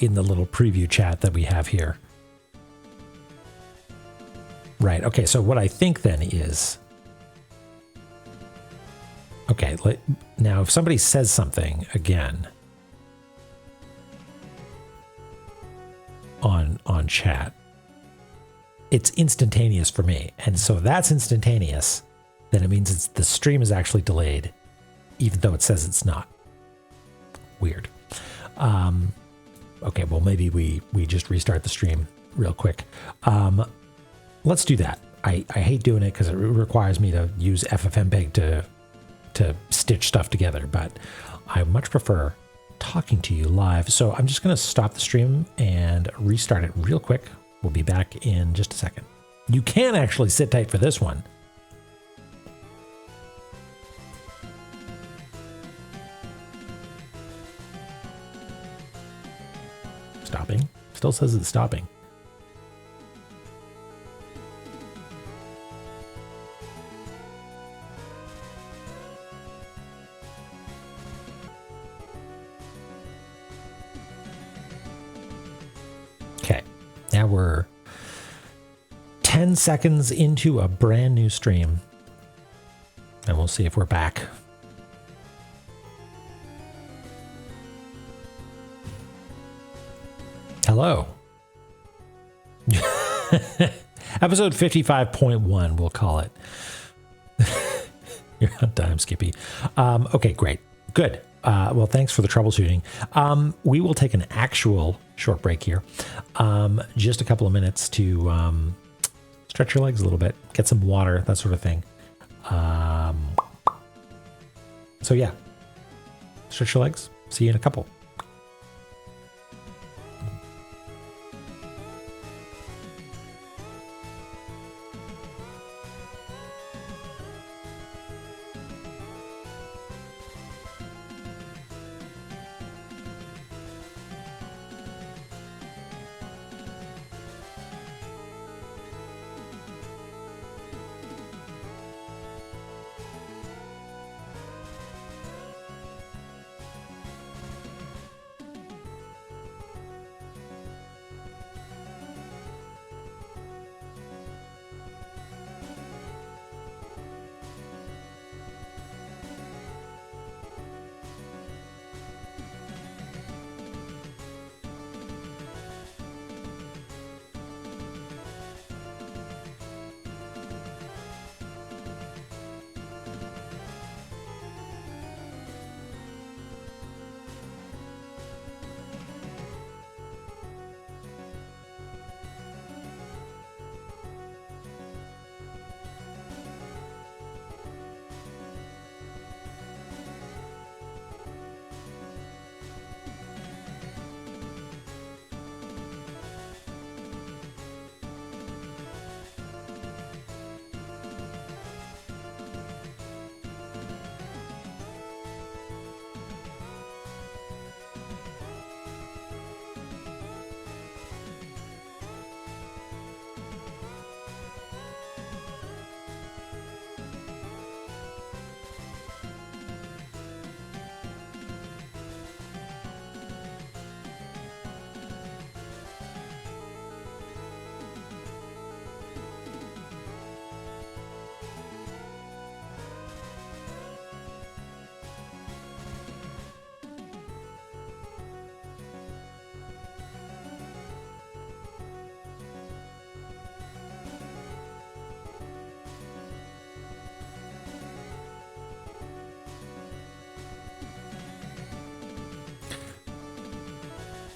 in the little preview chat that we have here. Right, okay, so what I think then is... Okay, now if somebody says something again on chat, it's instantaneous for me. And so that's instantaneous, then it means the stream is actually delayed, even though it says it's not. Weird. Okay, well, maybe we just restart the stream real quick. Let's do that. I hate doing it because it requires me to use FFmpeg to stitch stuff together, but I much prefer talking to you live. So I'm just going to stop the stream and restart it real quick. We'll be back in just a second. You can actually sit tight for this one. Stopping. Still says it's stopping. Okay, now we're 10 seconds into a brand new stream, and we'll see if we're back. Hello. Episode 55.1, we'll call it. You're on time, Skippy. Okay, great. Good. Well, thanks for the troubleshooting. We will take an actual short break here. Just a couple of minutes to stretch your legs a little bit, get some water, that sort of thing. So yeah, stretch your legs. See you in a couple.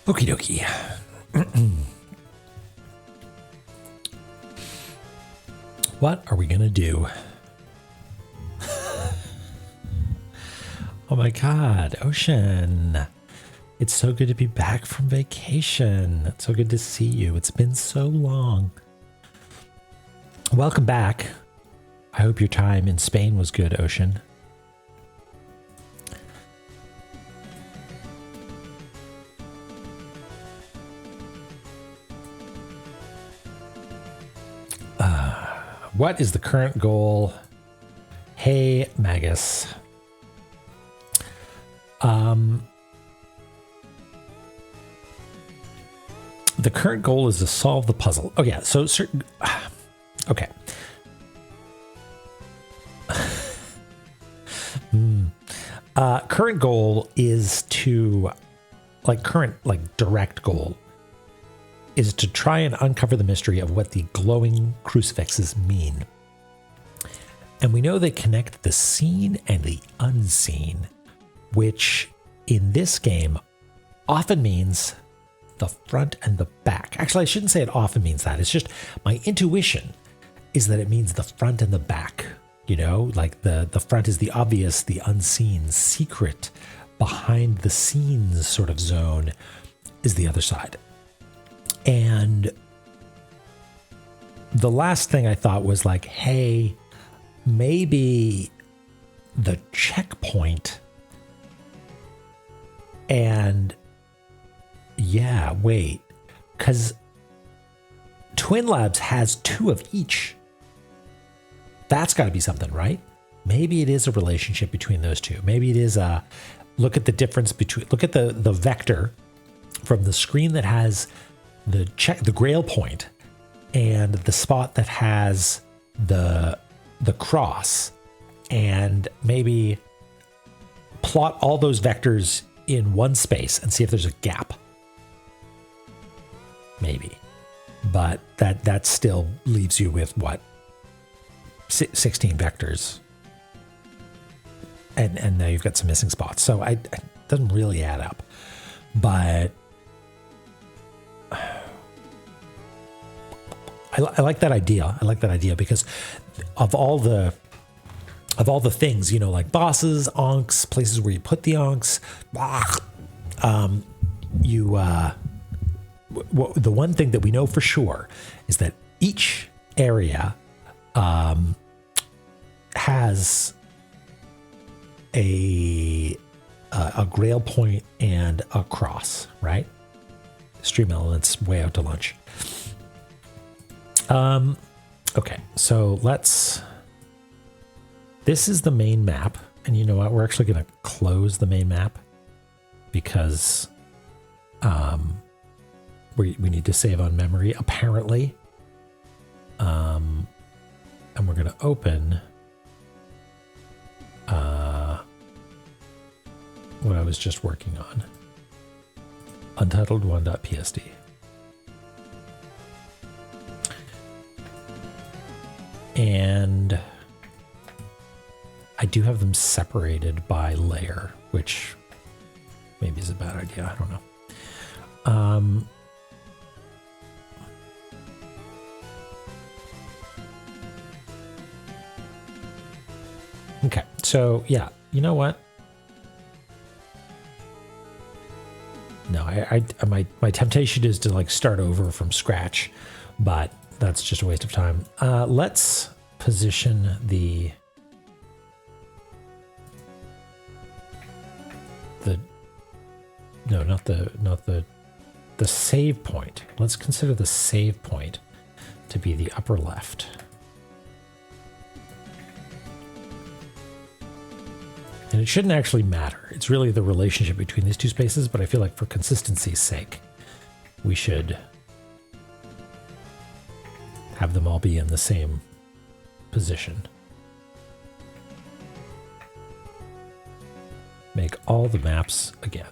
Okie dokie. What are we going to do? Oh my God, Ocean. It's so good to be back from vacation. It's so good to see you. It's been so long. Welcome back. I hope your time in Spain was good, Ocean. What is the current goal? Hey, Magus. The current goal is to solve the puzzle. Oh yeah, so certain. Okay. Current goal is to, direct goal is to try and uncover the mystery of what the glowing crucifixes mean. And we know they connect the seen and the unseen, which in this game often means the front and the back. Actually, I shouldn't say it often means that. It's just my intuition is that it means the front and the back. You know, like the front is the obvious, the unseen, secret, behind the scenes sort of zone is the other side. And the last thing I thought was like, hey, maybe the checkpoint and yeah, wait, because Twin Labs has 2 of each. That's got to be something, right? Maybe it is a relationship between those two. Maybe it is a look at the difference between, look at the vector from the screen that has the grail point and the spot that has the cross, and maybe plot all those vectors in one space and see if there's a gap. Maybe. But that still leaves you with what? 16 vectors. And now you've got some missing spots. So it doesn't really add up. But I like that idea. I like that idea because of all the things, you know, like bosses, onks, places where you put the onks, the one thing that we know for sure is that each area has a grail point and a cross, right? Stream elements way out to lunch. Okay, so this is the main map, and you know what? We're actually going to close the main map because we need to save on memory, apparently. And we're going to open what I was just working on. Untitled1.psd. And I do have them separated by layer, which maybe is a bad idea. I don't know. Okay, so yeah, you know what? No, my temptation is to like start over from scratch, but that's just a waste of time. Let's position the save point. Let's consider the save point to be the upper left. And it shouldn't actually matter. It's really the relationship between these two spaces, but I feel like for consistency's sake, we should have them all be in the same position. Make all the maps again.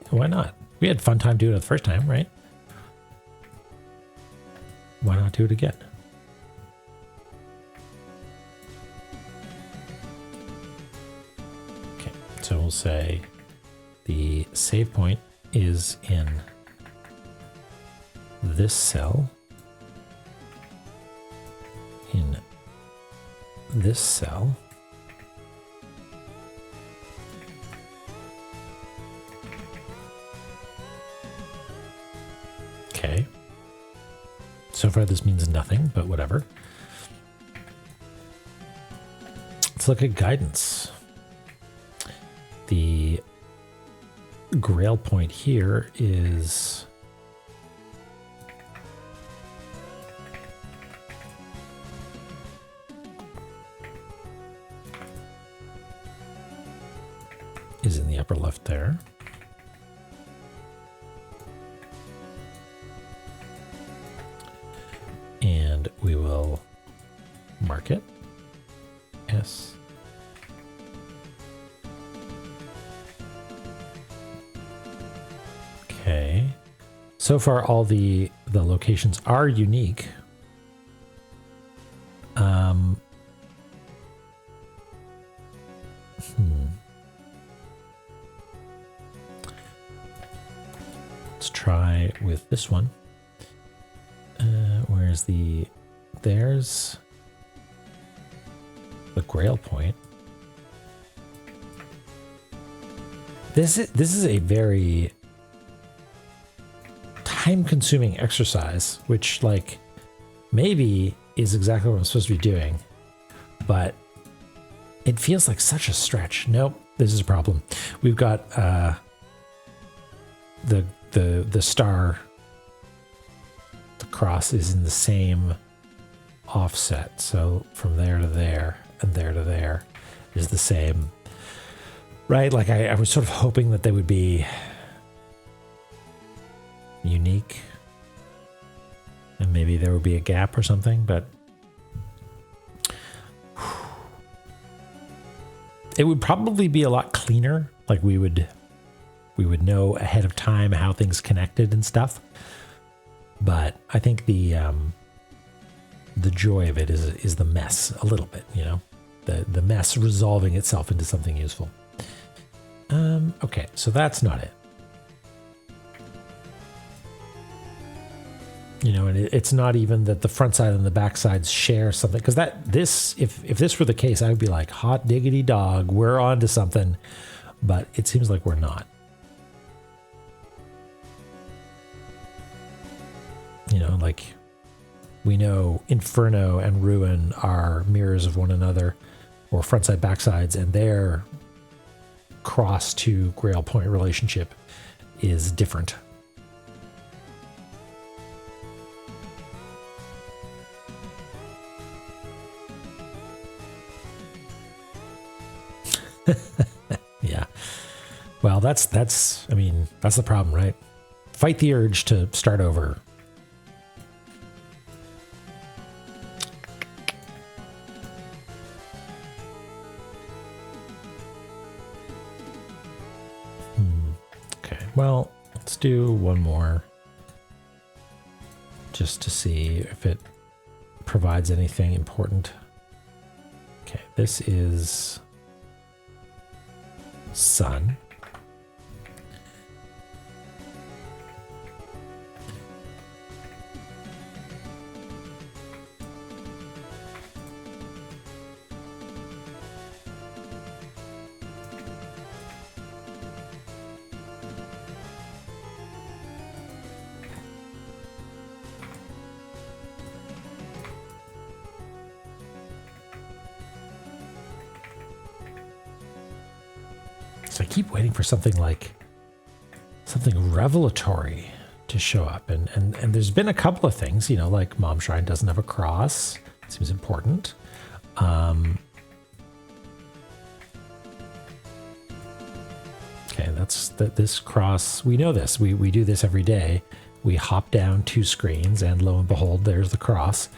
Why not? We had fun time doing it the first time, right? Why not do it again? Okay, so we'll say the save point is in this cell, in this cell, okay. So far this means nothing, but whatever. Let's look at guidance. The grail point here is in the upper left there. And we will mark it S. Okay. So far all the locations are unique. Let's try with this one. Where's there's the grail point. This is a very time-consuming exercise, which like maybe is exactly what I'm supposed to be doing, but it feels like such a stretch. Nope, this is a problem. We've got the star, the cross is in the same offset, so from there to there and there to there is the same, right? Like I was sort of hoping that they would be unique and maybe there would be a gap or something, but it would probably be a lot cleaner. Like we would know ahead of time how things connected and stuff. But I think the joy of it is the mess a little bit, you know, the mess resolving itself into something useful. Okay, so that's not it. You know, and it's not even that the front side and the back sides share something, because if this were the case, I would be like, hot diggity dog, we're on to something. But it seems like we're not. You know, like we know Inferno and Ruin are mirrors of one another, or front side, back sides, and their cross to Grail Point relationship is different. Yeah. Well, that's the problem, right? Fight the urge to start over. Okay, well, let's do one more just to see if it provides anything important. Okay, this is sun. So I keep waiting for something revelatory to show up. And there's been a couple of things, you know, like Mom Shrine doesn't have a cross. Seems important. Okay, this cross, we know this. We do this every day. We hop down 2 screens and lo and behold, there's the cross.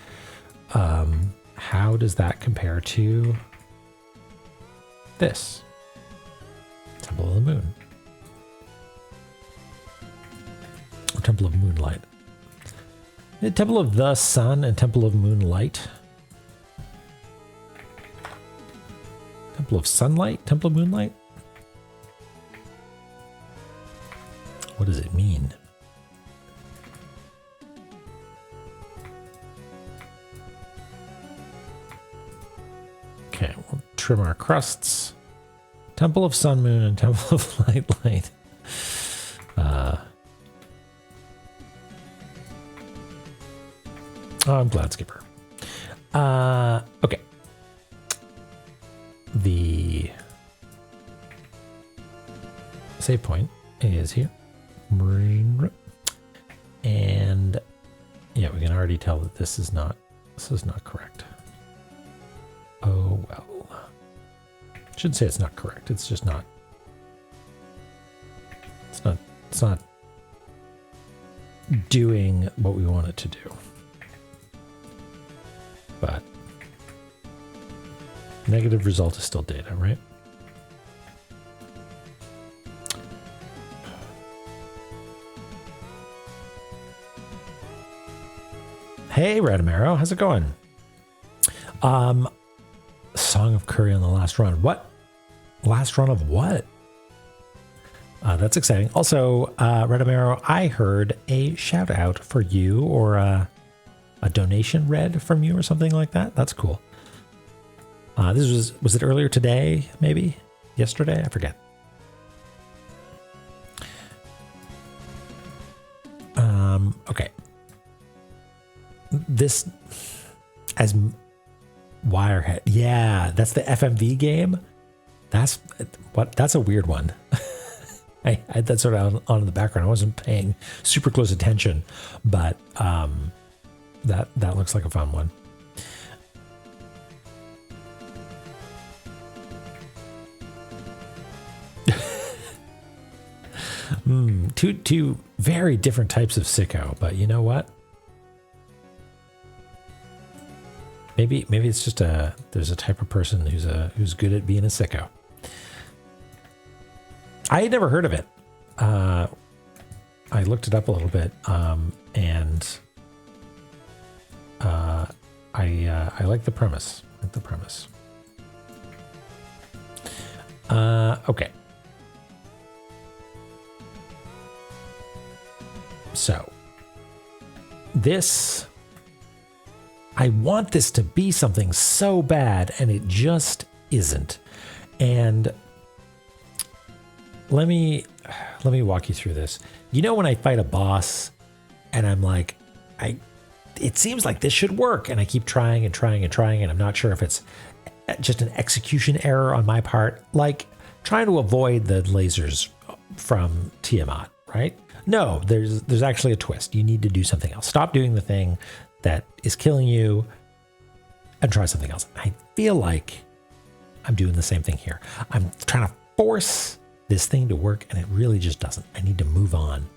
How does that compare to this? Temple of the Moon. Or Temple of Moonlight. The Temple of the Sun and Temple of Moonlight. Temple of Sunlight? Temple of Moonlight? What does it mean? trim our crusts. Temple of Sun Moon and Temple of Light Light. I'm glad, Skipper. Okay. The save point is here. And yeah, we can already tell that this is not correct. Oh well. Shouldn't say it's not correct. It's just not. It's not doing what we want it to do. But negative result is still data, right? Hey, Radamaro, how's it going? Song of Curry on the last run. What? Last run of what? That's exciting. Also, Radamaro, I heard a shout out for you or a donation read from you or something like that. That's cool. This was it earlier today? Maybe yesterday? I forget. Okay. This as Wirehead. Yeah, that's the FMV game. That's a weird one. I had that sort of on in the background. I wasn't paying super close attention, but that looks like a fun one. Two very different types of sicko, but you know what? Maybe it's just there's a type of person who's good at being a sicko. I had never heard of it. I looked it up a little bit, and I like the premise. Okay. So this, I want this to be something so bad, and it just isn't. And let me walk you through this. You know, when I fight a boss and I'm like, it seems like this should work, and I keep trying and trying and trying, and I'm not sure if it's just an execution error on my part, like trying to avoid the lasers from Tiamat, right? No, there's actually a twist. You need to do something else. Stop doing the thing that is killing you and try something else. I feel like I'm doing the same thing here. I'm trying to force this thing to work, and it really just doesn't. I need to move on.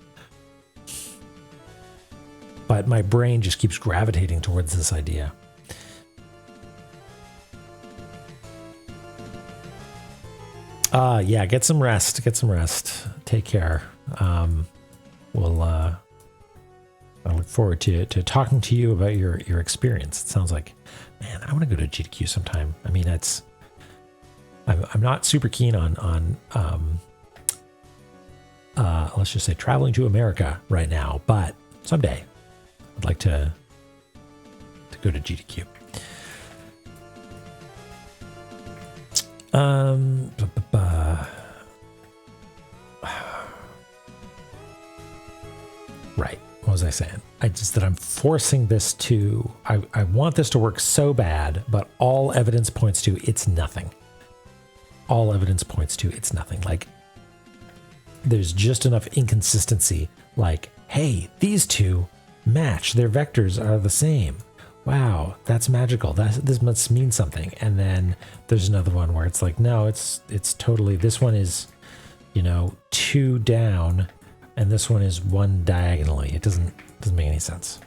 But my brain just keeps gravitating towards this idea. Yeah, get some rest. Take care. I look forward to talking to you about your experience. It sounds like, man, I want to go to GDQ sometime. I mean, I'm not super keen on let's just say traveling to America right now, but someday I'd like to go to GDQ. Right. What was I saying? I'm forcing this to, I want this to work so bad, but all evidence points to it's nothing. All evidence points to it's nothing. Like, there's just enough inconsistency. Like, hey, these two match. Their vectors are the same. Wow, that's magical. This must mean something. And then there's another one where it's like, no, it's totally, this one is, 2 down, and this one is 1 diagonally. It doesn't make any sense.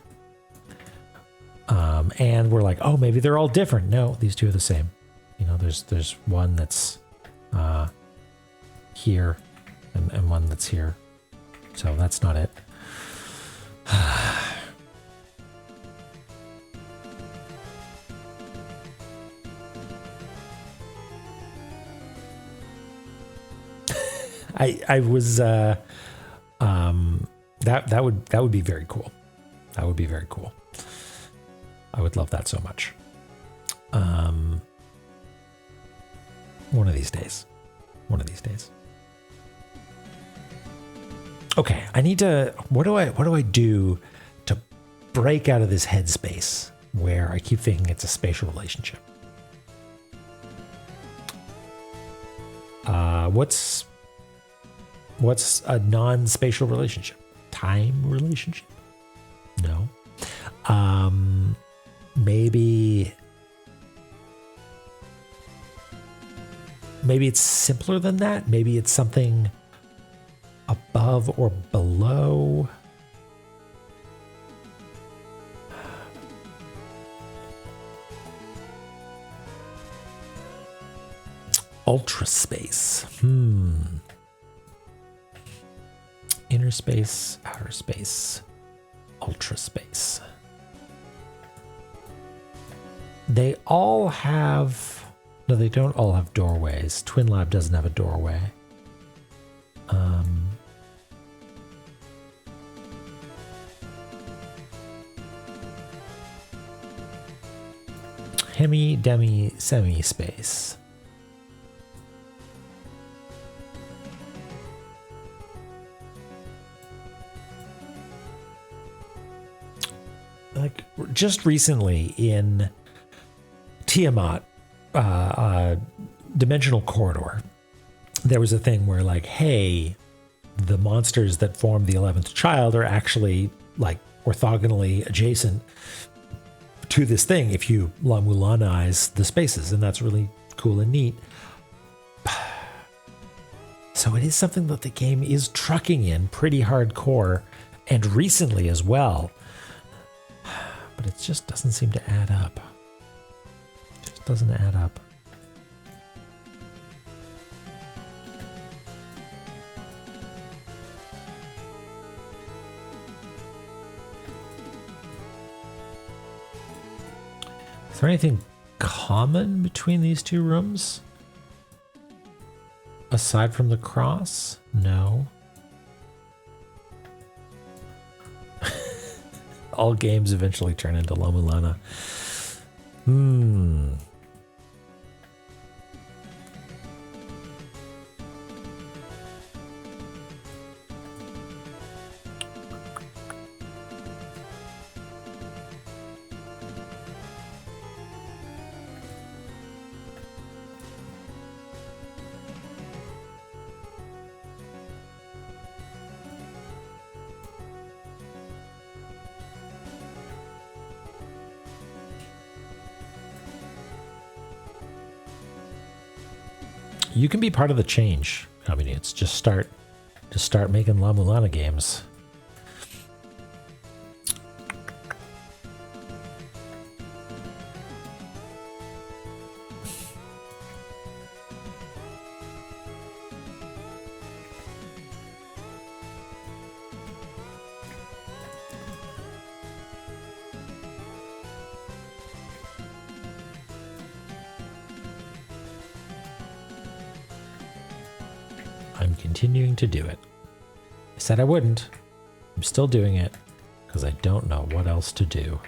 And we're like, oh, maybe they're all different. No, these two are the same. There's one that's here and one that's here. So that's not it. I was that would be very cool. That would be very cool. I would love that so much. One of these days. One of these days. Okay, I need to. What do I do to break out of this headspace where I keep thinking it's a spatial relationship? What's a non-spatial relationship? Time relationship? No. Maybe it's simpler than that. Maybe it's something above or below. Ultra space. Inner space, outer space, ultra space. They all have... No, they don't all have doorways. Twin Lab doesn't have a doorway. Hemi, demi, semi space. Like just recently in Tiamat, Dimensional Corridor, there was a thing where like, hey, the monsters that form the 11th child are actually like orthogonally adjacent to this thing if you La-Mulanize the spaces, and that's really cool and neat. So it is something that the game is trucking in pretty hardcore, and recently as well. But it just doesn't seem to add up. It just doesn't add up. Is there anything common between these two rooms? Aside from the cross? No. All games eventually turn into La-Mulana. You can be part of the change. I mean, it's just start making La-Mulana games. I'm continuing to do it. I said I wouldn't. I'm still doing it because I don't know what else to do.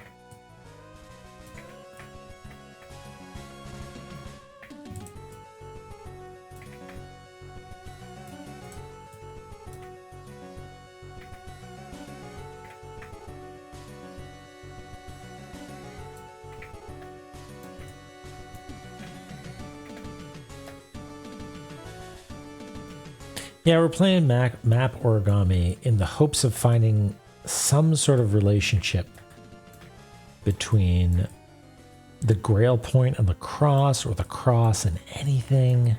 Yeah, we're playing map origami in the hopes of finding some sort of relationship between the Grail point and the cross, or the cross and anything.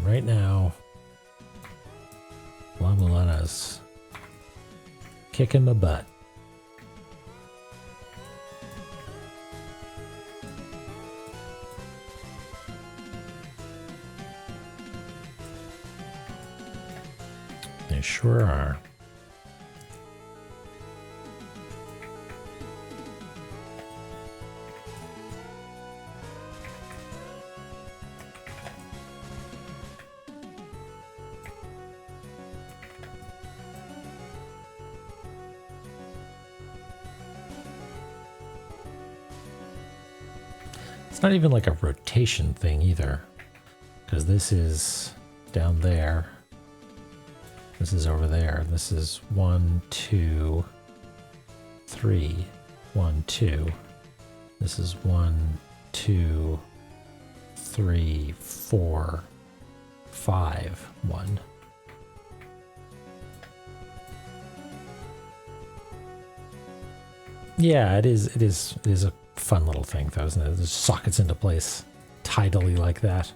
Right now, La-Mulana's kicking my butt. There They sure are. It's not even like a rotation thing either, because this is down there. This is over there. This is 1, 2, 3, 1, 2. This is 1, 2, 3, 4, 5, 1. Yeah, it is a fun little thing though, isn't it? It just sockets into place tidally like that.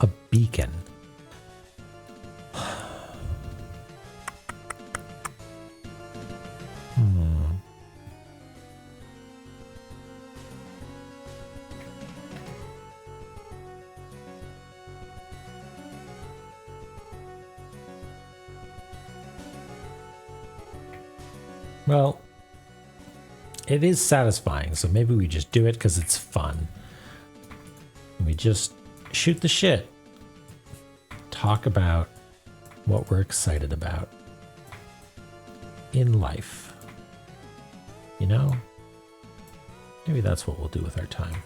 A beacon. Well, it is satisfying, so maybe we just do it because it's fun. We just shoot the shit. Talk about what we're excited about in life. You know? Maybe that's what we'll do with our time.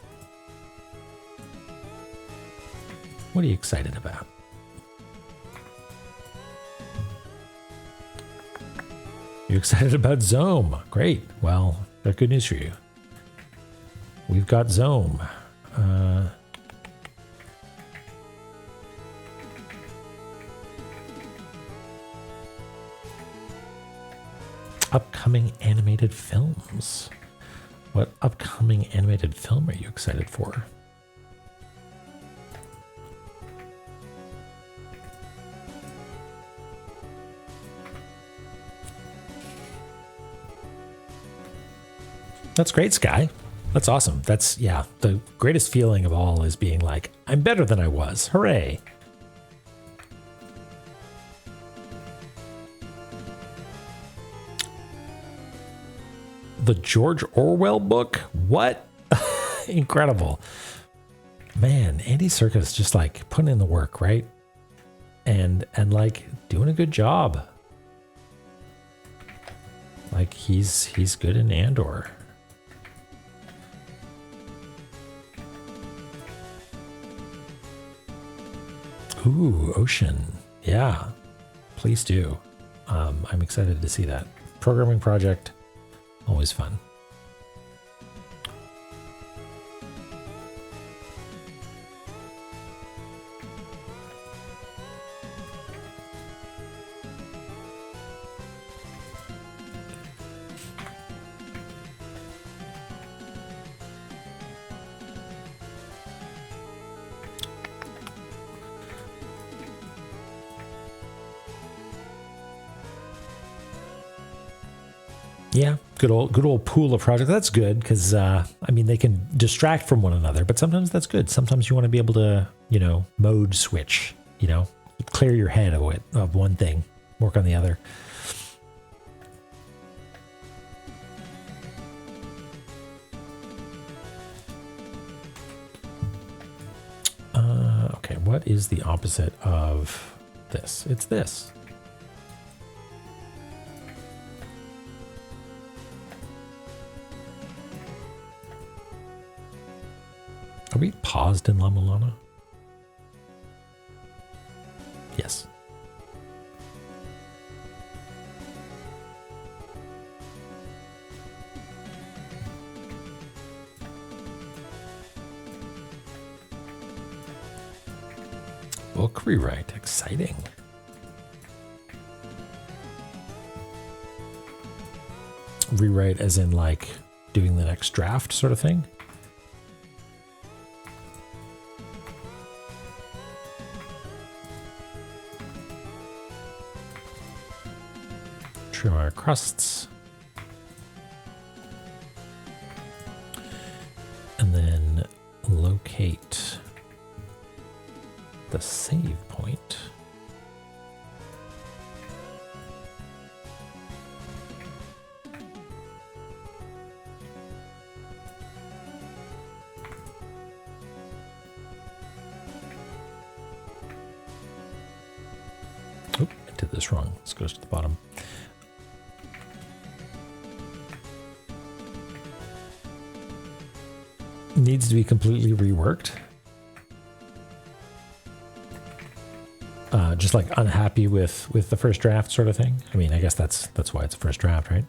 What are you excited about? You're excited about Zoom. Great. Well, that's good news for you. We've got Zoom. Upcoming animated films. What upcoming animated film are you excited for? That's great, Sky. That's awesome. That's, yeah, the greatest feeling of all is being like, I'm better than I was. Hooray. The George Orwell book? What? Incredible. Man, Andy Serkis just like putting in the work, right? And like doing a good job. Like he's good in Andor. Ooh, Ocean. Yeah, please do. I'm excited to see that. Programming project, always fun. Yeah, good old pool of projects. That's good because I mean they can distract from one another, but sometimes that's good. Sometimes you want to be able to, you know, mode switch. You know, clear your head of one thing, work on the other. Okay, what is the opposite of this? It's this. Are we paused in La-Mulana? Yes. Book rewrite, exciting. Rewrite as in like doing the next draft sort of thing? Trim our crusts. And then locate the save point. Oh, I did this wrong. This goes to the bottom. Needs to be completely reworked. Just like unhappy with the first draft sort of thing. I mean, I guess that's why it's a first draft, right?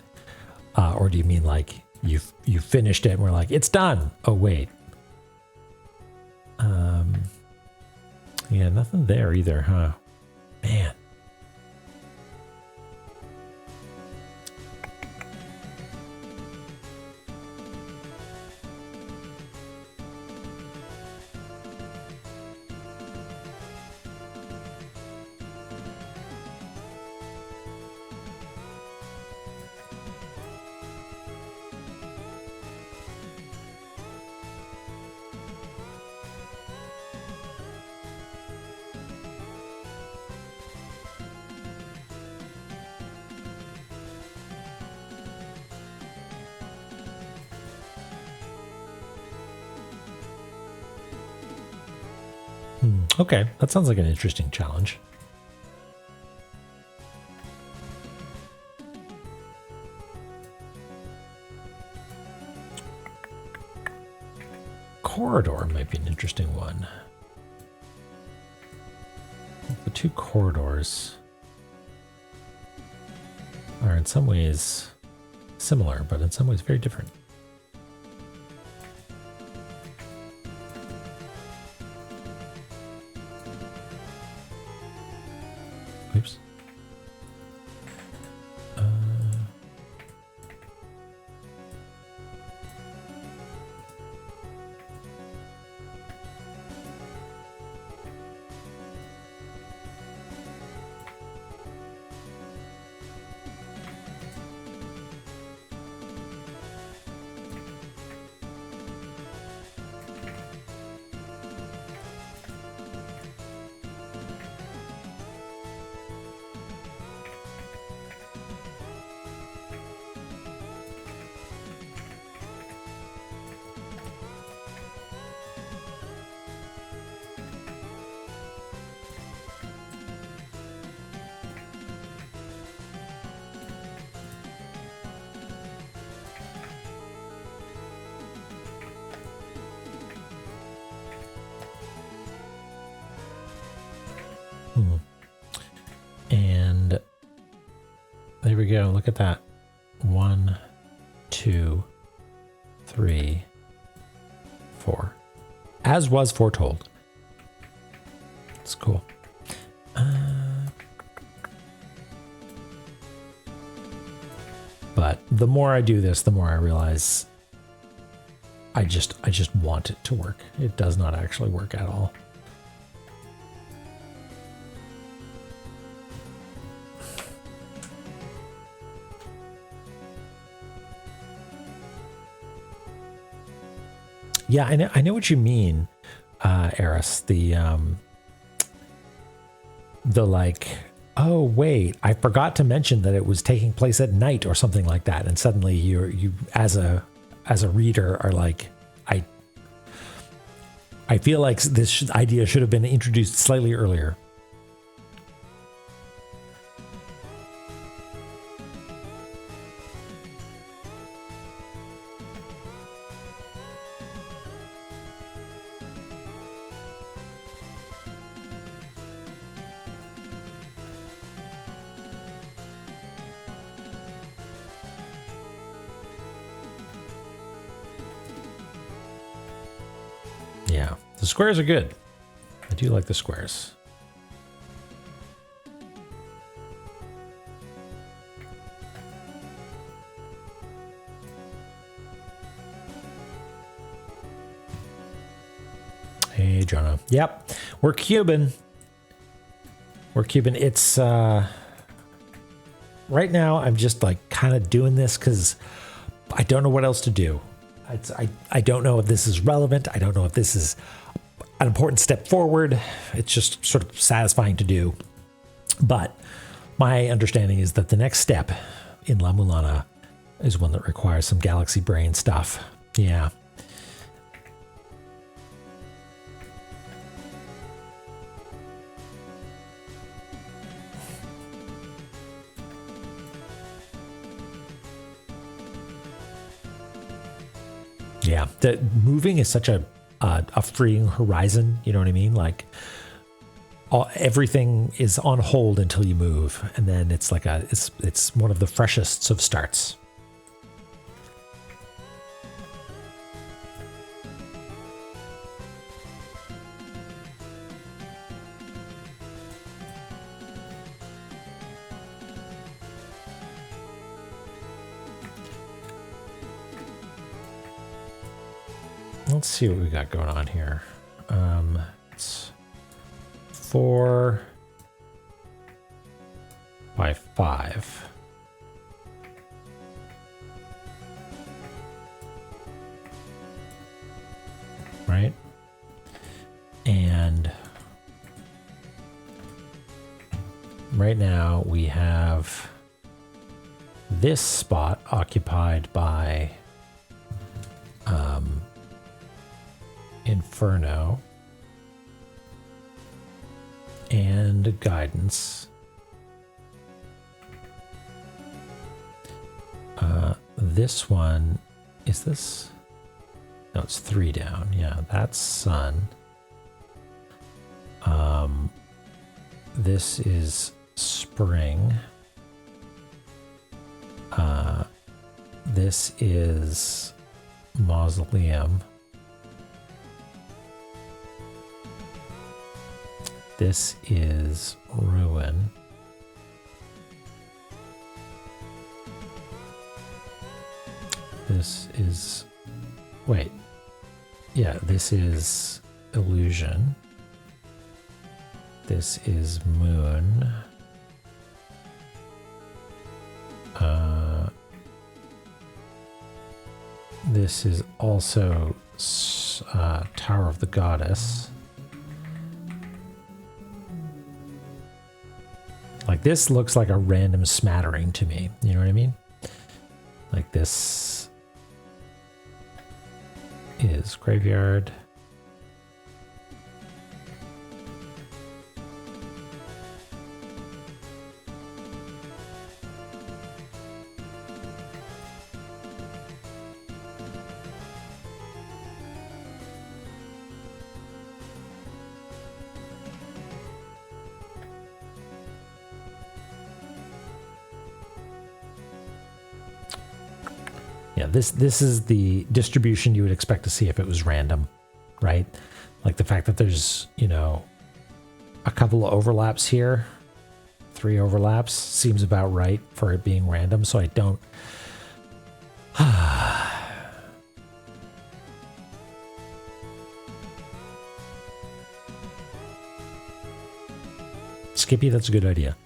Or do you mean like you finished it and we're like, it's done? Oh wait. Yeah, nothing there either, huh? Man. Okay, that sounds like an interesting challenge. Corridor might be an interesting one. The two corridors are in some ways similar, but in some ways very different. Oops. And there we go. Look at that. 1, 2, 3, 4. As was foretold. It's cool. But the more I do this, the more I realize I just want it to work. It does not actually work at all. Yeah, I know what you mean, Eris. The like, oh wait, I forgot to mention that it was taking place at night or something like that, and suddenly you as a reader are like, I feel like this idea should have been introduced slightly earlier. Yeah, the squares are good. I do like the squares. Hey, Jonah. Yep, we're Cuban. We're Cuban. It's right now I'm just like kind of doing this because I don't know what else to do. I don't know if this is relevant. I don't know if this is an important step forward. It's just sort of satisfying to do. But my understanding is that the next step in La-Mulana is one that requires some galaxy brain stuff. Yeah. Yeah, the moving is such a freeing horizon. You know what I mean? Like everything is on hold until you move, and then it's like it's one of the freshest of starts. Let's see what we got going on here. It's 4 by 5. Right? And right now we have this spot occupied by Inferno and Guidance. This one, is this? No, it's 3 down. Yeah, that's Sun. This is Spring. This is Mausoleum. This is Ruin. This is... Wait. Yeah, this is Illusion. This is Moon. This is also Tower of the Goddess. Like, this looks like a random smattering to me. You know what I mean? Like, this is Graveyard. Yeah, this is the distribution you would expect to see if it was random, right? Like the fact that there's, you know, a couple of overlaps here, 3 overlaps seems about right for it being random, so I don't... Skippy, that's a good idea.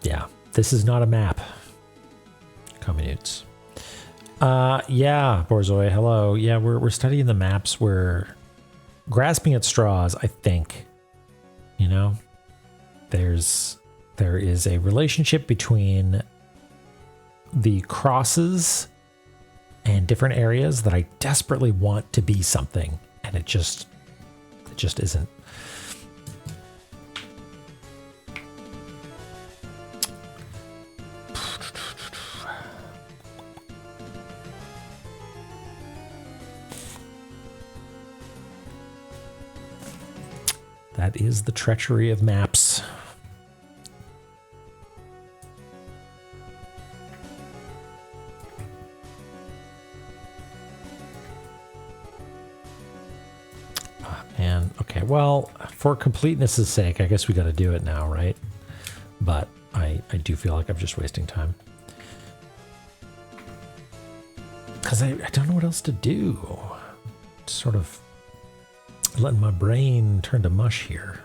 Yeah, this is not a map. Communutes. Yeah, Borzoi, hello. Yeah, we're studying the maps where grasping at straws, I think, you know, there is a relationship between the crosses and different areas that I desperately want to be something, and it just isn't. That is the treachery of maps. And okay, well, for completeness' sake, I guess we got to do it now, right? But I do feel like I'm just wasting time. Because I don't know what else to do. Sort of letting my brain turn to mush here.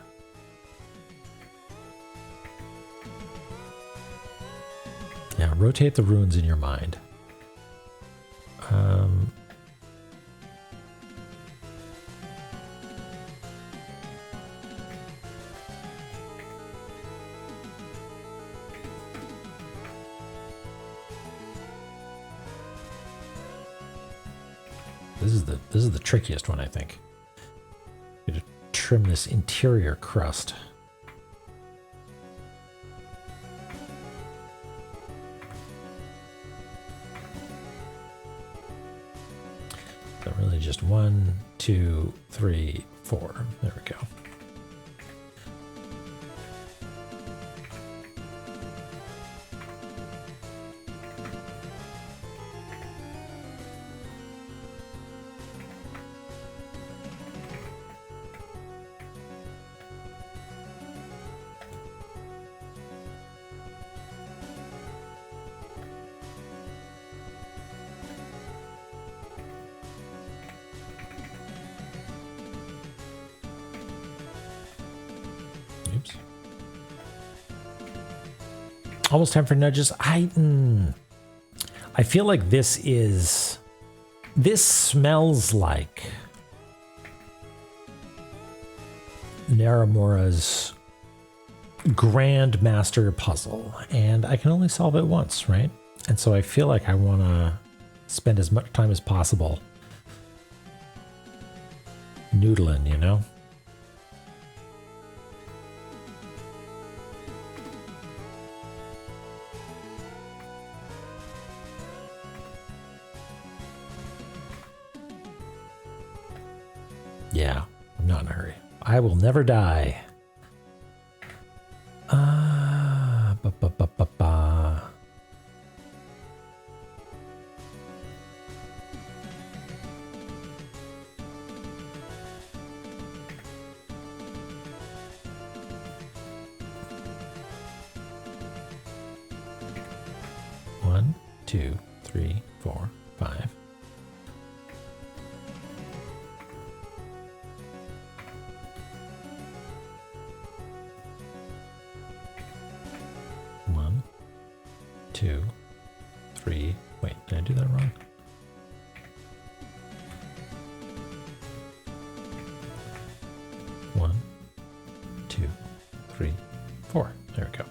Yeah, rotate the ruins in your mind. This is the trickiest one, I think. To trim this interior crust. So really just 1, 2, 3, 4. There we go. Oops. Almost time for nudges. I feel like this smells like Naramura's Grandmaster puzzle, and I can only solve it once, right? And so I feel like I want to spend as much time as possible noodling, you know? Yeah, I'm not in a hurry. I will never die. Ba. 1, 2, 3, 4, 5. One, 2, 3. Wait, did I do that wrong? One, 2, 3, 4. There we go.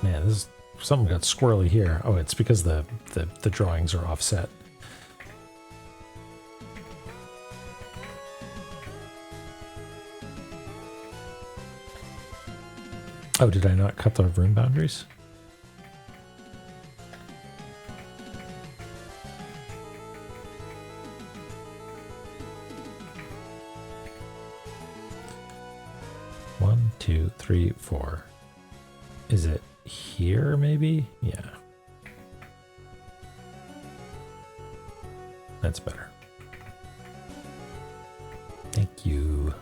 Man, this is something got squirrely here. Oh, it's because the drawings are offset. Oh, did I not cut the room boundaries? One, 2, 3, 4. Is it here, maybe? Yeah. That's better. Thank you.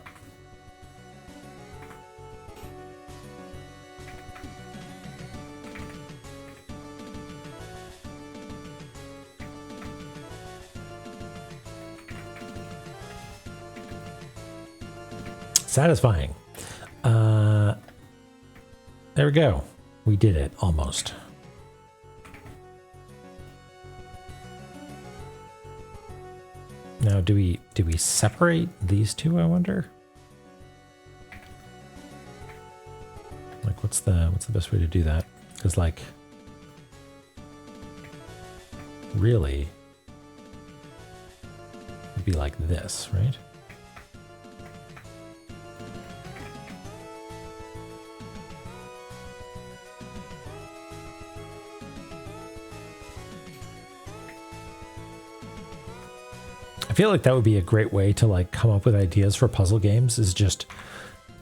Satisfying. There we go. We did it, almost. Now, do we separate these two, I wonder? Like, what's the best way to do that? Because, like, really, it'd be like this, right? I feel like that would be a great way to like come up with ideas for puzzle games, is just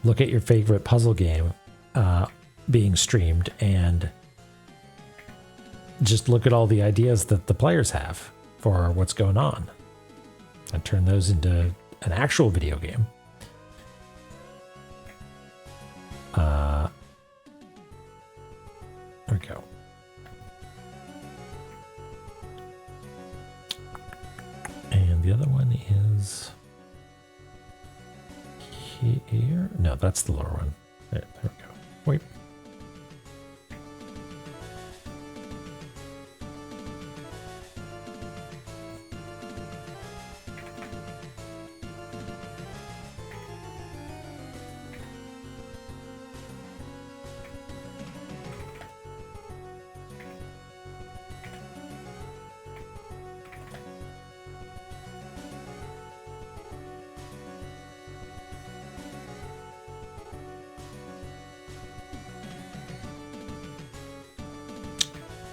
look at your favorite puzzle game being streamed and just look at all the ideas that the players have for what's going on and turn those into an actual video game. There we go. And the other one is here. No, that's the lower one. There we go. Wait.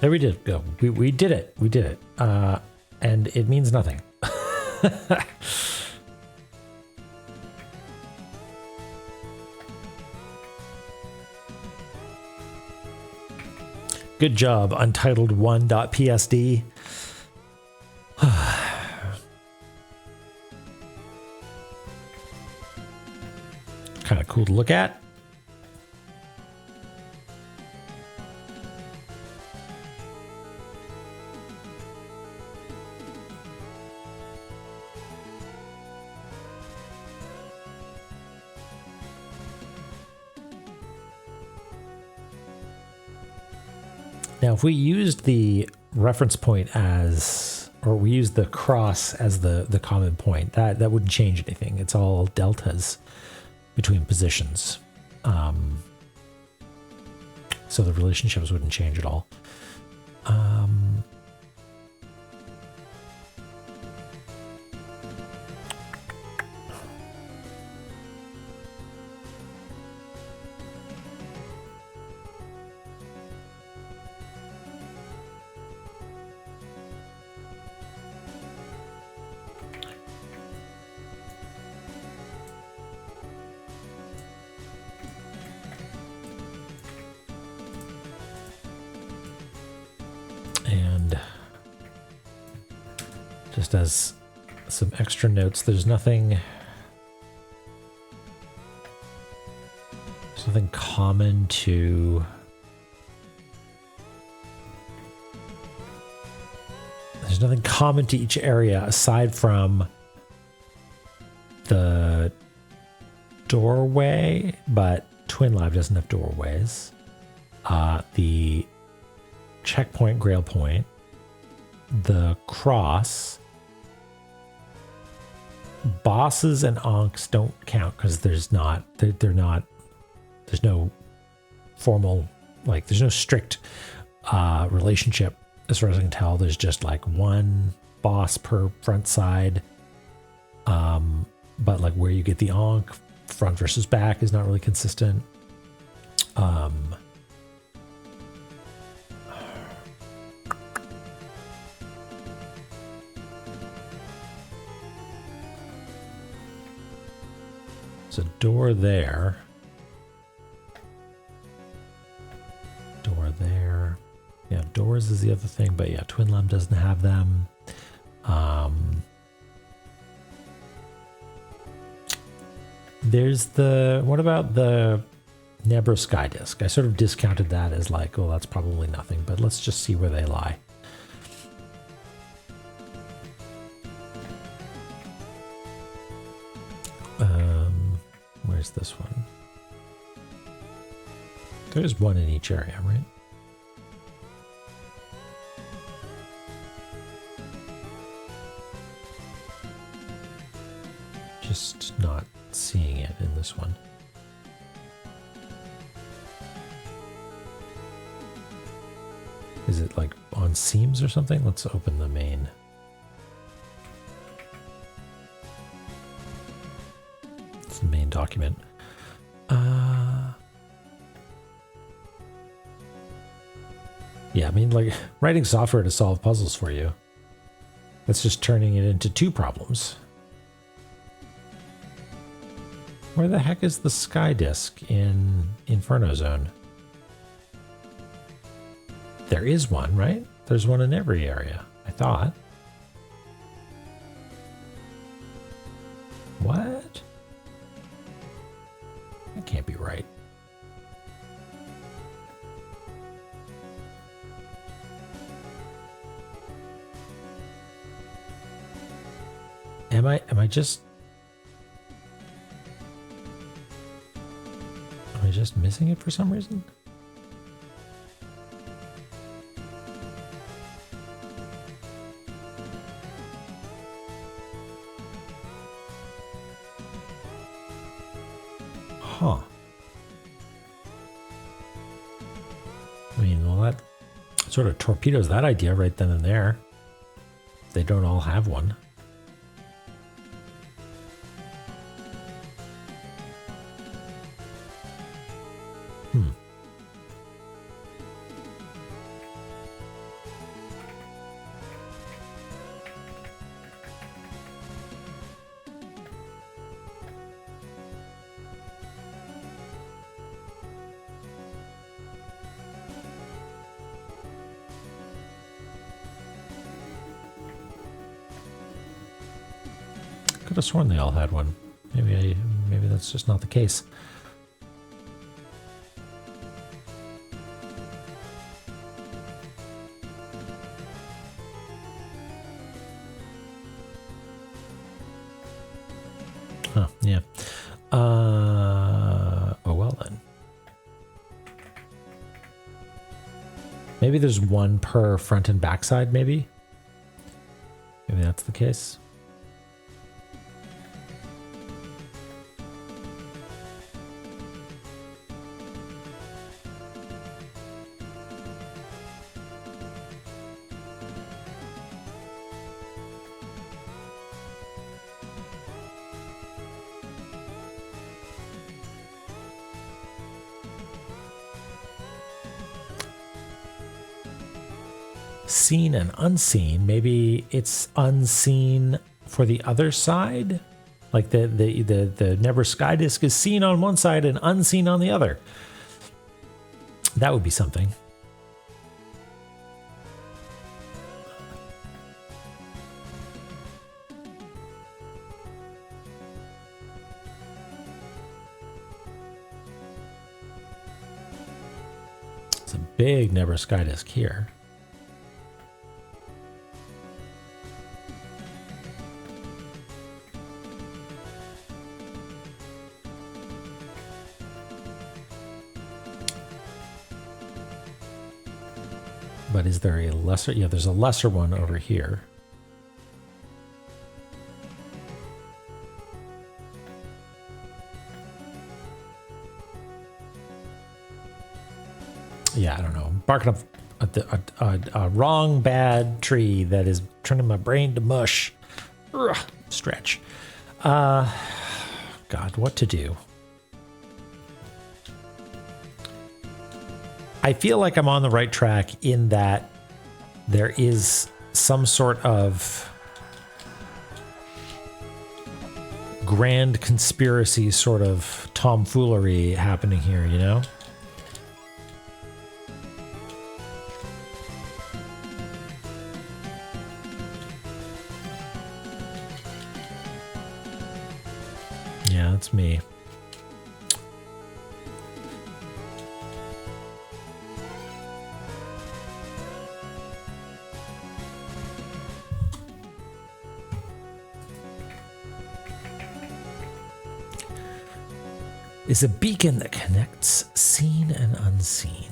There we did go. We did it. We did it. And it means nothing. Good job, Untitled1.psd. Kind of cool to look at. Now, if we used the reference point as, or we used the cross as the common point, that wouldn't change anything. It's all deltas between positions. So the relationships wouldn't change at all. And just as some extra notes, there's nothing common to each area aside from the doorway, but Twin Lab doesn't have doorways. The checkpoint, Grail Point, the cross, bosses and onks don't count because there's no formal, like there's no strict relationship as far as I can tell. There's just like one boss per front side, but like where you get the onk, front versus back, is not really consistent. There's a door there. Door there. Yeah, doors is the other thing, but yeah, Twin Lab doesn't have them. There's what about the Nebra Sky Disk? I sort of discounted that as like, oh, that's probably nothing, but let's just see where they lie. Where's this one? There's one in each area, right? not seeing it in this one. Is it like on seams or something? Let's open the main. It's the main document. Yeah, I mean, like writing software to solve puzzles for you. That's just turning it into 2 problems. Where the heck is the sky disk in Inferno Zone? There is one, right? There's one in every area, I thought. What? That can't be right. Am I just missing it for some reason? Huh. I mean, well, that sort of torpedoes that idea right then and there. They don't all have one. Could have sworn they all had one. Maybe that's just not the case. Huh, yeah. Oh well then. Maybe there's one per front and back side, maybe? Maybe that's the case. Seen and unseen. Maybe it's unseen for the other side. Like the Never Sky disk is seen on one side and unseen on the other. That would be something. It's a big Never Sky disk here. But is there a lesser? Yeah, there's a lesser one over here. Yeah, I don't know. I'm barking up a wrong bad tree that is turning my brain to mush. Ugh, stretch. God, what to do? I feel like I'm on the right track in that there is some sort of grand conspiracy sort of tomfoolery happening here, you know? Yeah, that's me. Is a beacon that connects seen and unseen.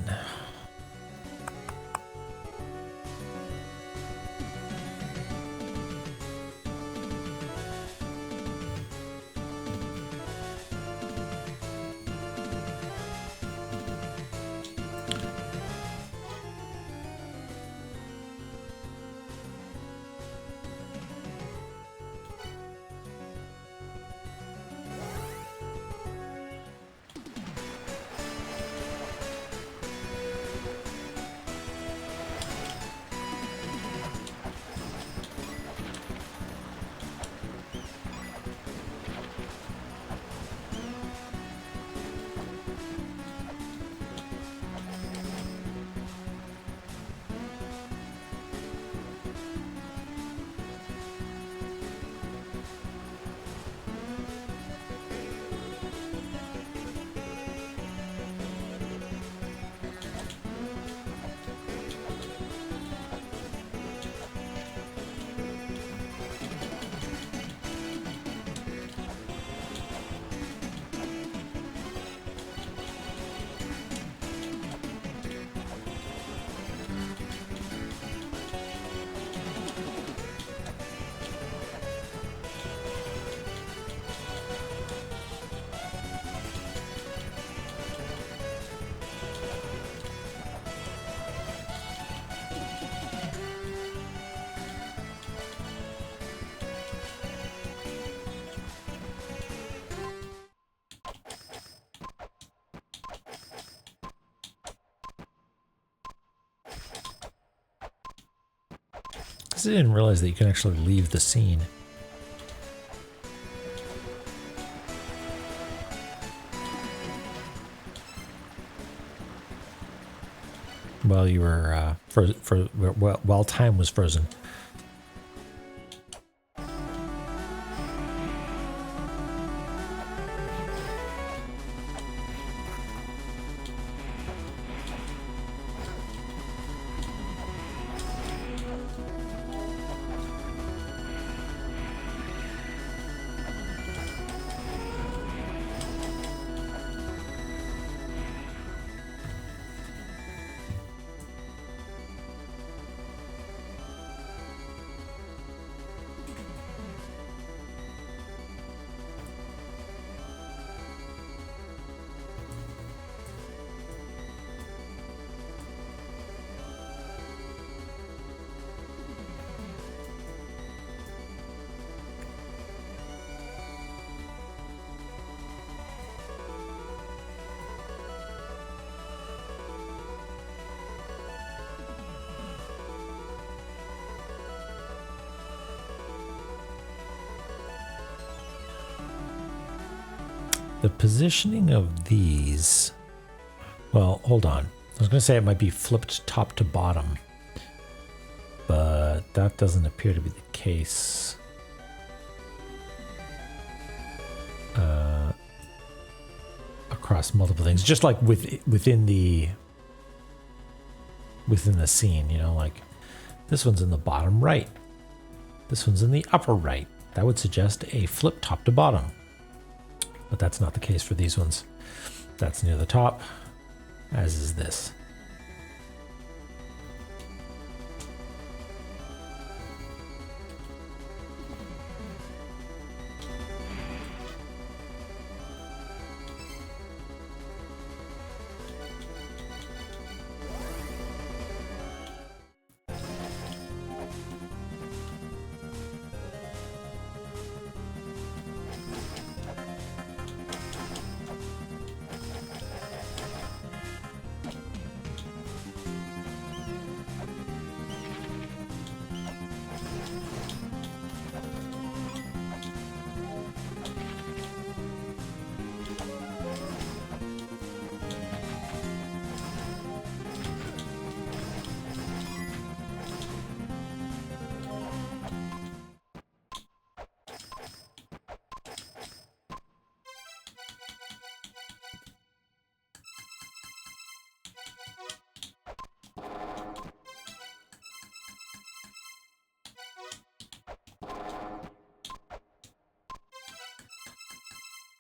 guess I didn't realize that you can actually leave the scene. While you were while time was frozen. The positioning of these, well, hold on. I was going to say it might be flipped top to bottom, but that doesn't appear to be the case. Across multiple things, just like within the scene, you know, like this one's in the bottom right, this one's in the upper right. That would suggest a flip top to bottom. But that's not the case for these ones. That's near the top, as is this.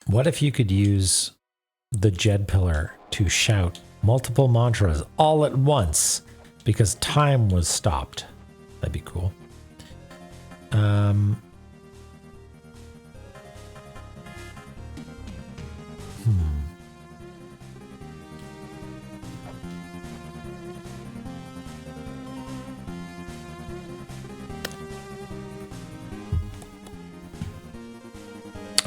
What if you could use the Jed pillar to shout multiple mantras all at once because time was stopped? That'd be cool.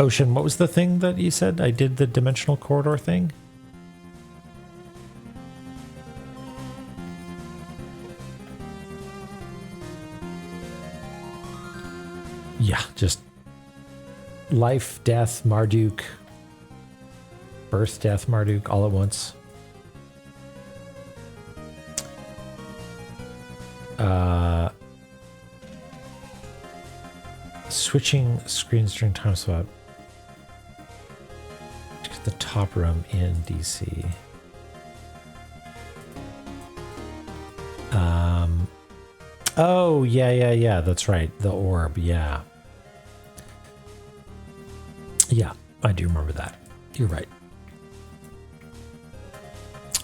Ocean, what was the thing that you said? I did the dimensional corridor thing? Yeah, just life, death, Marduk, birth, death, Marduk, all at once. Switching screens during time swap. The top room in DC. Oh, yeah. That's right. The orb. Yeah. Yeah, I do remember that. You're right.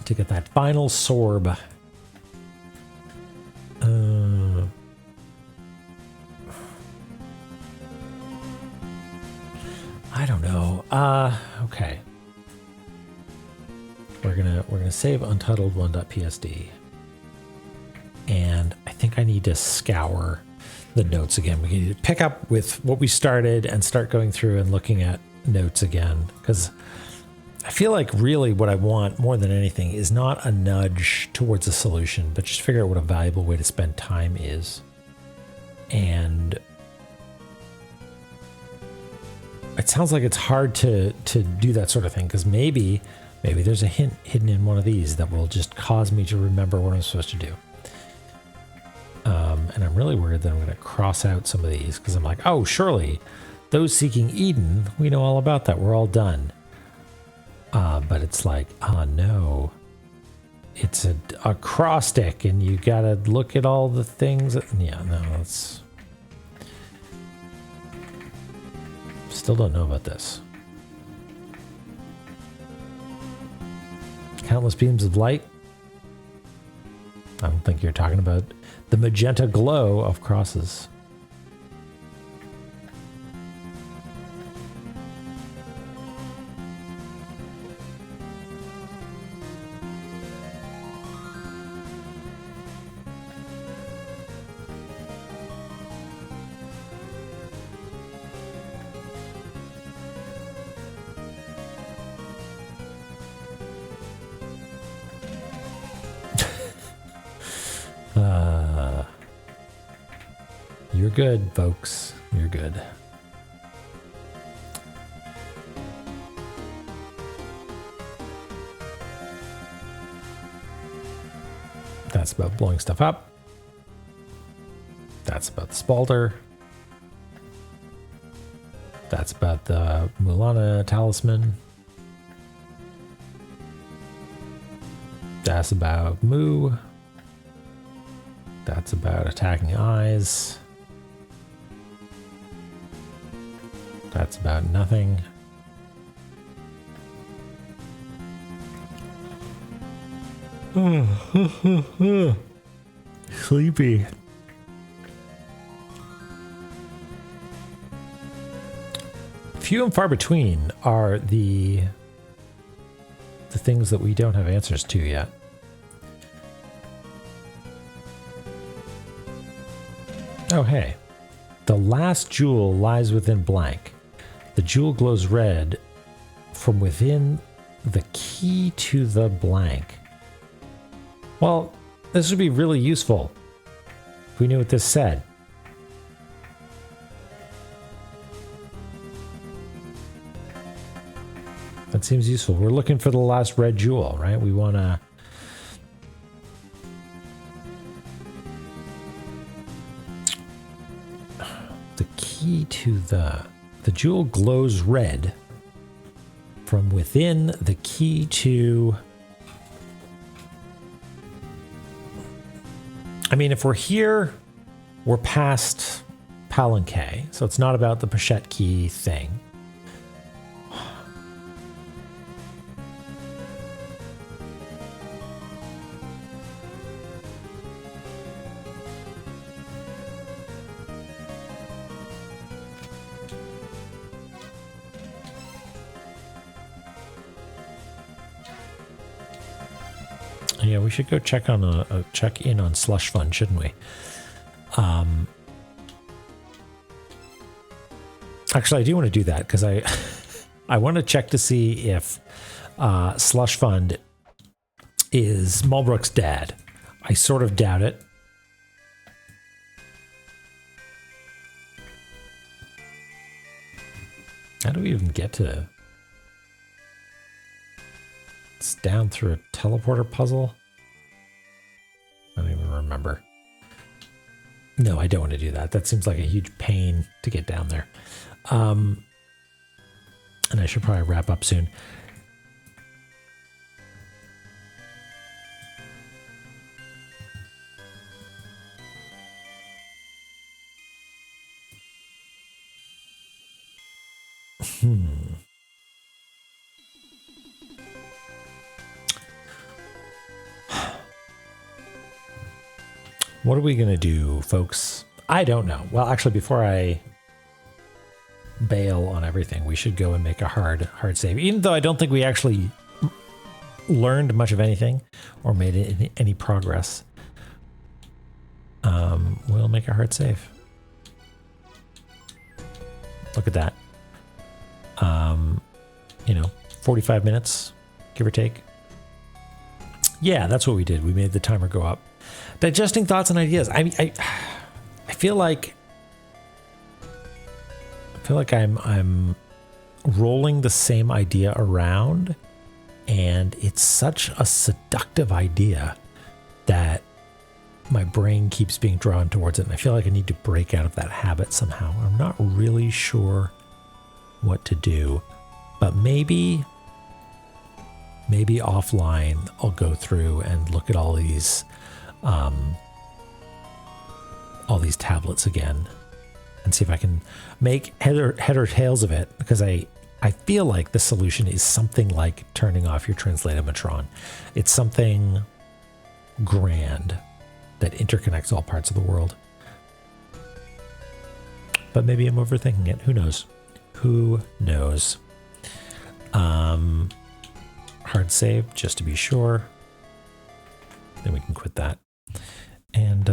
To get that final sorb. I don't know. Okay. We're gonna save untitled1.psd. And I think I need to scour the notes again. We need to pick up with what we started and start going through and looking at notes again. Because I feel like really what I want more than anything is not a nudge towards a solution, but just figure out what a valuable way to spend time is. And it sounds like it's hard to do that sort of thing, because maybe there's a hint hidden in one of these that will just cause me to remember what I'm supposed to do. And I'm really worried that I'm going to cross out some of these, because I'm like, oh, surely those seeking Eden, we know all about that. We're all done. But it's like, oh no, it's a acrostic, and you got to look at all the things. Yeah, no, that's... Still don't know about this. Countless beams of light. I don't think you're talking about the magenta glow of crosses. You're good, folks. You're good. That's about blowing stuff up. That's about the Spalter. That's about the Mulana talisman. That's about Moo. That's about attacking eyes. That's about nothing. Sleepy. Few and far between are the things that we don't have answers to yet. Oh, hey. The last jewel lies within blank. The jewel glows red from within the key to the blank. Well, this would be really useful if we knew what this said. That seems useful. We're looking for the last red jewel, right? We want to... The key to the jewel glows red from within the key to... I mean, if we're here, we're past Palanque, so it's not about the pochette key thing. Yeah, we should go check on check in on Slush Fund, shouldn't we? Actually, I do want to do that because I want to check to see if Slush Fund is Mulbrook's dad. I sort of doubt it. How do we even get to... It's down through a teleporter puzzle? I don't even remember. No, I don't want to do that. That seems like a huge pain to get down there. And I should probably wrap up soon. What are we going to do, folks? I don't know. Well, actually, before I bail on everything, we should go and make a hard save. Even though I don't think we actually learned much of anything or made any progress. We'll make a hard save. Look at that. 45 minutes, give or take. Yeah, that's what we did. We made the timer go up. Digesting thoughts and ideas. I feel like feel like I'm rolling the same idea around, and it's such a seductive idea that my brain keeps being drawn towards it, and I feel like I need to break out of that habit somehow. I'm not really sure what to do, but maybe offline I'll go through and look at all these tablets again and see if I can make head or tails of it, because I feel like the solution is something like turning off your translatomatron. It's something grand that interconnects all parts of the world. But maybe I'm overthinking it. Who knows? Who knows? Hard save, just to be sure. Then we can quit that and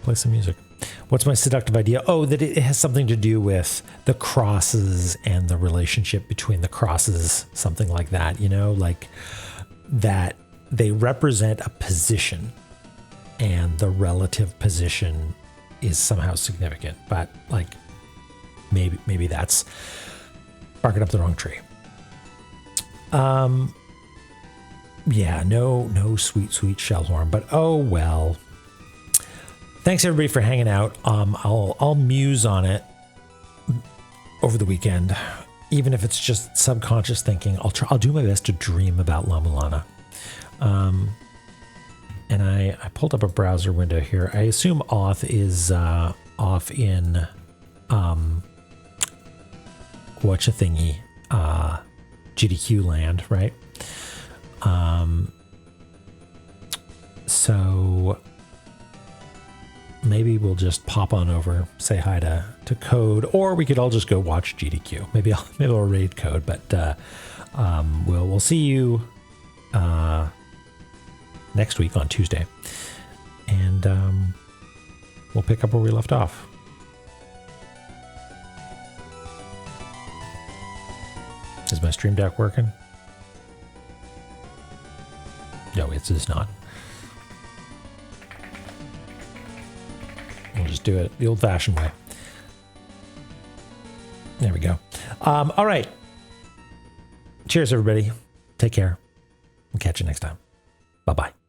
play some music. What's my seductive idea? Oh, that it has something to do with the crosses and the relationship between the crosses, something like that, you know, like that they represent a position and the relative position is somehow significant, but like maybe that's barking up the wrong tree. Yeah, no sweet shell horn, but oh well. Thanks everybody for hanging out. I'll muse on it over the weekend, even if it's just subconscious thinking. I'll do my best to dream about La-Mulana. And I pulled up a browser window here. I assume Auth is off in whatcha-thingy, GDQ land, right? So maybe we'll just pop on over, say hi to Code, or we could all just go watch GDQ. Maybe I'll raid Code, but we'll see you next week on Tuesday, and we'll pick up where we left off. Is my stream deck working? No, it's not. We'll just do it the old-fashioned way. There we go. All right. Cheers, everybody. Take care. We'll catch you next time. Bye-bye.